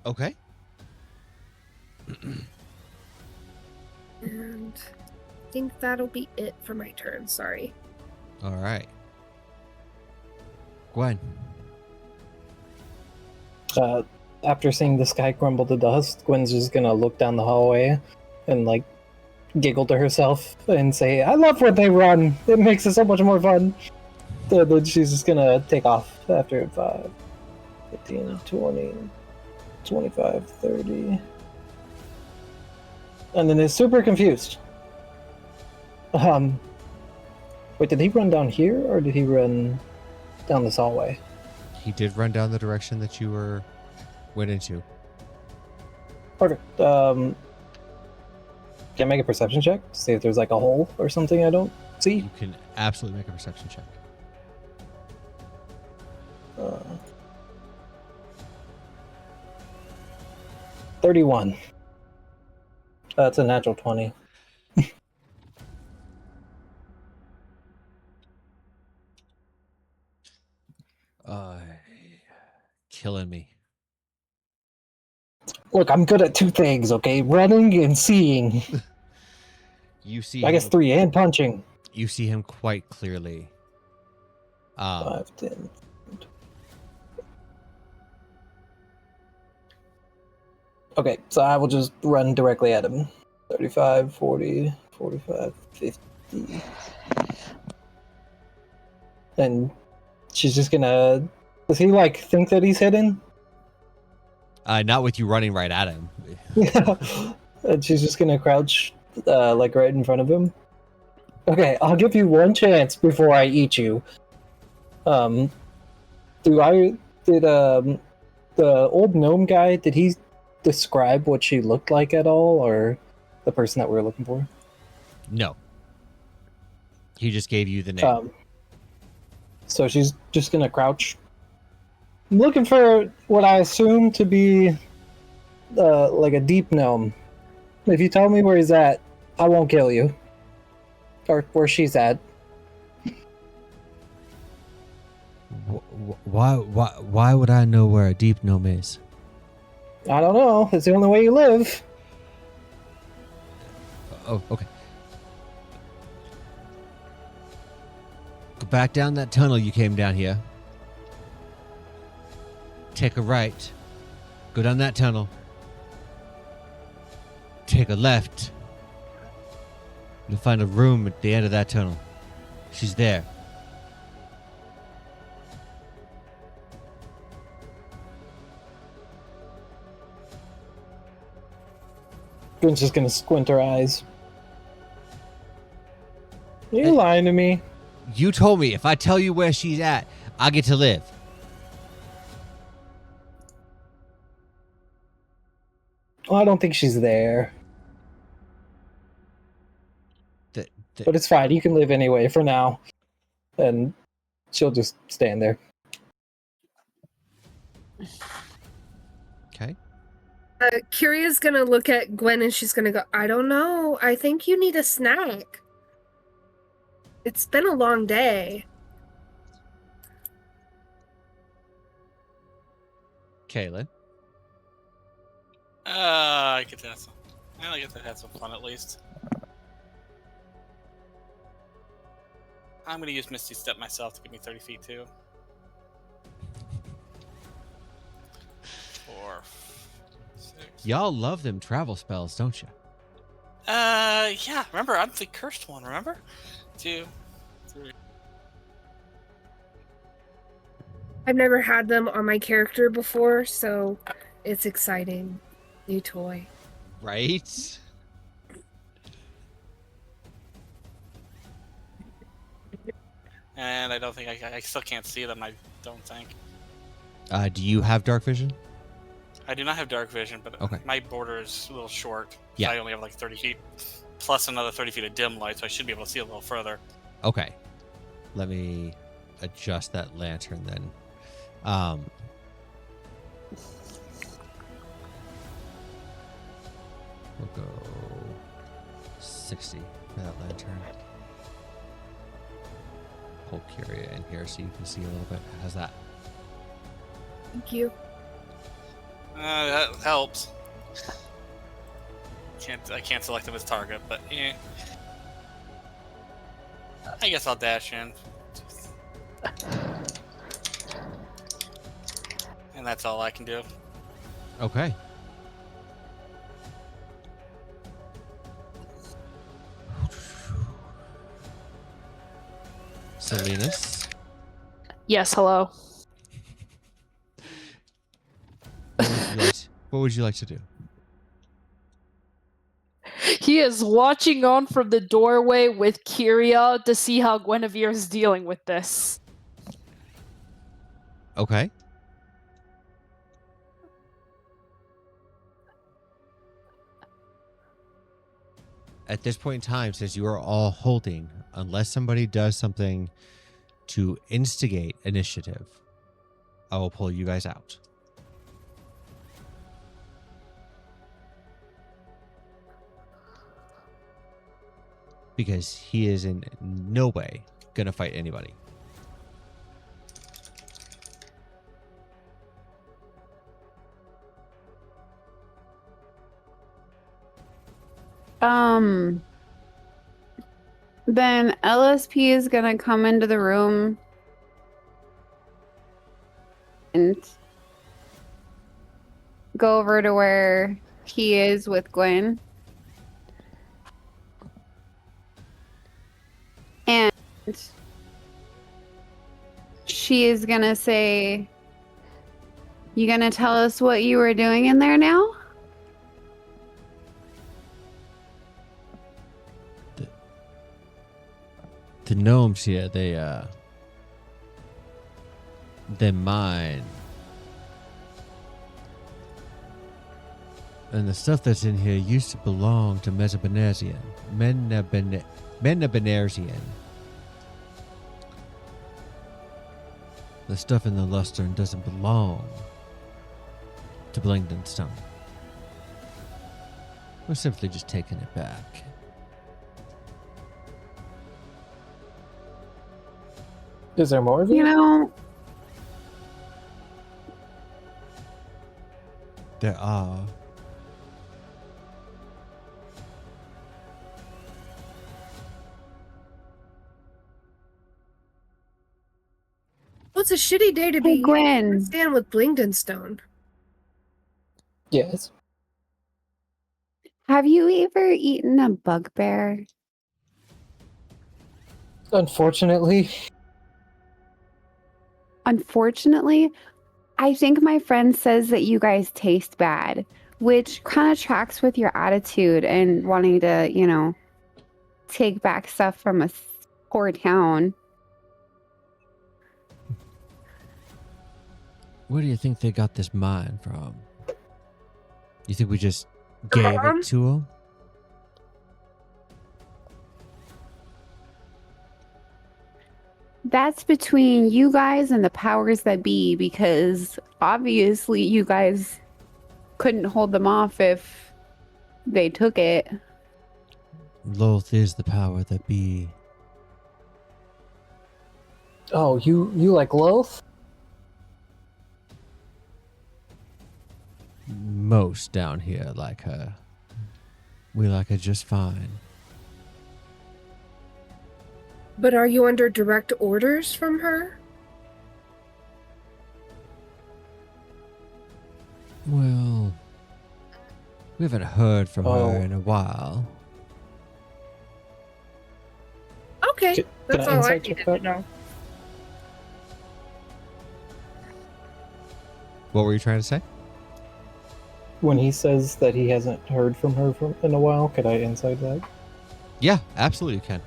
Okay. And I think that'll be it for my turn. Sorry. All right. Gwen. After seeing this guy crumble to dust, Gwen's just gonna look down the hallway and like giggle to herself and say, I love when they run. It makes it so much more fun. Then she's just gonna take off after 5, 15, 20, 25, 30. And then is super confused. Wait, did he run down here or did he run down this hallway? He did run down the direction that you went into. Perfect. Can I make a perception check? See if there's like a hole or something I don't see? You can absolutely make a perception check. 31. That's a natural 20. Killing me. Look, I'm good at 2 things, okay? Running and seeing. You see I guess him, 3 and punching. you see him quite clearly. 5, 10. Okay, so I will just run directly at him. 35, 40, 45, 50. And she's just gonna... Does he, like, think that he's hidden? Not with you running right at him. And she's just gonna crouch, like, right in front of him. Okay, I'll give you one chance before I eat you. Do Did the old gnome guy, did he describe what she looked like at all, or the person that we were looking for? No. He just gave you the name. So she's just gonna crouch. I'm looking for what I assume to be like a deep gnome. If you tell me where he's at, I won't kill you. Or where she's at. Why would I know where a deep gnome is? I don't know. It's the only way you live. Oh, okay. Go back down that tunnel you came down here. Take a right. Go down that tunnel. Take a left. You'll find a room at the end of that tunnel. She's there. Gwen's just gonna squint her eyes. You're lying to me. You told me if I tell you where she's at, I get to live. Oh, I don't think she's there. But it's fine. You can live anyway for now. And she'll just stand there. Okay. Kiria's gonna look at Gwen and she's gonna go, I don't know. I think you need a snack. It's been a long day. Kaylin. I get to have some. I get to have some fun at least. I'm gonna use Misty Step myself to give me 30 feet too. 4, 6. Y'all love them travel spells, don't you? Yeah. Remember, I'm the cursed one. Remember? 2, 3. I've never had them on my character before, so it's exciting. New toy. Right? And I don't think I still can't see them. I don't think. Do you have dark vision? I do not have dark vision, but Okay. my border is a little short. Yeah. I only have like 30 feet, plus another 30 feet of dim light, so I should be able to see a little further. Okay. Let me adjust that lantern then. We'll go 60 for that lantern. Pull Curia in here so you can see a little bit. How's that? Thank you. That helps. I can't select them as target, but yeah. I guess I'll dash in. And that's all I can do. Okay. Salinas. Yes, hello. What would you like to do? He is watching on from the doorway with Kyria to see how Guinevere is dealing with this. Okay. At this point in time, since you are all holding, unless somebody does something to instigate initiative, I will pull you guys out. Because he is in no way going to fight anybody. Then LSP is gonna come into the room and go over to where he is with Gwen. And she is gonna say, "You gonna tell us what you were doing in there now?" The gnomes here, they're mine. And the stuff that's in here used to belong to Mesobanesian. Menabanersian. The stuff in the Lustern doesn't belong to Blingdenstone. We're simply just taking it back. Is there more of You you? know, There are. Well, it's a shitty day to hey be Gwen, stand with Blingdenstone. Yes. have you ever eaten a bugbear? Unfortunately, Unfortunately, I think my friend says that you guys taste bad, which kind of tracks with your attitude and wanting to, take back stuff from a poor town. Where do you think they got this mine from? You think we just gave Mom? it to them? That's between you guys and the powers that be, because obviously you guys couldn't hold them off if they took it. Loth is the power that be. oh, you like Loth? Most down here like her. We like her just fine. But are you under direct orders from her? Well, we haven't heard from Oh. her in a while. Okay, Can that's I all I insight needed check to that? know. What were you trying to say? When he says that he hasn't heard from her in a while, could I insight that? Yeah, absolutely you can.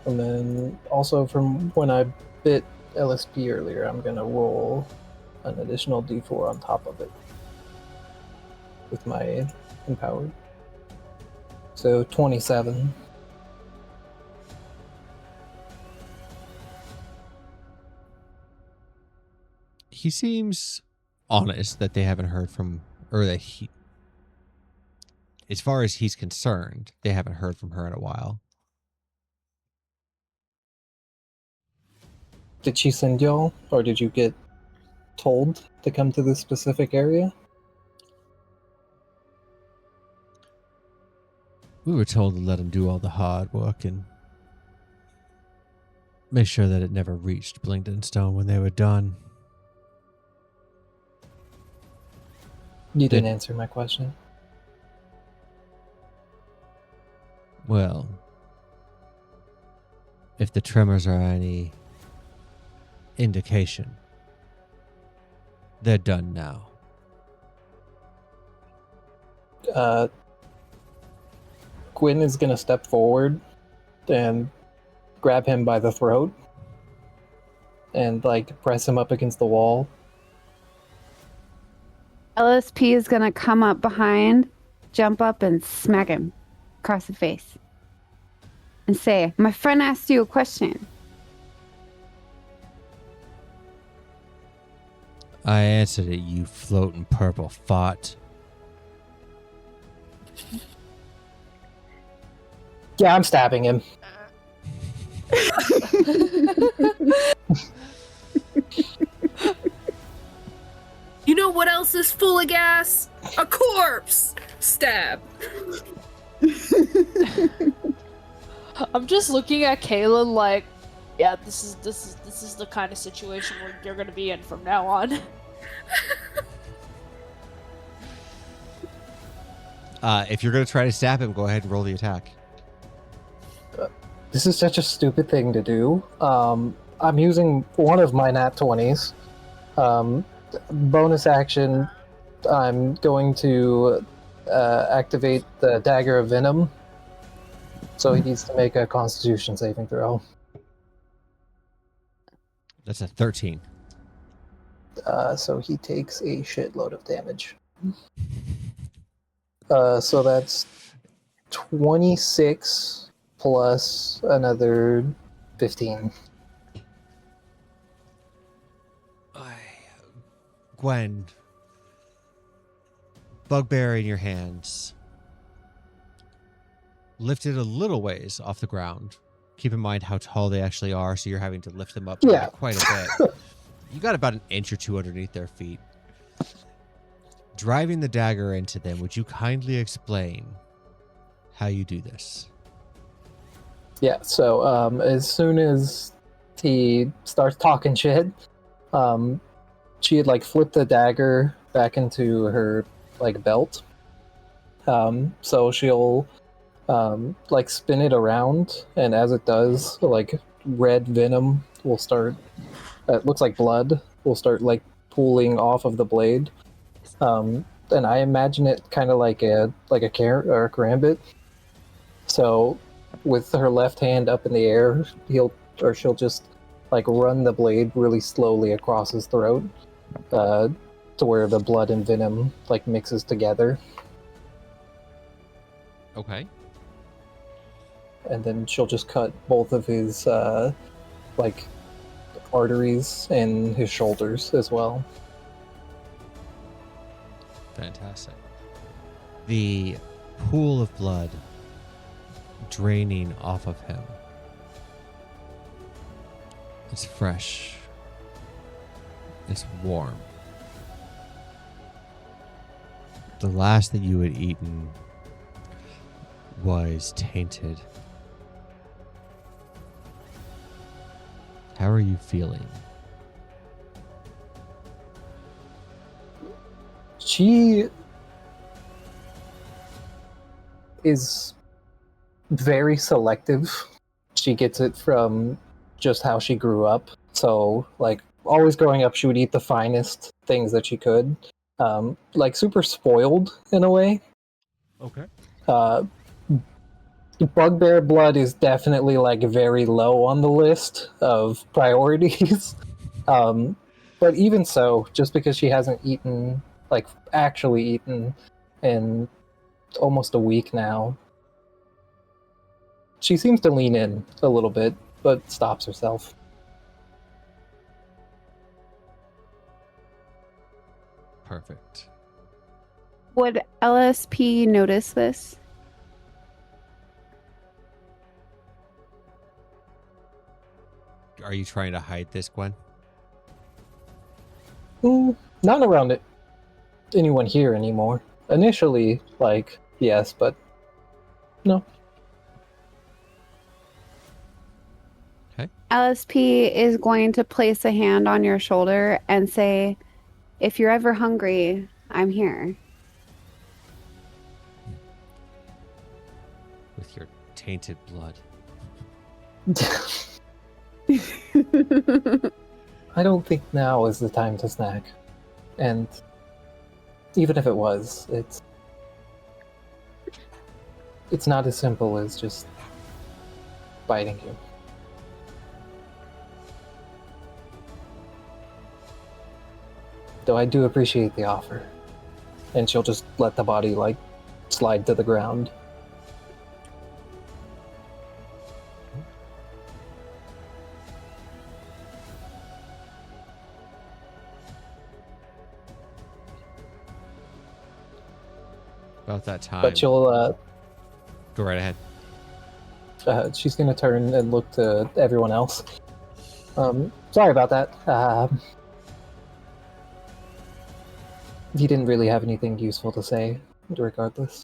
And then also from when I bit LSP earlier, I'm gonna roll an additional D4 on top of it with my empowered. So 27. He seems honest that they haven't heard from, or that he, as far as he's concerned, they haven't heard from her in a while. Did she send y'all, or did you get told to come to this specific area? We were told to let him do all the hard work and make sure that it never reached Blingdenstone when they were done. You didn't Did- answer my question. Well, if the tremors are any indication, they're done now. Gwyn is gonna step forward and grab him by the throat and like press him up against the wall. LSP is gonna come up behind, jump up, and smack him across the face and say, "My friend asked you a question." I answered it, you floating purple fart. Yeah, I'm stabbing him. You know what else is full of gas? A corpse! Stab. I'm just looking at Kayla like, yeah, this is the kind of situation where you're gonna be in from now on. If you're going to try to stab him, go ahead and roll the attack. This is such a stupid thing to do. I'm using one of my nat 20s. Bonus action, I'm going to activate the Dagger of Venom. So he needs to make a Constitution saving throw. That's a 13. So he takes a shitload of damage. So that's 26 plus another 15. Gwen, bugbear in your hands, lifted a little ways off the ground. Keep in mind how tall they actually are, so you're having to lift them up Yeah. quite a bit. You got about an inch or two underneath their feet. Driving the dagger into them, would you kindly explain how you do this? Yeah, so as soon as he starts talking shit, she had like flipped the dagger back into her like belt. So she'll like spin it around, and as it does, like red venom will start. It looks like blood will start like pooling off of the blade. And I imagine it kind of like a carrot or a karambit. So, with her left hand up in the air, she'll just like run the blade really slowly across his throat, to where the blood and venom like mixes together, Okay. and then she'll just cut both of his like arteries and his shoulders as well. Fantastic. The pool of blood draining off of him. It's fresh. It's warm. The last that you had eaten was tainted. How are you feeling? She is very selective. She gets it from just how she grew up. So, like, always growing up, she would eat the finest things that she could. Like, super spoiled in a way. Okay. Uh, Bugbear blood is definitely, like, very low on the list of priorities. But even so, just because she hasn't eaten, like, actually eaten in almost a week now, she seems to lean in a little bit, but stops herself. Perfect. Would LSP notice this? Are you trying to hide this, Gwen? Not around anyone here anymore. Initially, like, yes, but no. LSP is going to place a hand on your shoulder and say, if you're ever hungry, I'm here. With your tainted blood. I don't think now is the time to snack. And even if it was, it's not as simple as just biting you. Though I do appreciate the offer. And she'll just let the body, like, slide to the ground. About that time. But she'll, Go right ahead. she's gonna turn and look to everyone else. Sorry about that. He didn't really have anything useful to say, regardless.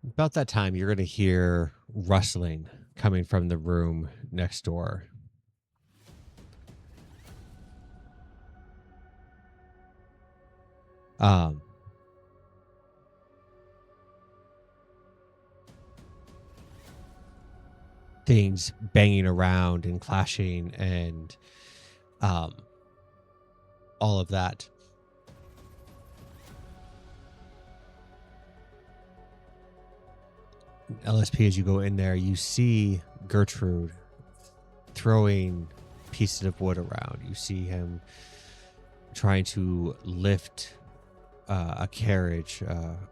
About that time, you're going to hear rustling coming from the room next door. Things banging around and clashing and all of that. LSP, as you go in there, you see Gertrude throwing pieces of wood around. You see him trying to lift a carriage,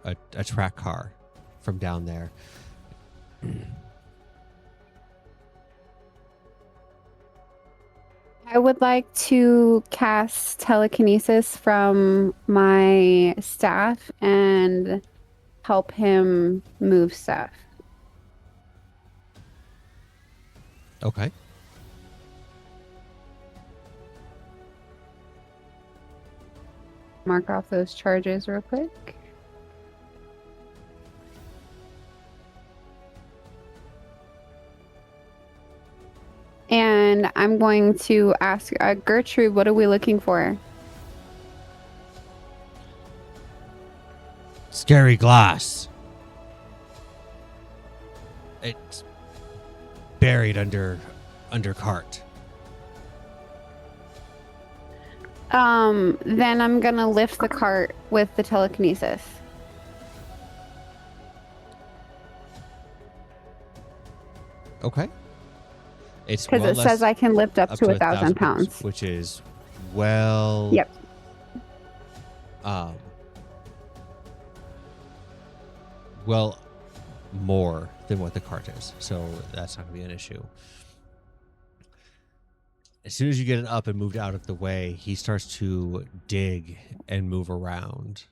a track car from down there. I would like to cast telekinesis from my staff and help him move stuff. Okay. Mark off those charges real quick. And I'm going to ask Gertrude, what are we looking for? Scary glass. It's buried under cart. Then I'm gonna lift the cart with the telekinesis. Okay. It's Because well it less- says I can lift up to 1,000 pounds. which is well. Yep. Well, more than what the cart is, so that's not gonna be an issue. As soon as you get it up and moved out of the way, he starts to dig and move around.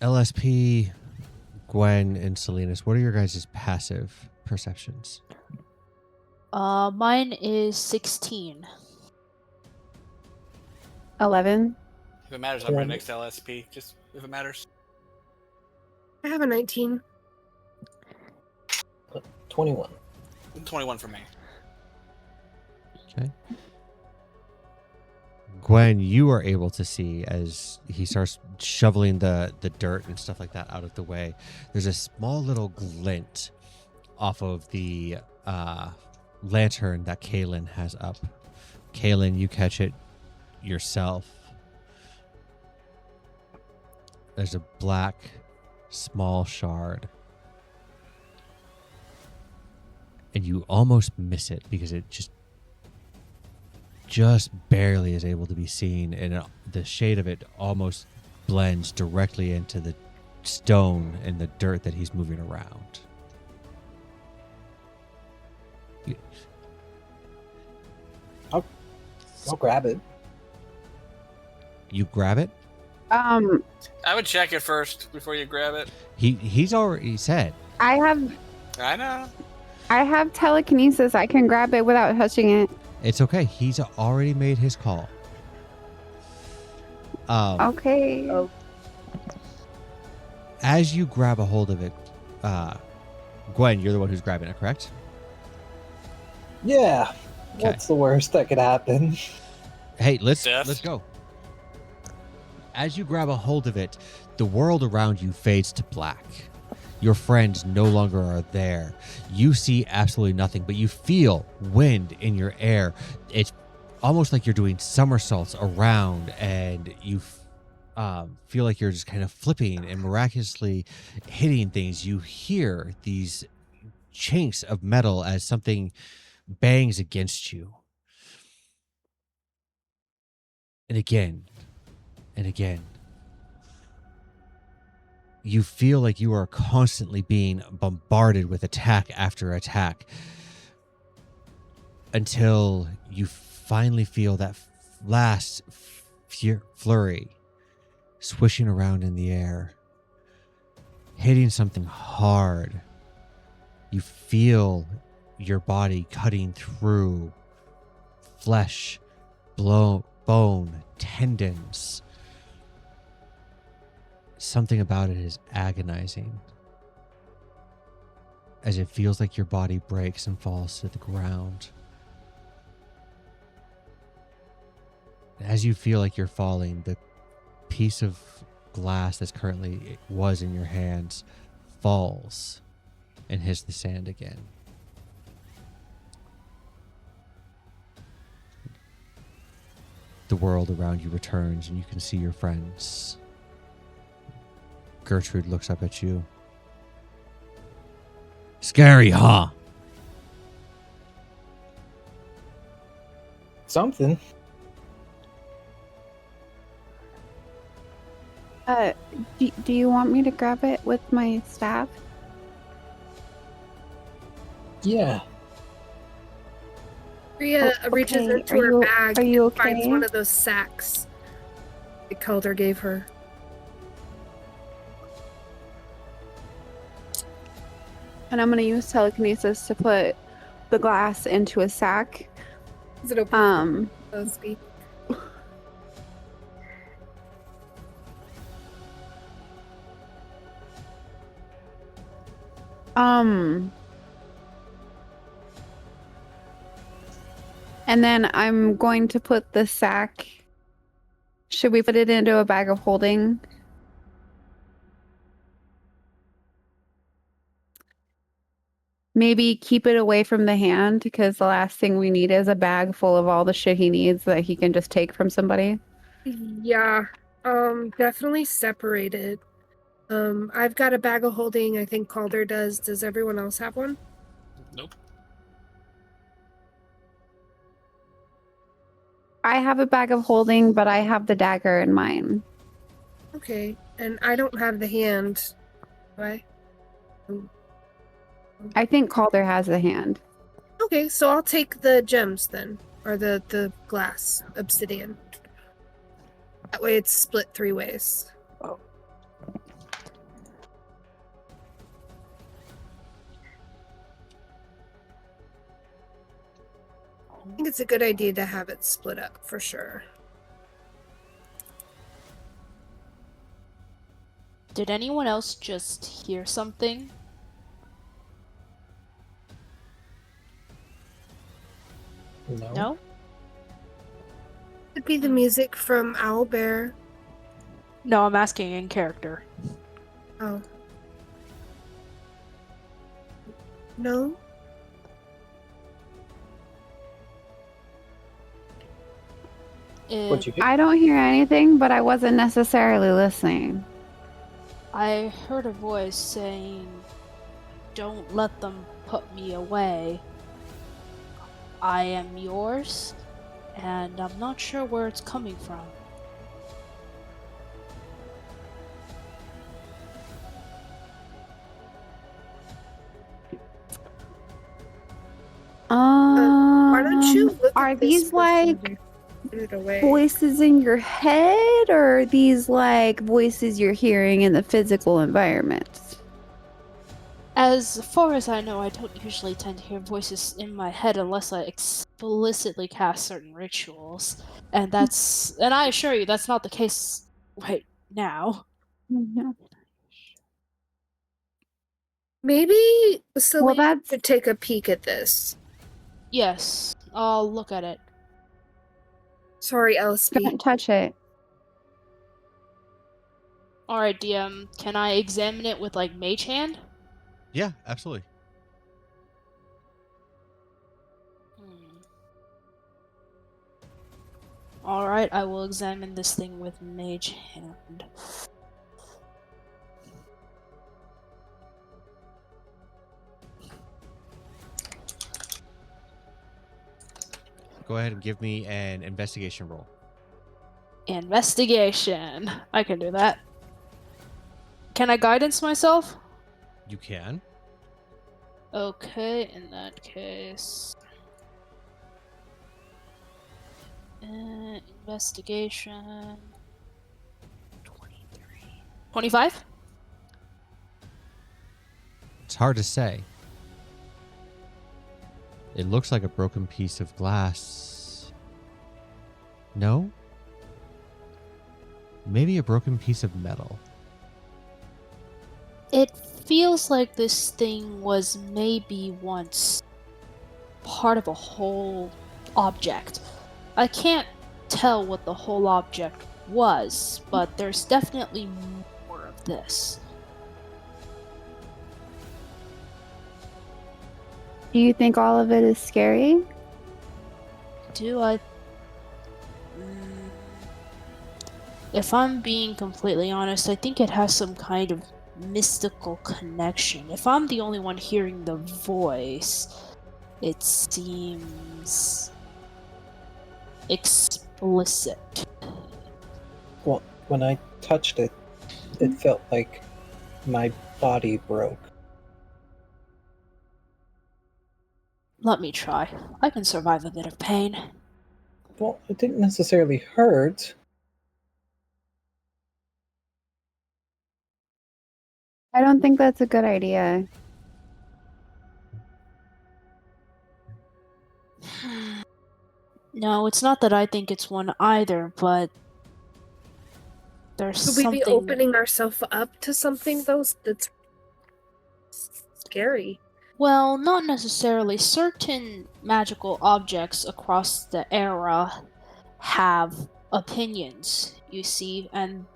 LSP, Gwen, and Salinas, what are your guys' passive perceptions? Mine is 16. 11. If it matters, I'm right next to LSP. Just if it matters. I have a 19. 21. 21 for me. Okay. Gwen, you are able to see as he starts shoveling the dirt and stuff like that out of the way. There's a small little glint off of the lantern that Kaylin has up. Kaylin, you catch it yourself. There's a black small shard. And you almost miss it because it just barely is able to be seen, and the shade of it almost blends directly into the stone and the dirt that he's moving around. I'll grab it. You grab it? I would check it first before you grab it. He's already said. I have I know. telekinesis. I can grab it without touching it. It's okay. He's already made his call. Okay. Oh. As you grab a hold of it, Gwen, you're the one who's grabbing it, correct? Yeah. Okay. What's the worst that could happen? Hey, let's Death. go. As you grab a hold of it, the world around you fades to black. Your friends no longer are there. You see absolutely nothing, but you feel wind in your air. It's almost like you're doing somersaults around, and you feel like you're just kind of flipping and miraculously hitting things. You hear these chinks of metal as something bangs against you. And again, and again. You feel like you are constantly being bombarded with attack after attack until you finally feel that last flurry swishing around in the air, hitting something hard. You feel your body cutting through flesh, bone, tendons. Something about it is agonizing, as it feels like your body breaks and falls to the ground. As you feel like you're falling, the piece of glass that's currently was in your hands falls and hits the sand again. The world around you returns, and you can see your friends Gertrude looks up at you. Scary, huh? Something. Do you want me to grab it with my staff? Yeah. Rhea reaches Okay, into her bag are you and finds okay? one of those sacks that Calder gave her. And I'm gonna use telekinesis to put the glass into a sack. Is it open? So to speak. And then I'm going to put the sack. Should we put it into a bag of holding? Maybe keep it away from the hand because the last thing we need is a bag full of all the shit he needs that he can just take from somebody. Yeah. Definitely separated. I've got a bag of holding. I think Calder does. Does everyone else have one? Nope. I have a bag of holding, but I have the dagger in mine. Okay. And I don't have the hand. Do I? I think Calder has the hand. Okay, so I'll take the gems then. Or the glass obsidian. That way it's split 3 ways. I think it's a good idea to have it split up for sure. Did anyone else just hear something? No? Could be the music from Owlbear. No, I'm asking in character. Oh. No? What you I don't hear anything, but I wasn't necessarily listening. I heard a voice saying, "Don't let them put me away. I am yours," and I'm not sure where it's coming from. Why don't you look Are at this these before like we put it away? voices in your head, or are these like voices you're hearing in the physical environment? As far as I know, I don't usually tend to hear voices in my head unless I explicitly cast certain rituals. And I assure you, that's not the case right now. Maybe Celine Well, that's should take a peek at this. Yes, I'll look at it. Sorry, LSP. don't touch it. Alright, DM, can I examine it with, like, Mage Hand? Yeah, absolutely. Alright, I will examine this thing with Mage Hand. Go ahead and give me an investigation roll. Investigation. I can do that. Can I guidance myself? You can. Okay, in that case. Investigation. 23. 25? It's hard to say. It looks like a broken piece of glass. No? Maybe a broken piece of metal. It feels like this thing was maybe once part of a whole object. I can't tell what the whole object was, but there's definitely more of this. Do you think all of it is scary? Do I? If I'm being completely honest, I think it has some kind of mystical connection. If I'm the only one hearing the voice, it seems explicit. Well, when I touched it, it felt like my body broke. Let me try. I can survive a bit of pain. Well, it didn't necessarily hurt. I don't think that's a good idea. No, it's not that I think it's one either, but there's Could we something. be opening ourselves up to something that's scary? Well, not necessarily. Certain magical objects across the era have opinions, you see, and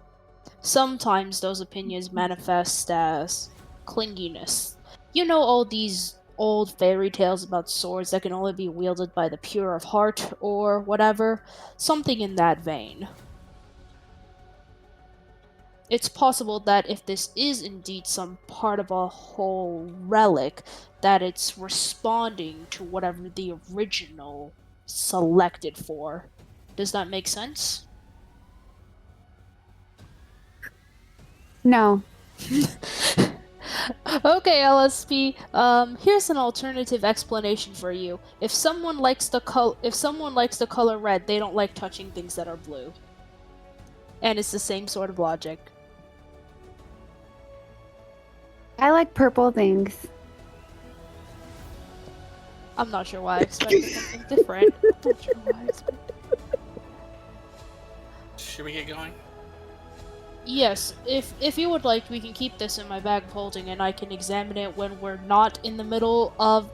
sometimes those opinions manifest as clinginess. You know all these old fairy tales about swords that can only be wielded by the pure of heart or whatever? Something in that vein. It's possible that if this is indeed some part of a whole relic, that it's responding to whatever the original selected for. Does that make sense? No. Okay, LSP. Here's an alternative explanation for you. If someone likes the color red, they don't like touching things that are blue. And it's the same sort of logic. I like purple things. I'm not sure why I expected something different. I'm not sure why I expected. Should we get going? Yes, if you would like, we can keep this in my bag of holding, and I can examine it when we're not in the middle of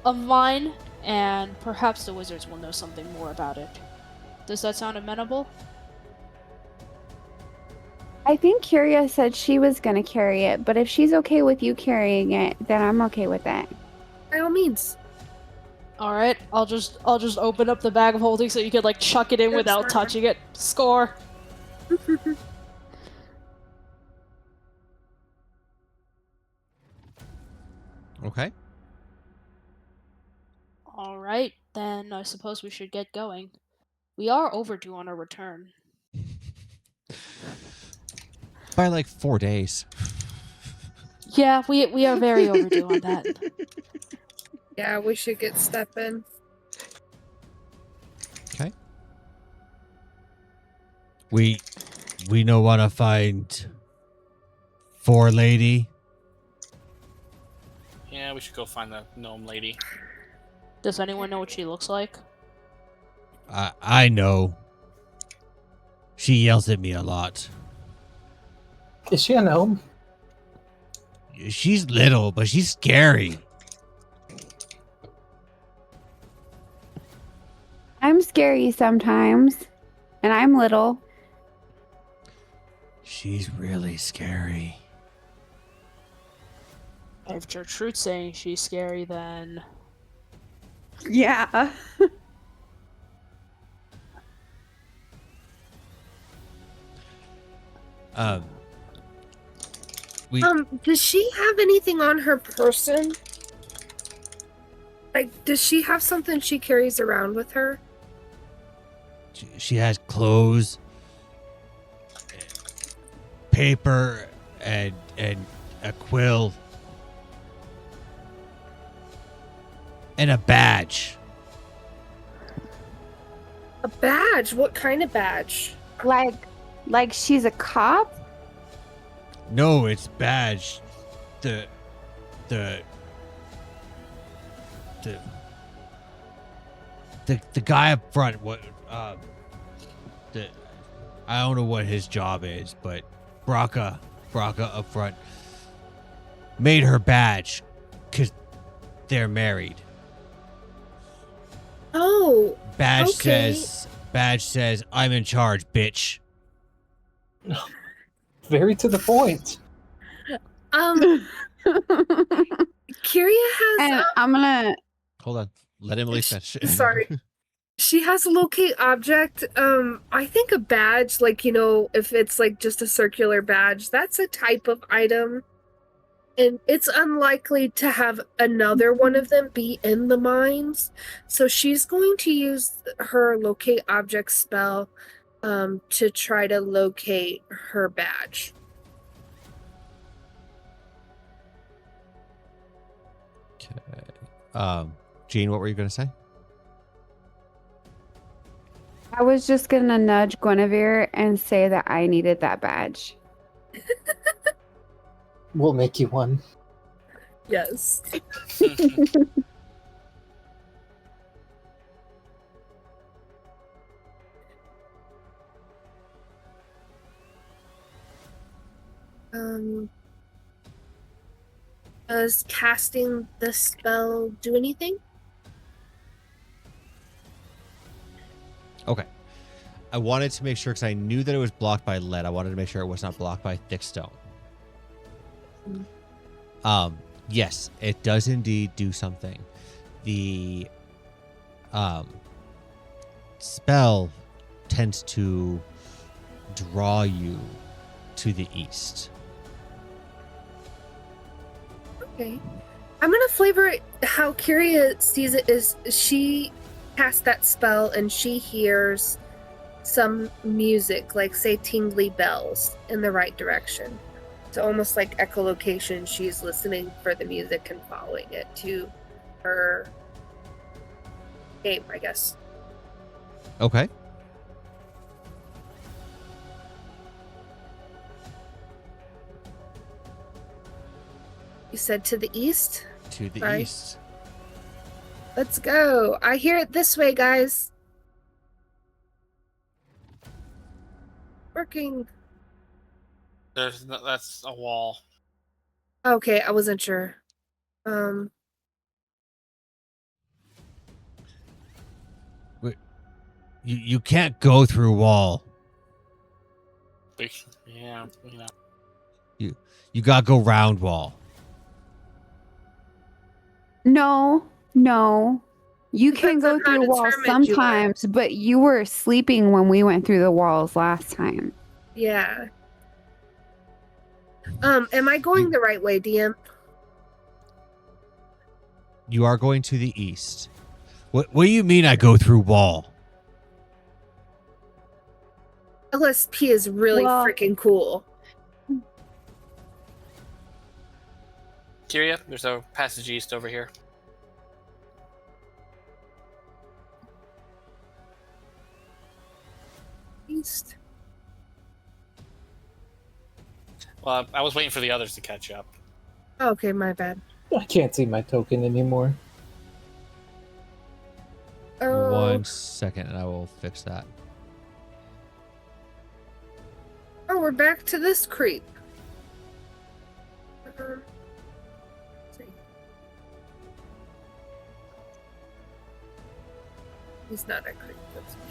a mine, and perhaps the wizards will know something more about it. Does that sound amenable? I think Curia said she was going to carry it, but if she's okay with you carrying it, then I'm okay with that. By all means. All right, I'll just open up the bag of holding so you can like chuck it in Yes, without sir. touching it. Score. Okay. All right, then I suppose we should get going. We are overdue on our return. By like 4 days. Yeah, we are very overdue on that. Yeah, we should get stepping. Okay. We no wanna find 4 lady. Yeah, we should go find the gnome lady. Does anyone know what she looks like? I know. She yells at me a lot. Is she a gnome? She's little, but she's scary. I'm scary sometimes, and I'm little. She's really scary. If Gertrude's saying she's scary, then Yeah. Does she have anything on her person? Like, does she have something she carries around with her? She has clothes, paper, and a quill, and a badge. A badge? What kind of badge? Like she's a cop? No, it's badge. The guy up front. What? I don't know what his job is, but Braca up front made her badge because they're married. Oh, Badge okay. says, I'm in charge, bitch. Very to the point. Curia has. And I'm gonna. Hold on. Let Emily finish. Sorry. She has a locate object. I think a badge, like, if it's like just a circular badge, that's a type of item. And it's unlikely to have another one of them be in the mines. So she's going to use her locate object spell to try to locate her badge. Okay. Jean, what were you going to say? I was just gonna nudge Guinevere and say that I needed that badge. We'll make you one. Yes. Does casting the spell do anything? Okay. I wanted to make sure, because I knew that it was blocked by lead. I wanted to make sure it was not blocked by thick stone. Yes, it does indeed do something. The spell tends to draw you to the east. Okay. I'm gonna flavor it how Kyria sees it is she cast that spell and she hears some music, like say tingly bells in the right direction. So almost like echolocation, she's listening for the music and following it to her game, I guess. Okay. You said to the east? To the Sorry. east. Let's go. I hear it this way, guys. Working. That's a wall. Okay, I wasn't sure. You can't go through wall. Yeah, you know. You gotta go round wall. No. You can Depends go on how through walls determined you are. sometimes, but you were sleeping when we went through the walls last time. Yeah. Am I going the right way, DM? You are going to the east. What do you mean I go through wall? LSP is really Well- freaking cool. Kyria, there's a passage east over here. East. Well, I was waiting for the others to catch up. Okay, my bad. I can't see my token anymore. Oh, 1 second, and I will fix that. oh, we're back to this creep. Let's see. He's not a creep. That's me.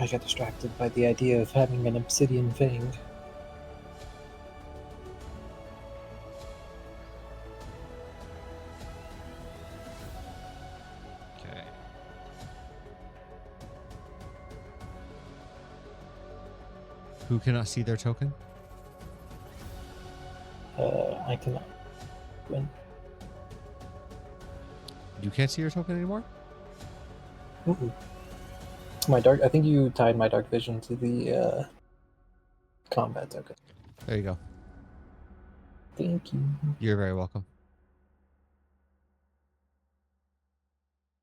I got distracted by the idea of having an obsidian fang. Okay. Who cannot see their token? I cannot. When? You can't see your token anymore? Ooh. My dark. I think you tied my dark vision to the combat token. There you go. Thank you. You're very welcome.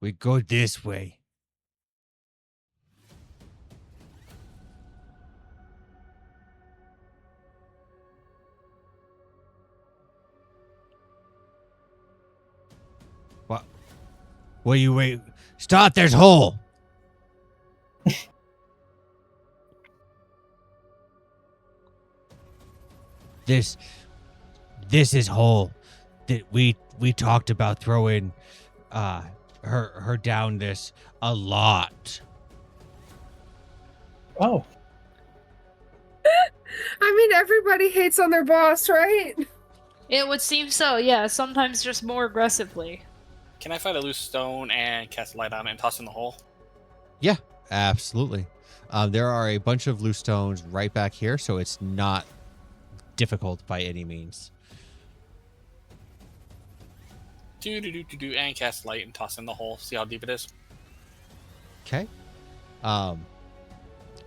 We go this way. What? Wait. Stop, there's hole. This is hole that we talked about throwing her down this a lot. Oh, I mean, everybody hates on their boss, right? It would seem so, yeah, sometimes just more aggressively. Can I find a loose stone and cast a light on it and toss it in the hole? Yeah, absolutely. There are a bunch of loose stones right back here, so it's not difficult by any means. And cast light and toss it in the hole. See how deep it is. Okay.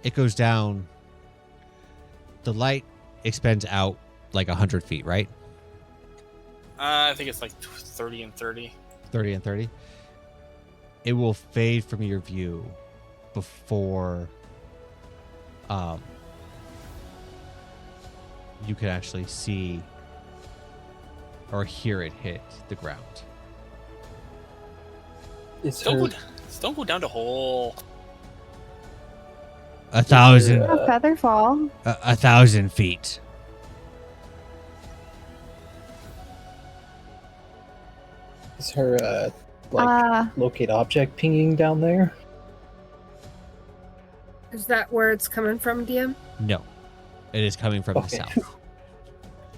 It goes down. The light expends out like 100 feet, right? I think it's like 30 and 30. 30 and 30. It will fade from your view before you can actually see or hear it hit the ground. Is Don't her, go down the hole. 1,000 Uh, A feather fall. 1,000 feet. is her Uh, locate object pinging down there? Is that where it's coming from, DM? No. It is coming from the Okay. south.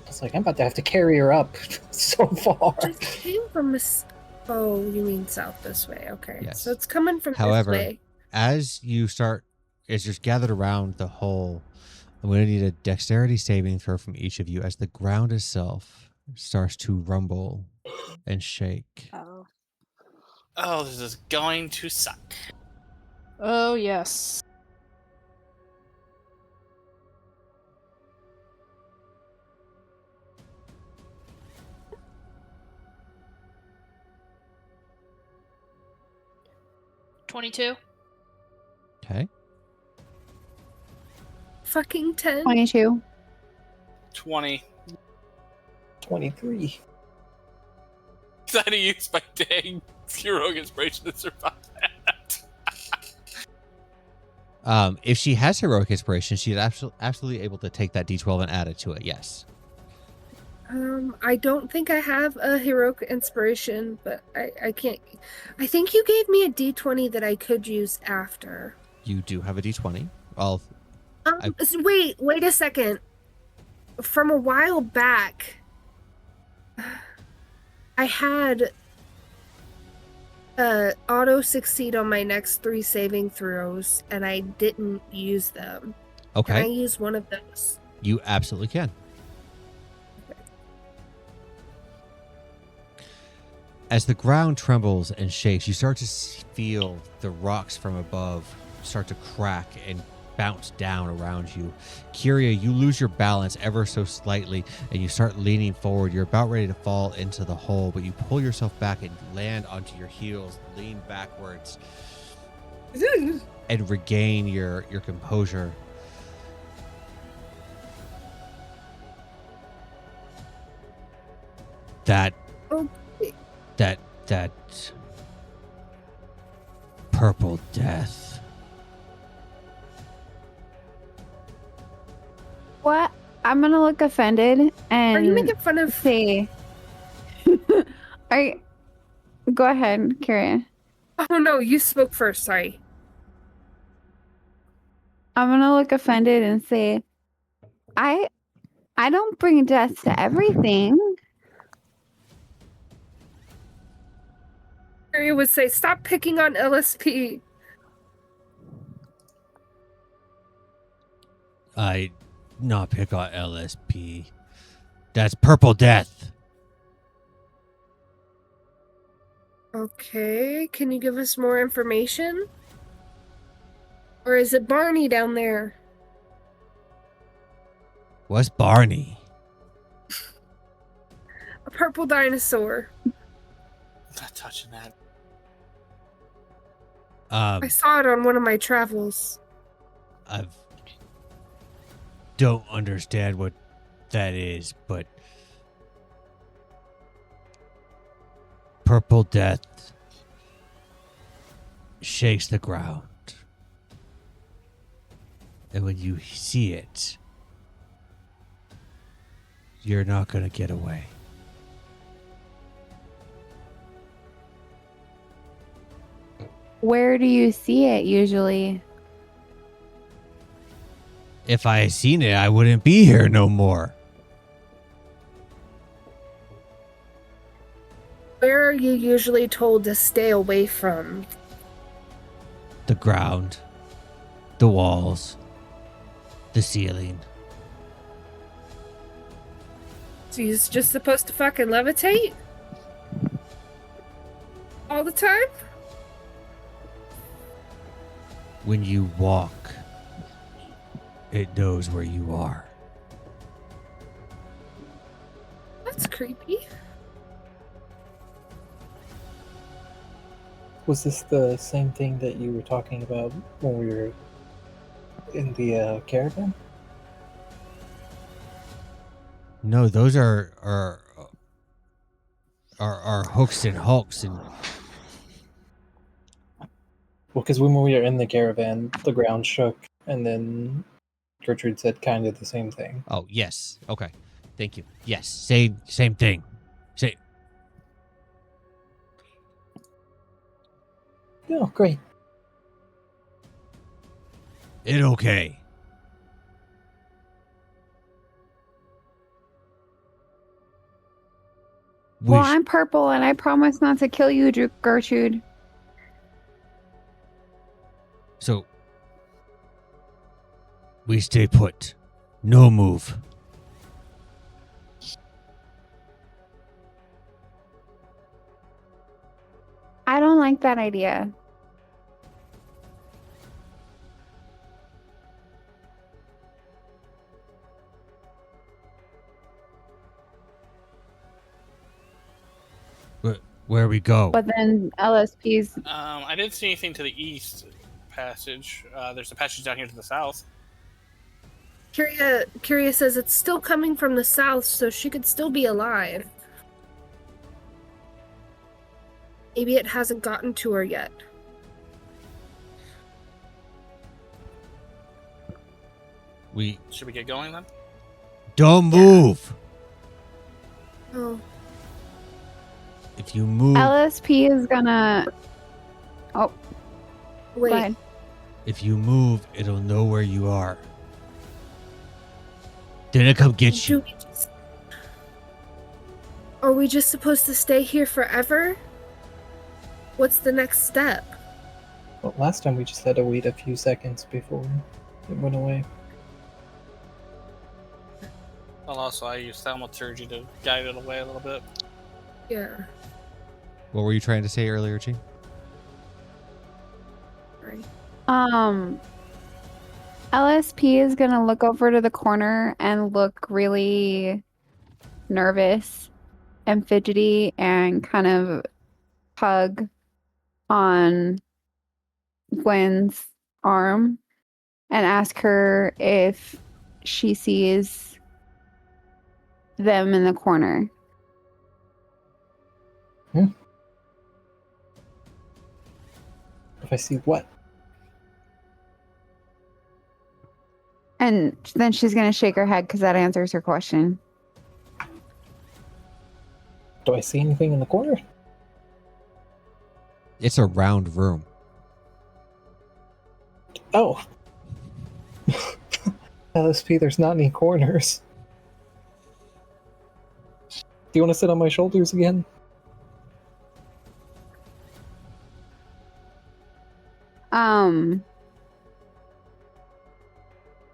It's like I'm about to have to carry her up so far. It came from this. Oh, you mean south this way? Okay. Yes. So it's coming from However, this way. as you're gathered around the hole, I'm going to need a dexterity saving throw from each of you as the ground itself starts to rumble and shake. Oh. Oh, this is going to suck. Oh, yes. $22. Okay. Fucking 10. 22. 20. 23. Trying to use my dang heroic inspiration to survive that. If she has heroic inspiration, she's absolutely able to take that D12 and add it to it. Yes. I don't think I have a heroic inspiration, but I can't. I think you gave me a D20 that I could use after. You do have a D20. I- Wait a second. From a while back, I had auto succeed on my next 3 saving throws, and I didn't use them. Can I Okay. use one of those? You absolutely can. As the ground trembles and shakes, you start to feel the rocks from above start to crack and bounce down around you. Kyria, you lose your balance ever so slightly and you start leaning forward. You're about ready to fall into the hole, but you pull yourself back and land onto your heels, lean backwards, and regain your composure. That Okay. that purple death. What? I'm gonna look offended and Are you making fun of? say. Go ahead, Karen. Oh no, you spoke first. Sorry. I'm gonna look offended and say, I don't bring death to everything. Harry would say, "Stop picking on LSP." I not pick on LSP. That's purple death. Okay, can you give us more information? Or is it Barney down there? What's Barney? A purple dinosaur. Not touching that. I saw it on one of my travels. I don't understand what that is, but purple death shakes the ground. And when you see it, you're not going to get away. Where do you see it usually? If I had seen it, I wouldn't be here no more. Where are you usually told to stay away from? The ground, the walls, the ceiling. So you're just supposed to fucking levitate? All the time? When you walk, it knows where you are. That's creepy. Was this the same thing that you were talking about when we were in the caravan? No, those are hooks and hulks and Well, because when we were in the caravan, the ground shook, and then Gertrude said kind of the same thing. oh yes, okay, thank you. Yes, same thing. Say Oh, great. it okay. Well, I'm purple, and I promise not to kill you, Gertrude. So we stay put. No move. I don't like that idea. Where we go? But then LSP's. I didn't see anything to the east passage. There's a passage down here to the south. Curia says it's still coming from the south, so she could still be alive. Maybe it hasn't gotten to her yet. Should we get going then? Don't move. Oh, If you move, LSP is gonna. Oh, wait. go ahead. if you move, it'll know where you are. Then it come get Do you. we just... Are we just supposed to stay here forever? What's the next step? Well, last time we just had to wait a few seconds before it went away. Well, also I used thaumaturgy to guide it away a little bit. Yeah. What were you trying to say earlier, Chi? Right. LSP is gonna look over to the corner and look really nervous and fidgety and kind of tug on Gwen's arm and ask her if she sees them in the corner. If I see what? And then she's gonna shake her head because that answers her question. Do I see anything in the corner? It's a round room. Oh. LSP, there's not any corners. Do you want to sit on my shoulders again?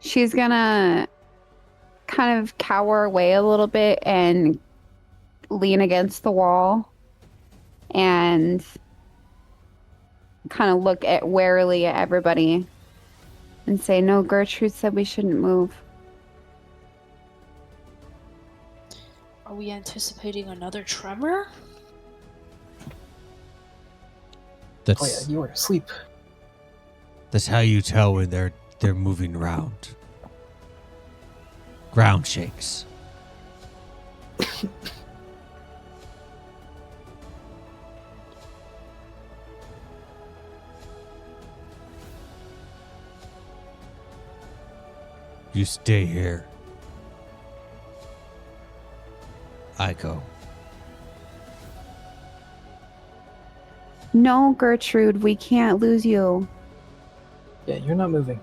She's gonna kind of cower away a little bit and lean against the wall and kind of look at warily at everybody and say, "No, Gertrude said we shouldn't move." Are we anticipating another tremor? Oh yeah, That's you were asleep. that's how you tell when they're moving around. Ground shakes. You stay here. I go. No, Gertrude, we can't lose you. Yeah, you're not moving.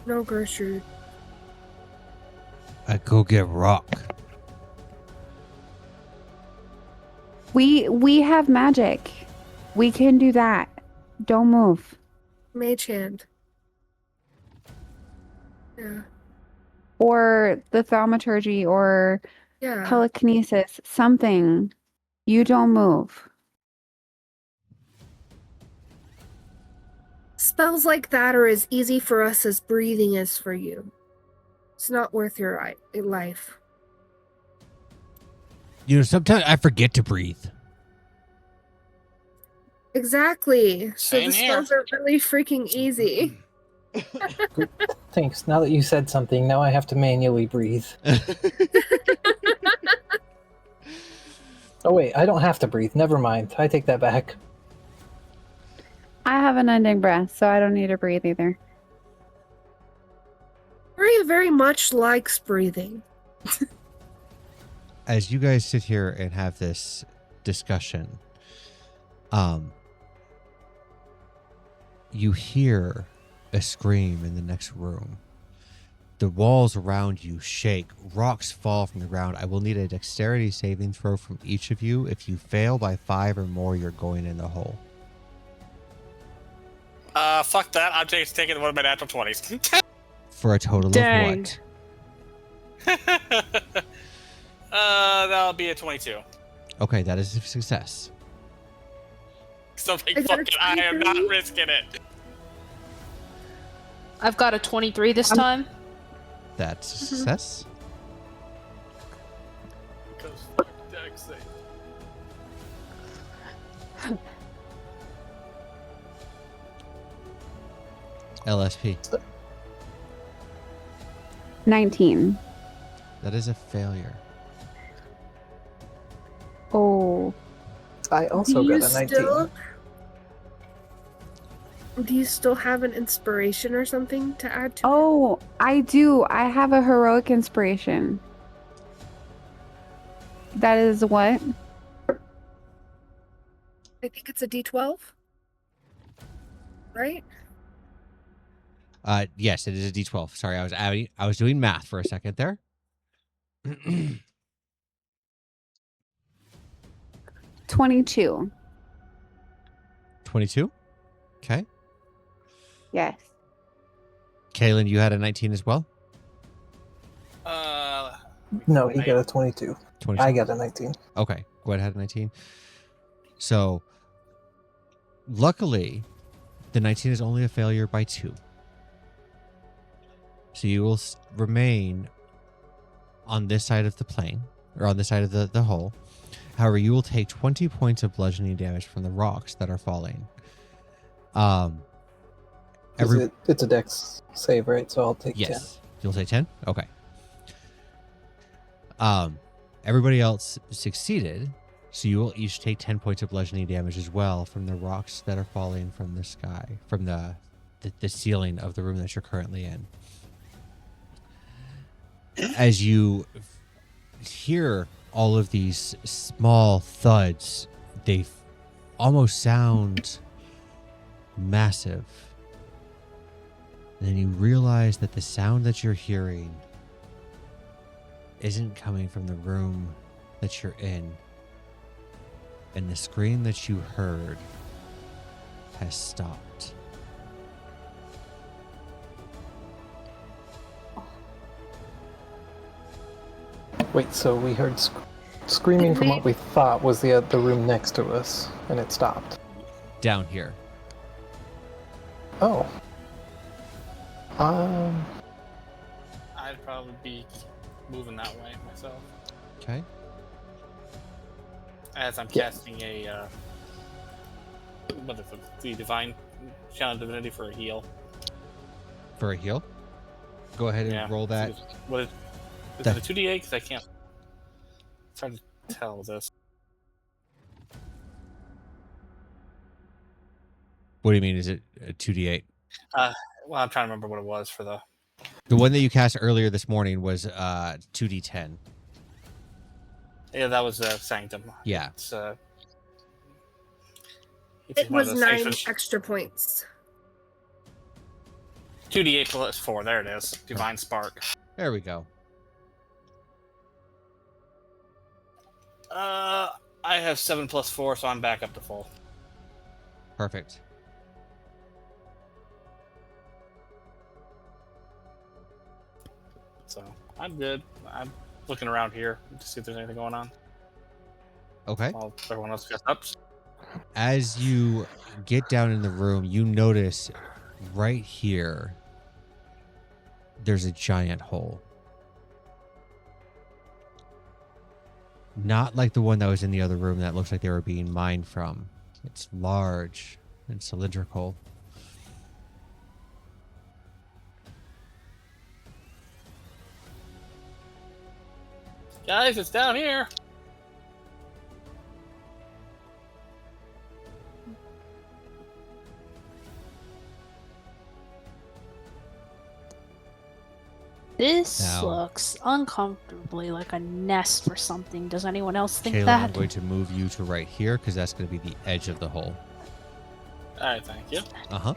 No, Gertrude. I go get rock. We have magic. We can do that. Don't move. Mage hand. Yeah. Or the thaumaturgy or Yeah. telekinesis. Something. You don't move. Spells like that are as easy for us as breathing is for you. It's not worth your life. You know, sometimes I forget to breathe. Exactly. So Same the here. spells are really freaking easy. Thanks. Now that you said something, now I have to manually breathe. Oh wait, I don't have to breathe. Never mind. I take that back. I have an ending breath, so I don't need to breathe either. Maria very much likes breathing. As you guys sit here and have this discussion, you hear a scream in the next room. The walls around you shake. Rocks fall from the ground. I will need a dexterity saving throw from each of you. If you fail by 5 or more, you're going in the hole. Fuck that. I'm just taking one of my natural 20s. For a total Dang. of what? That'll be a 22. Okay, that is a success. Something I got a fucking. I am not 23. risking it. I've got a 23 this time. That's a success. Because fuck Dex sake. LSP. 19. That is a failure. Oh. I also Do you got a 19. Do you still have an inspiration or something to add to Oh, I do. I have a heroic inspiration. That is what? I think it's a D12. Right? Yes, it is a D12. Sorry, I was doing math for a second there. 22. 22. Okay. Yes. Kaylin, you had a 19 as well? No, he got a 22. 22. I got a 19. Okay, Gwen had a 19. So, luckily, the 19 is only a failure by 2. So you will remain on this side of the plane, or on this side of the hole. However, you will take 20 points of bludgeoning damage from the rocks that are falling. It's a dex save, right? So I'll take 10. Yes. You'll say 10? Okay. Everybody else succeeded, so you will each take 10 points of bludgeoning damage as well from the rocks that are falling from the sky, from the ceiling of the room that you're currently in. As you hear all of these small thuds, they almost sound massive. And then you realize that the sound that you're hearing isn't coming from the room that you're in. And the scream that you heard has stopped. Wait, so we heard screaming from what we thought was the room next to us, and it stopped. Down here. Oh. I'd probably be moving that way myself. Okay. As I'm casting a what is it? The divine channel divinity for a heal. For a heal. Go ahead and roll that. What is it? A 2d8? Because I can't. It's hard to tell this. What do you mean? Is it a 2d8? Well, I'm trying to remember what it was for the. The one that you cast earlier this morning was 2d10. Yeah, that was Sanctum. Yeah. It's It one was of those 9 things which extra points. 2d8 plus 4. There it is. Divine Spark. There we go. I have 7 plus 4, so I'm back up to full. Perfect. So I'm good. I'm looking around here to see if there's anything going on. Okay. While everyone else gets up. As you get down in the room, you notice right here there's a giant hole. Not like the one that was in the other room that looks like they were being mined from. It's large and cylindrical. Guys, it's down here. This Now- looks uncomfortably like a nest for something. Does anyone else think Kayla, I'm that? going to move you to right here because that's going to be the edge of the hole. All right, thank you. Uh-huh.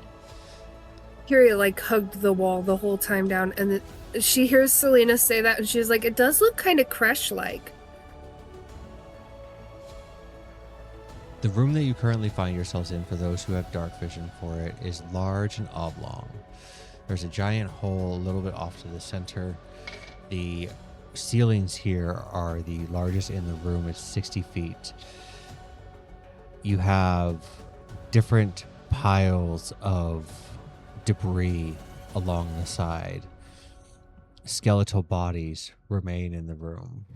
Kyria like hugged the wall the whole time down, and she hears Selena say that, and she's like, "It does look kind of Crash-like." The room that you currently find yourselves in, for those who have dark vision for it, is large and oblong. There's a giant hole a little bit off to the center. The ceilings here are the largest in the room. It's 60 feet. You have different piles of debris along the side. Skeletal bodies remain in the room.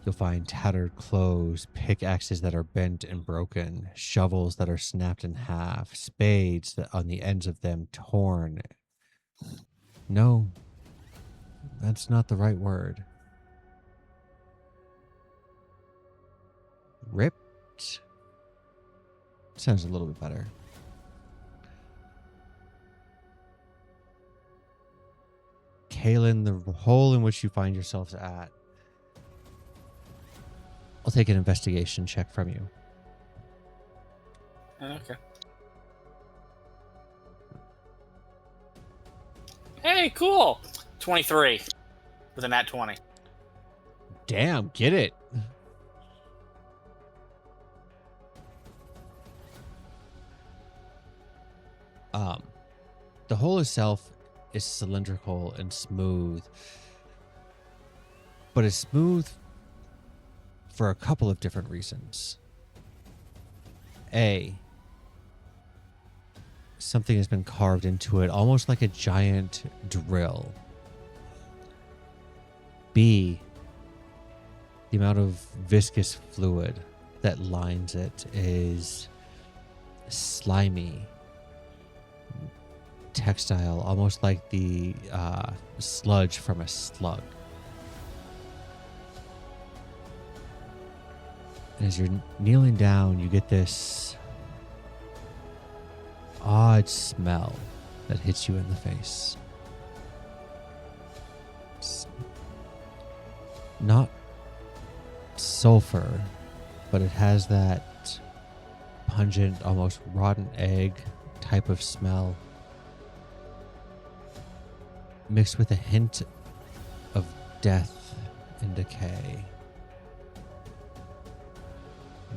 You'll find tattered clothes, pickaxes that are bent and broken, shovels that are snapped in half, spades that on the ends of them torn. No, that's not the right word. Ripped? Sounds a little bit better. Kaylin, the hole in which you find yourselves at, I'll take an investigation check from you. Okay. Hey, cool. 23 with a nat 20. Damn, get it. The hole itself is cylindrical and smooth, but it's smooth for a couple of different reasons. A, something has been carved into it, almost like a giant drill. B, the amount of viscous fluid that lines it is slimy, textile, almost like the sludge from a slug. And as you're kneeling down, you get this odd smell that hits you in the face. It's not sulfur, but it has that pungent, almost rotten egg type of smell, mixed with a hint of death and decay.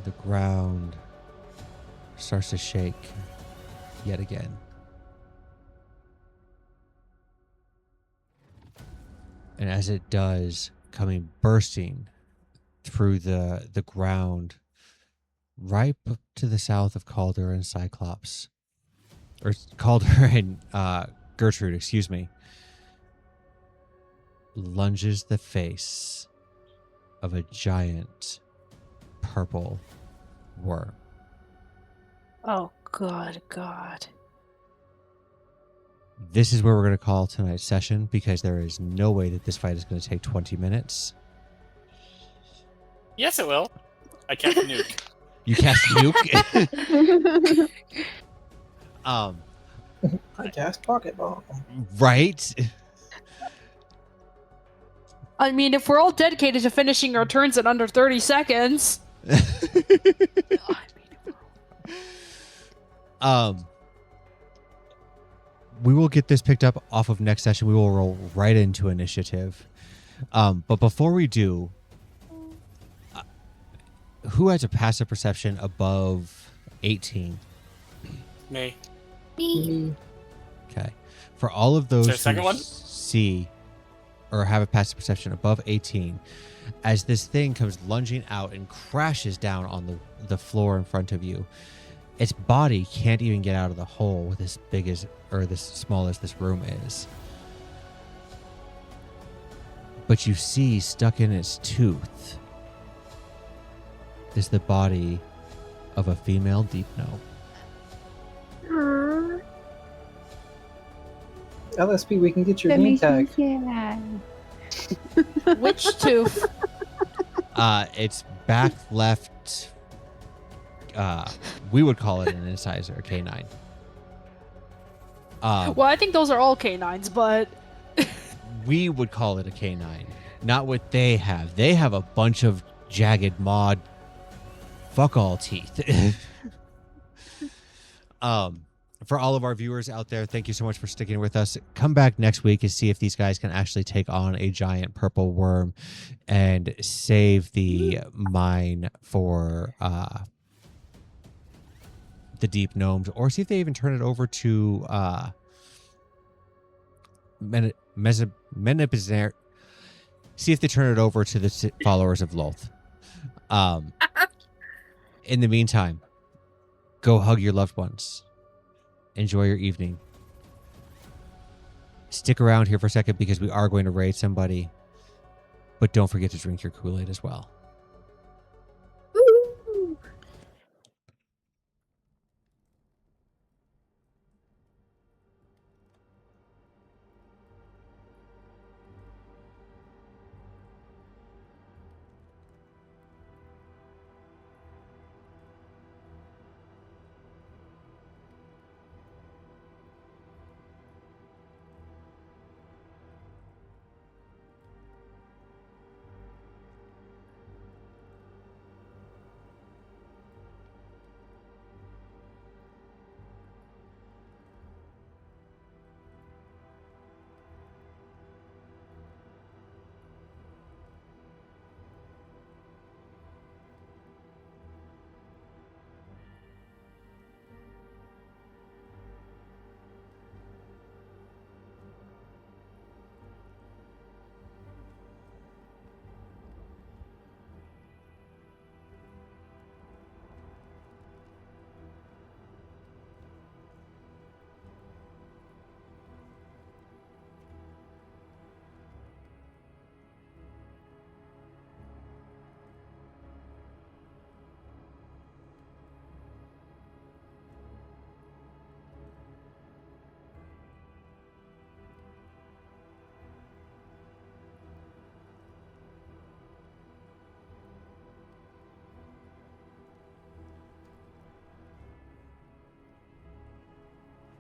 The ground starts to shake yet again. And as it does, coming bursting through the ground right up to the south of Calder and Cyclops, or Calder and Gertrude, excuse me, lunges the face of a giant purple worm. Oh, God. This is where we're going to call tonight's session because there is no way that this fight is going to take 20 minutes. Yes, it will. I cast nuke. You cast nuke? I cast pocket bomb. Right? I mean, if we're all dedicated to finishing our turns in under 30 seconds. we will get this picked up off of next session. We will roll right into initiative. But before we do, who has a passive perception above 18? Me. Me. Okay. For all of those there a second who one? see or have a passive perception above 18, as this thing comes lunging out and crashes down on the floor in front of you, its body can't even get out of the hole with as big as or this small as this room is. But you see stuck in its tooth is the body of a female deep gnome. LSP, we can get your That name makes me tag. sad. Which tooth? It's back left. We would call it an incisor, a canine. Well, I think those are all canines, but We would call it a canine, not what they have. They have a bunch of jagged mod fuck all teeth. For all of our viewers out there, thank you so much for sticking with us. Come back next week and see if these guys can actually take on a giant purple worm and save the mine for the deep gnomes, or see if they even turn it over to Menepizner. See if they turn it over to the followers of Loth. In the meantime, go hug your loved ones. Enjoy your evening. Stick around here for a second because we are going to raid somebody. But don't forget to drink your Kool-Aid as well.